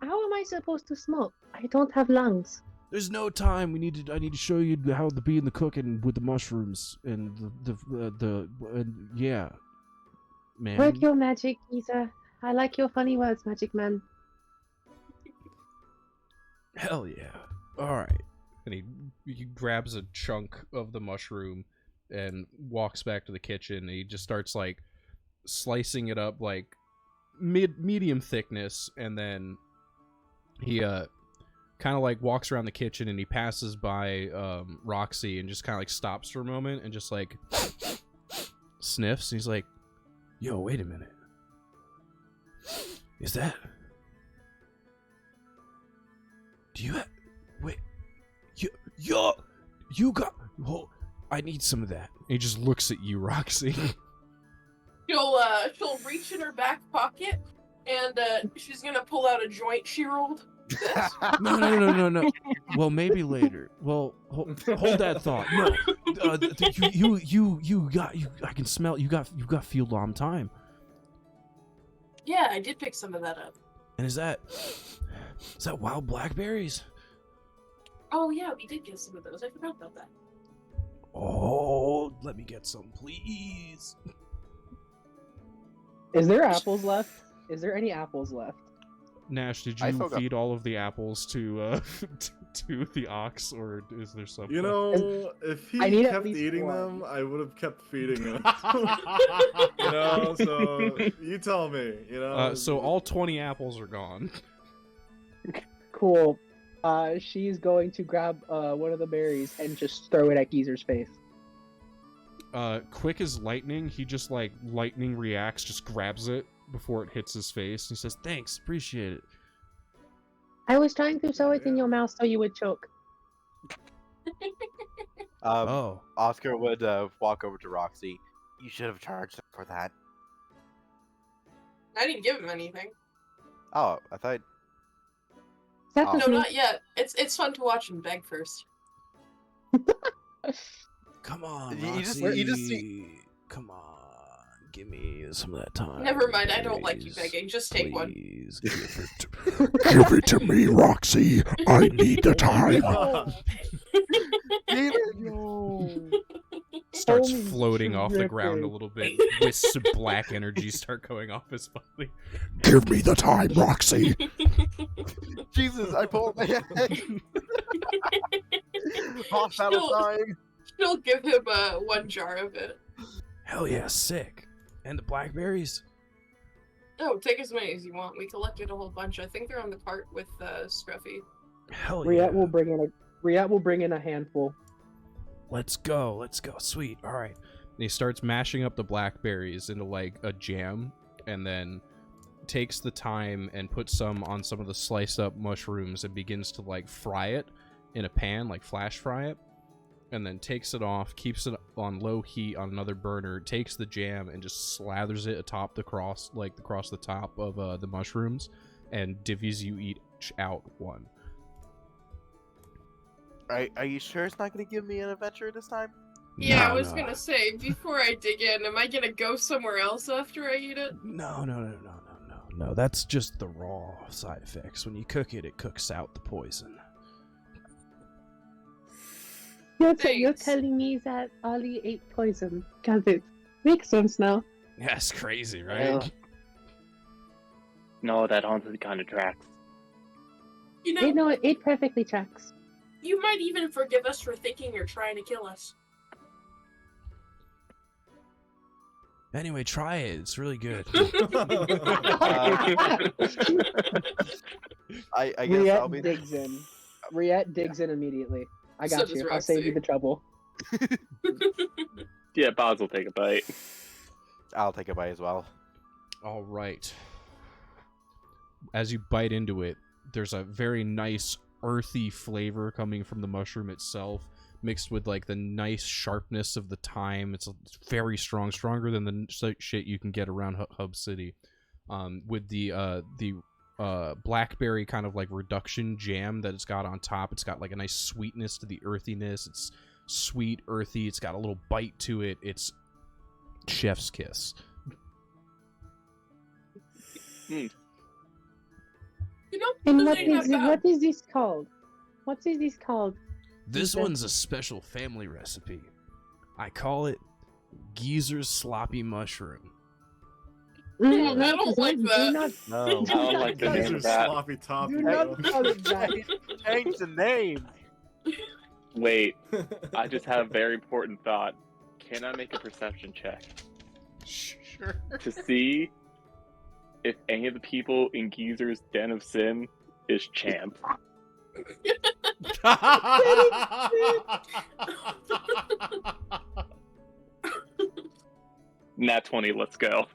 How am I supposed to smoke? I don't have lungs. There's no time. I need to show you how to be in the cooking with the mushrooms and yeah, man. Work your magic, Isa. I like your funny words, Magic Man. Hell yeah. All right. And he grabs a chunk of the mushroom and walks back to the kitchen. And he just starts like slicing it up like medium thickness, and then he kind of like walks around the kitchen and he passes by Roxy and just kind of like stops for a moment and just like sniffs. And he's like, "Yo, wait a minute. Is that? Do you have? Wait, you got? Well, I need some of that." And he just looks at you, Roxy. She'll reach in her back pocket and she's gonna pull out a joint she rolled. No. Well, maybe later. Well, hold that thought. No, I can smell. You got fuel on time. Yeah, I did pick some of that up. And is that wild blackberries? Oh yeah, we did get some of those. I forgot about that. Oh, let me get some, please. Is there apples left? Is there any apples left? Nash, did I you still got- feed all of the apples to to the ox, or is there something? You know, if he I need at kept least eating one. them, I would have kept feeding him. You know, so you tell me. You know. So all 20 apples are gone. Cool. She's going to grab one of the berries and just throw it at Geezer's face. Quick as lightning, he just like lightning reacts, just grabs it before it hits his face. He says, "Thanks, appreciate it." I was trying to throw it in your mouth so you would choke. Oh, Oscar would walk over to Roxy. You should have charged him for that. I didn't give him anything. Oh, I thought. That Oh. was No, me. not yet. It's fun to watch him beg first. come on, You just- Roxy. you just see- Come on, give me some of that time. Never mind, I don't like you please. begging. Just take one. Please give it to me, Roxy. I need the time. Starts Holy floating off the ground a tripping. little bit. Wisps of black energy start going off his body. Give me the time, Roxy. Jesus, I pulled my head. Boss battle time. She'll give him one jar of it. Hell yeah, sick. And the blackberries? Oh, take as many as you want. We collected a whole bunch. I think they're on the cart with Scruffy. Hell yeah. Riette will bring in a handful. Let's go. Sweet. All right. And he starts mashing up the blackberries into like a jam, and then takes the time and puts some on some of the sliced up mushrooms and begins to like fry it in a pan, like flash fry it, and then takes it off, keeps it on low heat on another burner, takes the jam and just slathers it atop across the top of the mushrooms, and divvies you each out one. Are you sure it's not going to give me an adventure this time? Yeah, No, I was no. gonna say, before I dig in, am I gonna go somewhere else after I eat it? No. That's just the raw side effects. When you cook it, it cooks out the poison. You're Thanks. telling me that Ollie ate poison. Got it. Makes sense now. That's crazy, right? No, that honestly kind of tracks. You You know, know, it perfectly tracks. you might even forgive us for thinking you're trying to kill us. Anyway, try it. It's really good. I guess I'll be. Riette digs in immediately. I So got does you. I'll save you the trouble. Yeah, Boz will take a bite. I'll take a bite as well. All right. As you bite into it, there's a very nice earthy flavor coming from the mushroom itself, mixed with like the nice sharpness of the thyme. It's very strong, stronger than the shit you can get around Hub City. With the blackberry kind of like reduction jam that it's got on top. It's got like a nice sweetness to the earthiness. It's sweet, earthy. It's got a little bite to it. It's chef's kiss. You know, And this what ain't that bad. is this called? What is this called? This Okay. one's a special family recipe. I call it Geezer's Sloppy Mushroom. I don't like do that. not- No. I don't like the These name are of that. sloppy toppy. Do bro. not call it that. Change the name. Wait, I just had a very important thought. Can I make a perception check Sure. to see if any of the people in Geezer's Den of Sin is Champ? Nat 20, let's go.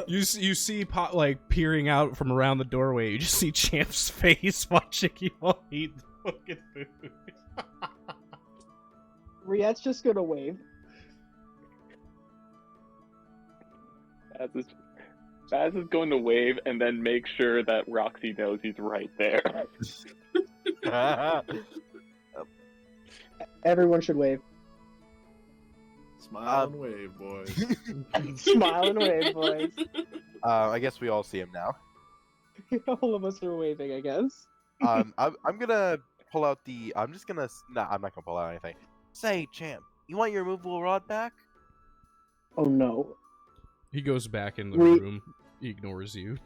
You see Pot like peering out from around the doorway. You just see Champ's face watching you all eat the fucking food. Riette's just gonna wave. Baz is going to wave and then make sure that Roxy knows he's right there. Everyone should wave. Smile and wave, boys. Smile and wave, boys. I guess we all see him now. All of us are waving, I guess. I'm gonna pull out the. I'm not gonna pull out anything. Say, champ, you want your removable rod back? Oh no. He goes back in the We- room. He ignores you.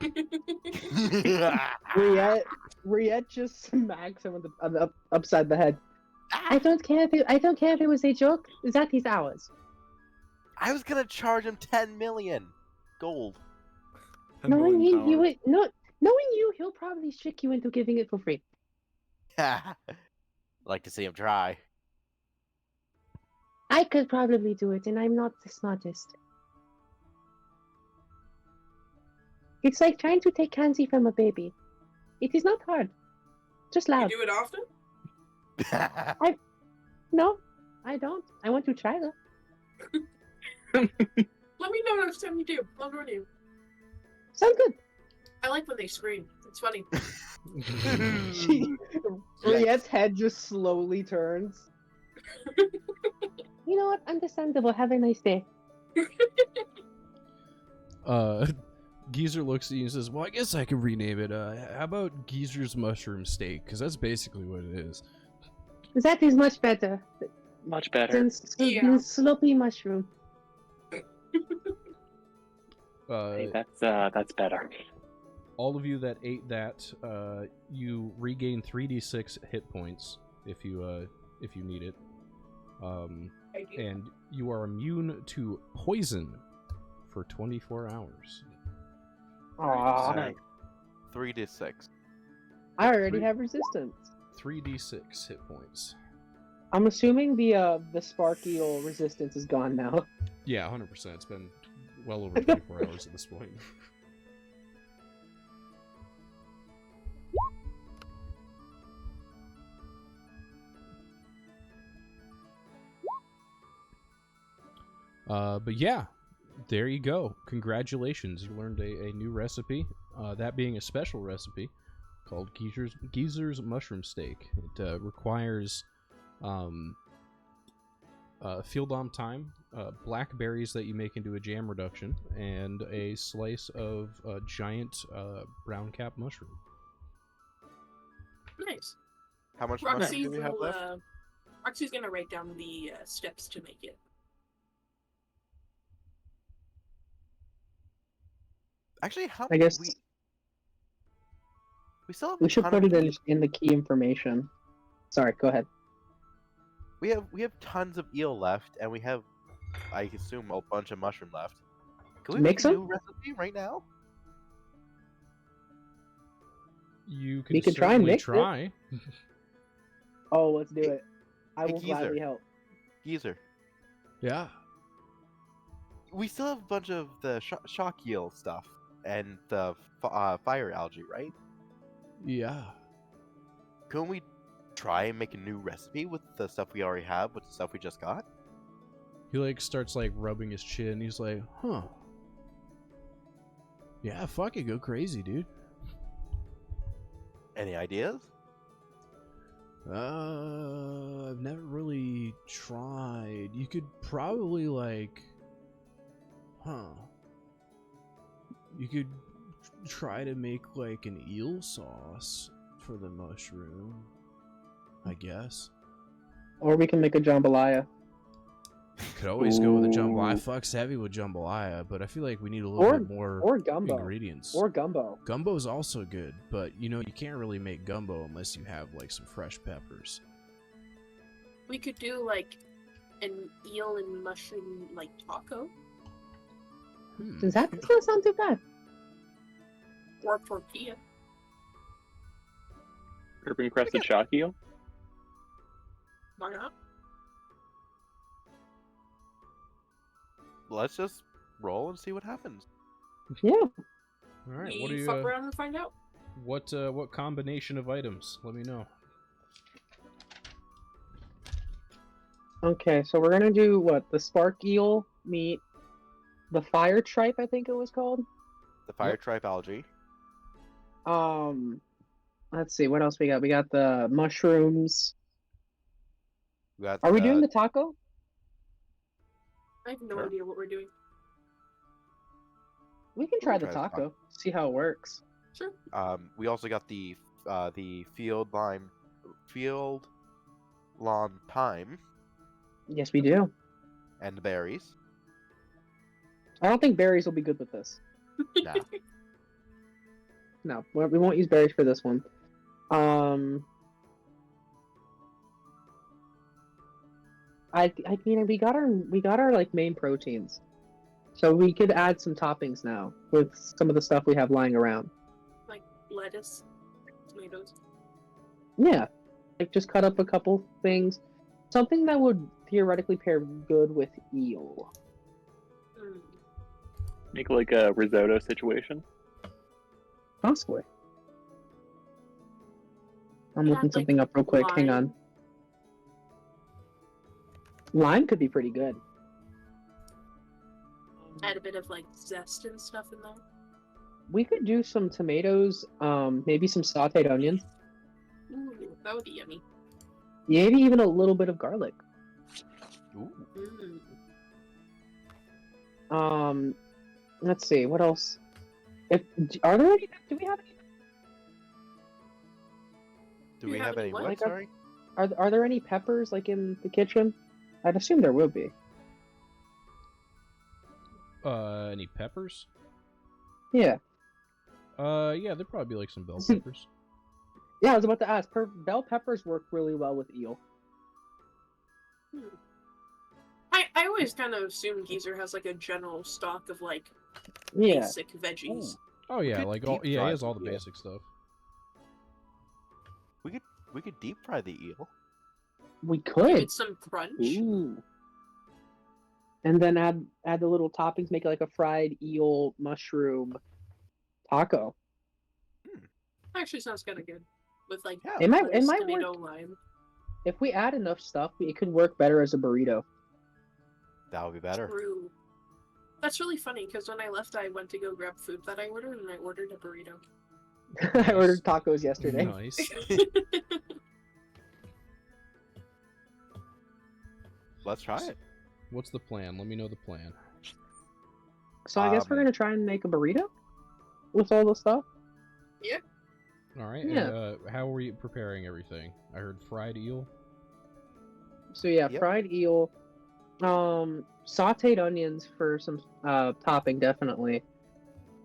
Riette just smacks him on the upside the head. I don't care if it was a joke. That is ours. I was gonna charge him 10 million gold. Knowing you, he'll probably trick you into giving it for free. Like to see him try. I could probably do it, and I'm not the smartest. It's like trying to take candy from a baby. It is not hard. Just You loud. do it often? No, I don't. I want to try though. Let me know next time you do. I'll join you. Sounds good. I like when they scream. It's funny. Riette's head just slowly turns. You know what? Understandable. Have a nice day. Geezer looks at you and says, "Well, I guess I can rename it. How about Geezer's Mushroom Steak? Because that's basically what it is." That is much better Much better. than sloppy mushroom. Hey, that's better. All of you that ate that, you regain 3d6 hit points, if you need it. I do. And you are immune to poison for 24 hours. Aw, Nice. 3d6. I already have resistance. 3d6 hit points. I'm assuming the spark eel resistance is gone now. Yeah, 100%. It's been well over 24 hours at this point. But yeah, there you go. Congratulations, you learned a new recipe. That being a special recipe called Geezer's Mushroom Steak. It requires field thyme, blackberries that you make into a jam reduction, and a slice of giant brown cap mushroom. Nice. How much mushroom Roxy do we have will, left? Roxy's gonna write down the steps to make it. Actually, how I guess we still have we a should ton put of it eel- in the key information. Sorry, go ahead. We have tons of eel left, and we have, I assume, a bunch of mushroom left. Can we Mix make a 'em? new recipe right now? You We can could try and certainly mix it. try. Oh, let's do Hey- it. I hey, will Geezer. gladly help. Geezer, Yeah. we still have a bunch of the shock eel stuff and the fire algae, right? Yeah. Couldn't we try and make a new recipe with the stuff we already have, with the stuff we just got? He like starts like rubbing his chin. He's like, huh. Yeah, fuck it, go crazy, dude. Any ideas? I've never really tried. You could probably like, you could try to make like an eel sauce for the mushroom, I guess. Or we can make a jambalaya. Could always go with a jambalaya. Ooh. Fuck's heavy with jambalaya, but I feel like we need a little bit more Or gumbo. ingredients. Or gumbo. Gumbo's also good, but you know, you can't really make gumbo unless you have like some fresh peppers. We could do like an eel and mushroom like taco That doesn't sound too bad. or tortilla. Herb encrusted shock eel. Why not? Let's just roll and see what happens. Yeah. All right, what do We you? fuck around and find out. What combination of items? Let me know. Okay, so we're gonna do what? The spark eel meat, the fire tripe, I think it was called. The fire tripe algae. Let's see, what else we got? We got the mushrooms. We got Are we doing the taco? I have no Sure. idea what we're doing. We can We try can the try the taco. taco. See how it works. Sure. We also got the field lawn thyme Yes, we do. and the berries. I don't think berries will be good with this. Nah. No, we won't use berries for this one. I mean, we got our like main proteins, so we could add some toppings now with some of the stuff we have lying around. Like lettuce, tomatoes. Yeah, like just cut up a couple things, something that would theoretically pair good with eel. Mm. Make like a risotto situation. Possibly. I'm Yeah, looking like something up real quick. Hang lime. on. Lime could be pretty good. Add a bit of like zest and stuff in there. We could do some tomatoes, maybe some sautéed onions, Ooh, that would be yummy. maybe even a little bit of garlic. Ooh. Mm. Let's see, what else? Are there any? Do we have any? Do You we have have any any what? what? Like, Sorry. Are there any peppers like in the kitchen? I'd assume there would be. Any peppers? Yeah. Yeah, there'd probably be like some bell peppers. Yeah, I was about to ask. Bell peppers work really well with eel. I always kind of assume Geezer has like a general stock of like Yeah. basic veggies. Oh yeah, could like all deep yeah, he fry has all the the eel. basic stuff. We could deep fry the eel. We Give could. it some crunch. Ooh. And then add the little toppings, make it like a fried eel mushroom taco. Actually, sounds kind of good with like Yeah. It might lettuce, work. tomato, lime. If we add enough stuff, it could work better as a burrito. That would be better. True. That's really funny because when I left, I went to go grab food that I ordered, and I ordered a burrito. I ordered tacos yesterday. Nice. Let's try it. What's the plan? Let me know the plan. So I guess we're gonna try and make a burrito with all the stuff. Yeah. All right. Yeah. How are you preparing everything? I heard fried eel. So yeah, Yep. fried eel, sautéed onions for some topping definitely.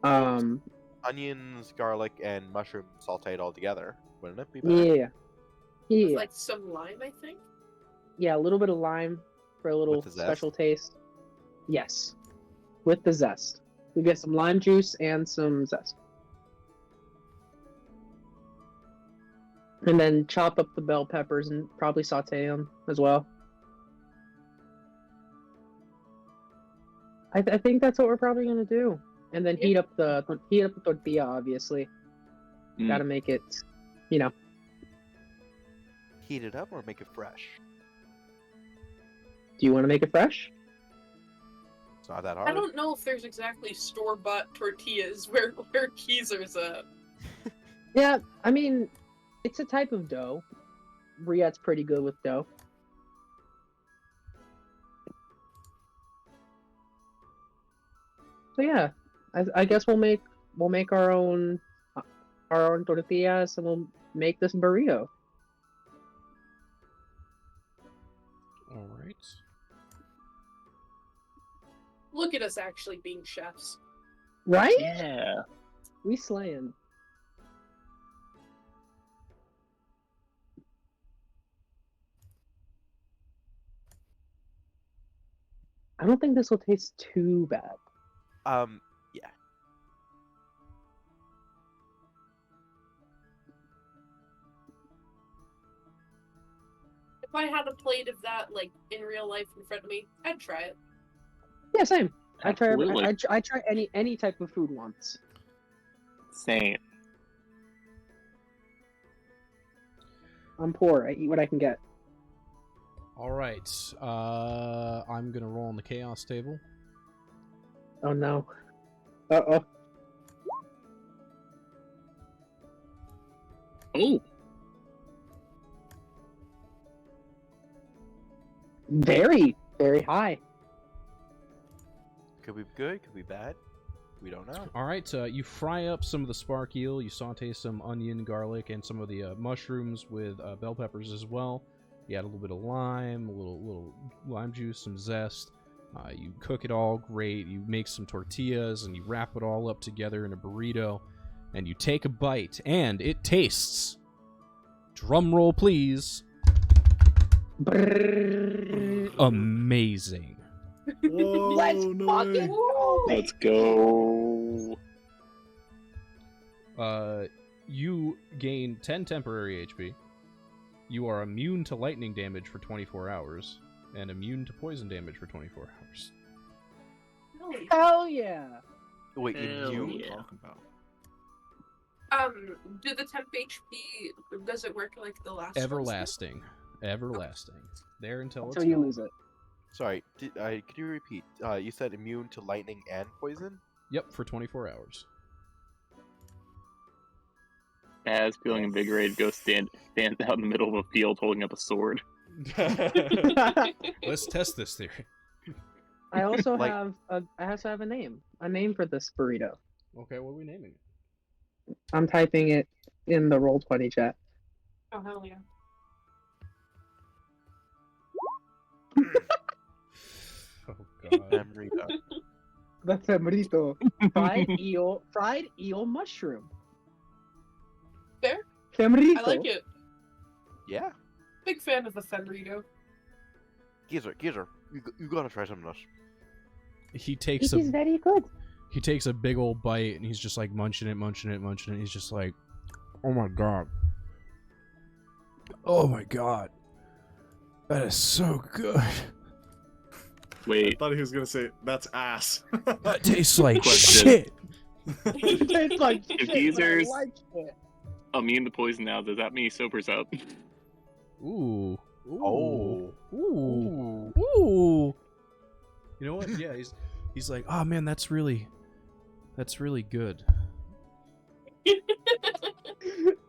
Onions, garlic, and mushroom sauteed all together. Wouldn't it be better? Yeah, With yeah, like some lime, I think. yeah. A little bit of lime for a little the zest? special taste. Yes, with the zest. We get some lime juice and some zest. And then chop up the bell peppers and probably saute them as well. I think that's what we're probably gonna do. And then heat up the tortilla. Obviously, gotta make it, you know. Heat it up or make it fresh? Do you want to make it fresh? It's not that I hard. don't know if there's exactly store-bought tortillas where Geezer's at. Yeah, I mean, it's a type of dough. Briette's pretty good with dough. So yeah, I guess we'll make our own tortillas and we'll make this burrito. All right. Look at us actually being chefs. Right? Yeah. We slaying. I don't think this will taste too bad. Yeah. If I had a plate of that like in real life in front of me, I'd try it. Yeah, same. I try Absolutely. I try any type of food once. Same. I'm poor. I eat what I can get. All right. I'm gonna roll on the chaos table. Oh no. Uh-oh. Oh, Very, very high. Could be good, could be bad. We don't know. All right. You fry up some of the spark eel. You saute some onion, garlic, and some of the mushrooms with bell peppers as well. You add a little bit of lime, a little lime juice, some zest. You cook it all great. You make some tortillas and you wrap it all up together in a burrito. And you take a bite, and it tastes. Drum roll, please. Amazing. Whoa, Let's no fucking way. go, let's go. You gain 10 temporary HP. You are immune to lightning damage for 24 hours, and immune to poison damage for 24 hours. Hell yeah. Wait, Hell immune? yeah. Talking about. Do the temp HP, does it work like the last one? Everlasting. Everlasting. There until it's Until you gone. lose it. Sorry, could you repeat? You said immune to lightning and poison? Yep, for 24 hours. As feeling invigorated, go stand out in the middle of a field holding up a sword. Let's test this theory. I also Like- have a name. A name for this burrito. Okay, what are we naming it? I'm typing it in the Roll20 chat. Oh, hell yeah. Oh, God. Memory duck. That's a burrito. Fried eel mushroom. Fair? Femrito. I like it. Yeah. Big fan of the Femrito. Geezer, you gotta try some of this. He takes It is very good. he takes a big old bite and he's just like munching it. He's just like, oh my god. Oh my god. That is so good. I Wait, thought he was gonna say that's ass. That tastes like Question. shit. It's like If shit, geezers- but I like it. immune to poison now. Does that mean he sobers up? Ooh. Oh. Ooh. Ooh. You know what? Yeah, he's like, oh man, that's really good.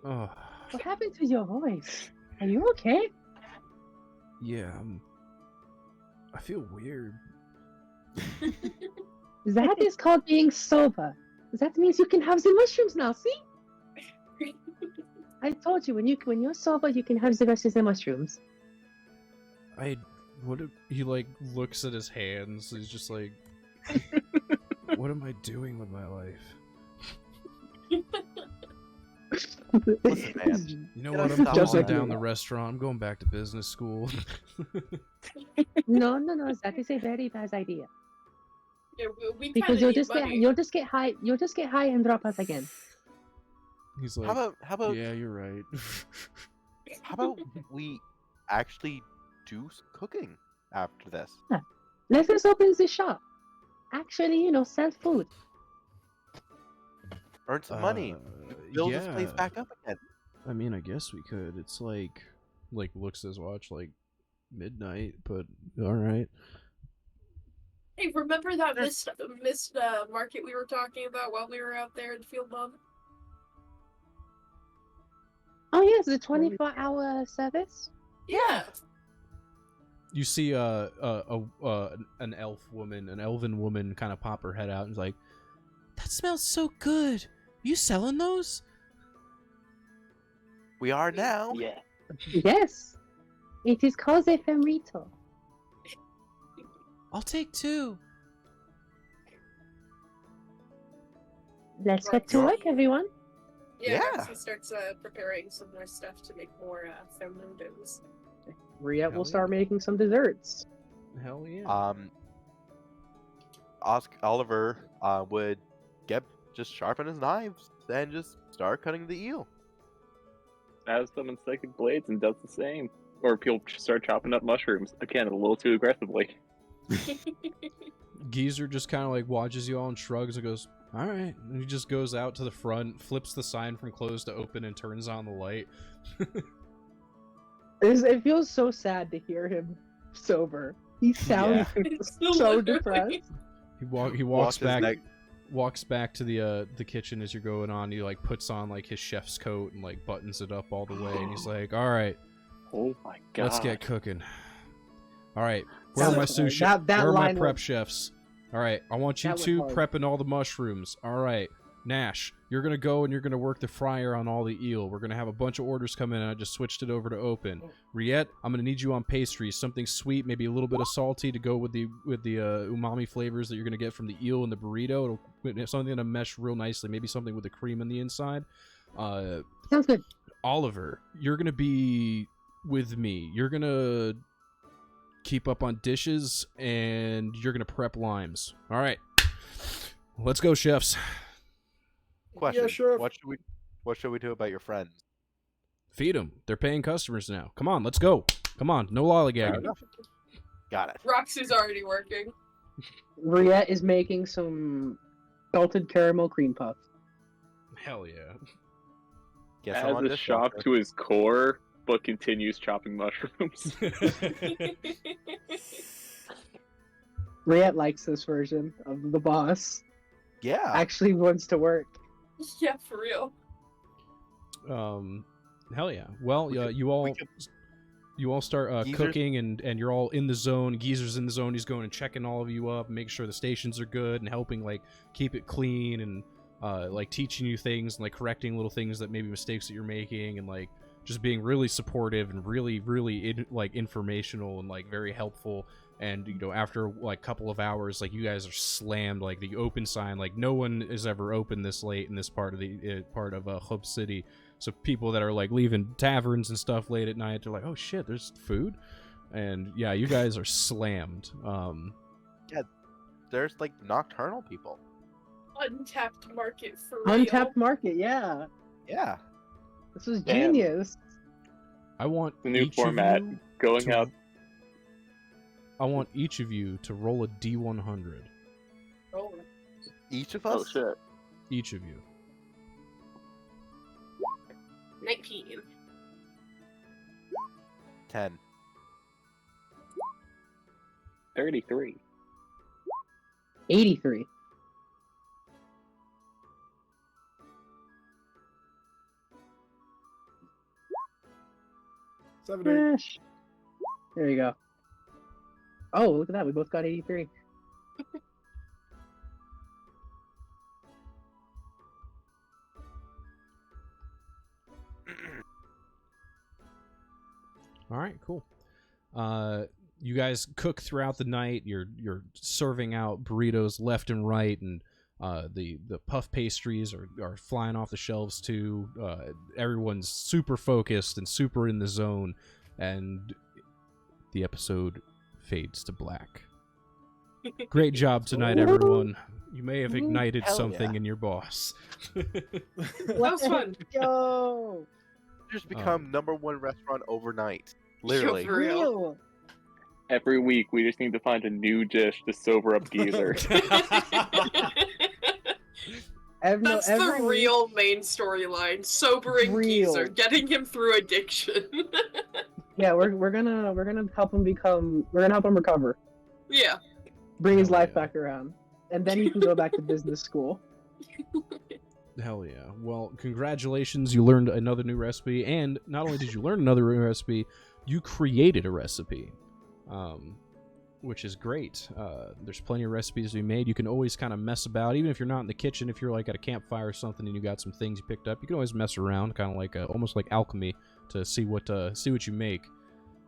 Oh, What happened to your voice? Are you okay? yeah. I feel weird. That is called being sober. That means you can have the mushrooms now. See? I told you when you're sober, you can have the rest of the mushrooms. He like looks at his hands. He's just like, what am I doing with my life? Listen, man. You know Yeah, what? I'm stop closing all that. down the restaurant. I'm going back to business school. No, that is a very bad idea. Yeah, we Because kinda you'll need just money. get high and drop us again. He's like, How about yeah, you're right. how about we actually do some cooking after this? Let us open the shop. Actually, sell food. Earn some money. Build this place yeah. back up again. I mean, I guess we could. It's like looks at his watch like midnight, but all right. Hey, remember that missed market we were talking about while we were out there in Field Mob? Oh yes, the 24-hour service. Yeah. You see an elven woman kind of pop her head out and is like, that smells so good. You selling those? We are now. Yeah. Yes. It is called a femrito. I'll take 2. Let's get to work, everyone. Yeah. Yeah. Roxy starts preparing some more stuff to make more femnoodles. Riette Hell will start making some desserts. Hell yeah. Oliver would just sharpen his knives and just start cutting the eel. Has some in psychic blades and does the same. Or he'll start chopping up mushrooms again a little too aggressively. Geezer just kind of like watches you all and shrugs and goes, all right. And he just goes out to the front, flips the sign from closed to open, and turns on the light. It feels so sad to hear him sober. He sounds so depressed. He walks Walks his back. neck- Walks back to the kitchen as you're going on. He like puts on like his chef's coat and like buttons it up all the way, and he's like, "All right, Oh my god. let's get cooking. All right, where are That my was sous hard. That Where are my line prep was- chefs? All right, I want you That was two hard. prepping all the mushrooms. All right, Nash, you're gonna go and you're gonna work the fryer on all the eel. We're gonna have a bunch of orders come in, and I just switched it over to open. Riette, I'm gonna need you on pastries, something sweet, maybe a little bit of salty to go with the umami flavors that you're gonna get from the eel and the burrito. It'll something to mesh real nicely. Maybe something with the cream on the inside. Sounds good. Oliver, you're gonna be with me. You're gonna keep up on dishes, and you're gonna prep limes. All right, let's go, chefs. Question. Yeah, sure. What should we do about your friends? Feed them. They're paying customers now. Come on, let's go. Come on, no lollygagging. Got it. Roxy's already working. Riette is making some salted caramel cream puffs. Hell yeah. Guess As I'm on a this shock one. to his core, but continues chopping mushrooms. Riette likes this version of the boss. Yeah. Actually wants to work. Yeah, for real. Hell yeah. Well, you all start Geezer's- cooking, and you're all in the zone. Geezer's in the zone. He's going and checking all of you up, making sure the stations are good, and helping like keep it clean, and like teaching you things, and like correcting little things that maybe mistakes that you're making, and like just being really supportive and really like informational and like very helpful. And after like a couple of hours, like you guys are slammed. Like the open sign, like no one is ever open this late in this part of the Hub City. So people that are like leaving taverns and stuff late at night, they're like, "Oh shit, there's food," and yeah, you guys are slammed. Yeah, there's like nocturnal people. Untapped market for real. Untapped market, yeah. Yeah. This is Damn. genius. I want The new each format of you going to- out. I want each of you to roll a D100. Oh, Each of Oh us? shit. Each of you. 19. 10. 33. 83. Gosh. There you go. Oh, look at that. We both got 83. All right, cool. You guys cook throughout the night. You're serving out burritos left and right, and the puff pastries are flying off the shelves too. Everyone's super focused and super in the zone, and the episode fades to black. Great job tonight, everyone. You may have ignited Hell something yeah. in your boss. That was fun. Yo! Just become #1 restaurant overnight. Literally. For real. Real. Every week we just need to find a new dish to sober up Geezer. That's the real main storyline. Sobering Real. Geezer, getting him through addiction. Yeah, we're gonna help him recover, Yeah. bring his Hell life yeah. back around, and then he can go back to business school. Hell yeah. Well, congratulations. You learned another new recipe. And not only did you learn another new recipe, you created a recipe, which is great. There's plenty of recipes to be made. You can always kind of mess about. Even if you're not in the kitchen, if you're like at a campfire or something and you got some things you picked up, you can always mess around, kind of like almost like alchemy, to see what you make.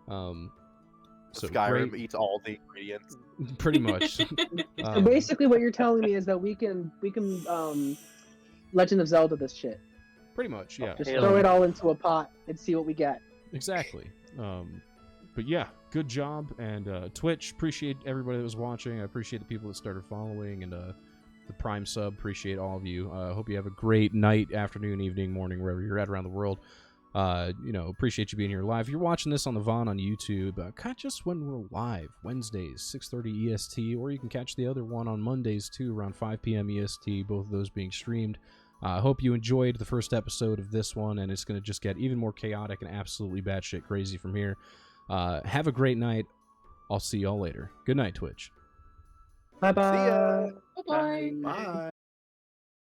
So Skyrim great. eats all the ingredients. Pretty much. So basically, what you're telling me is that we can Legend of Zelda this shit. Pretty much, yeah. Just Halo. throw it all into a pot and see what we get. Exactly. But yeah, good job. And Twitch, appreciate everybody that was watching. I appreciate the people that started following, and the Prime sub, appreciate all of you. Hope you have a great night, afternoon, evening, morning, wherever you're at around the world. Appreciate you being here live. If you're watching this on the Vaughn on YouTube, catch us when we're live, Wednesdays, 6:30 EST, or you can catch the other one on Mondays too, around 5 p.m. EST, both of those being streamed. I hope you enjoyed the first episode of this one, and it's going to just get even more chaotic and absolutely batshit crazy from here. Have a great night. I'll see y'all later. Good night, Twitch. Bye bye. See ya. Bye-bye. Bye.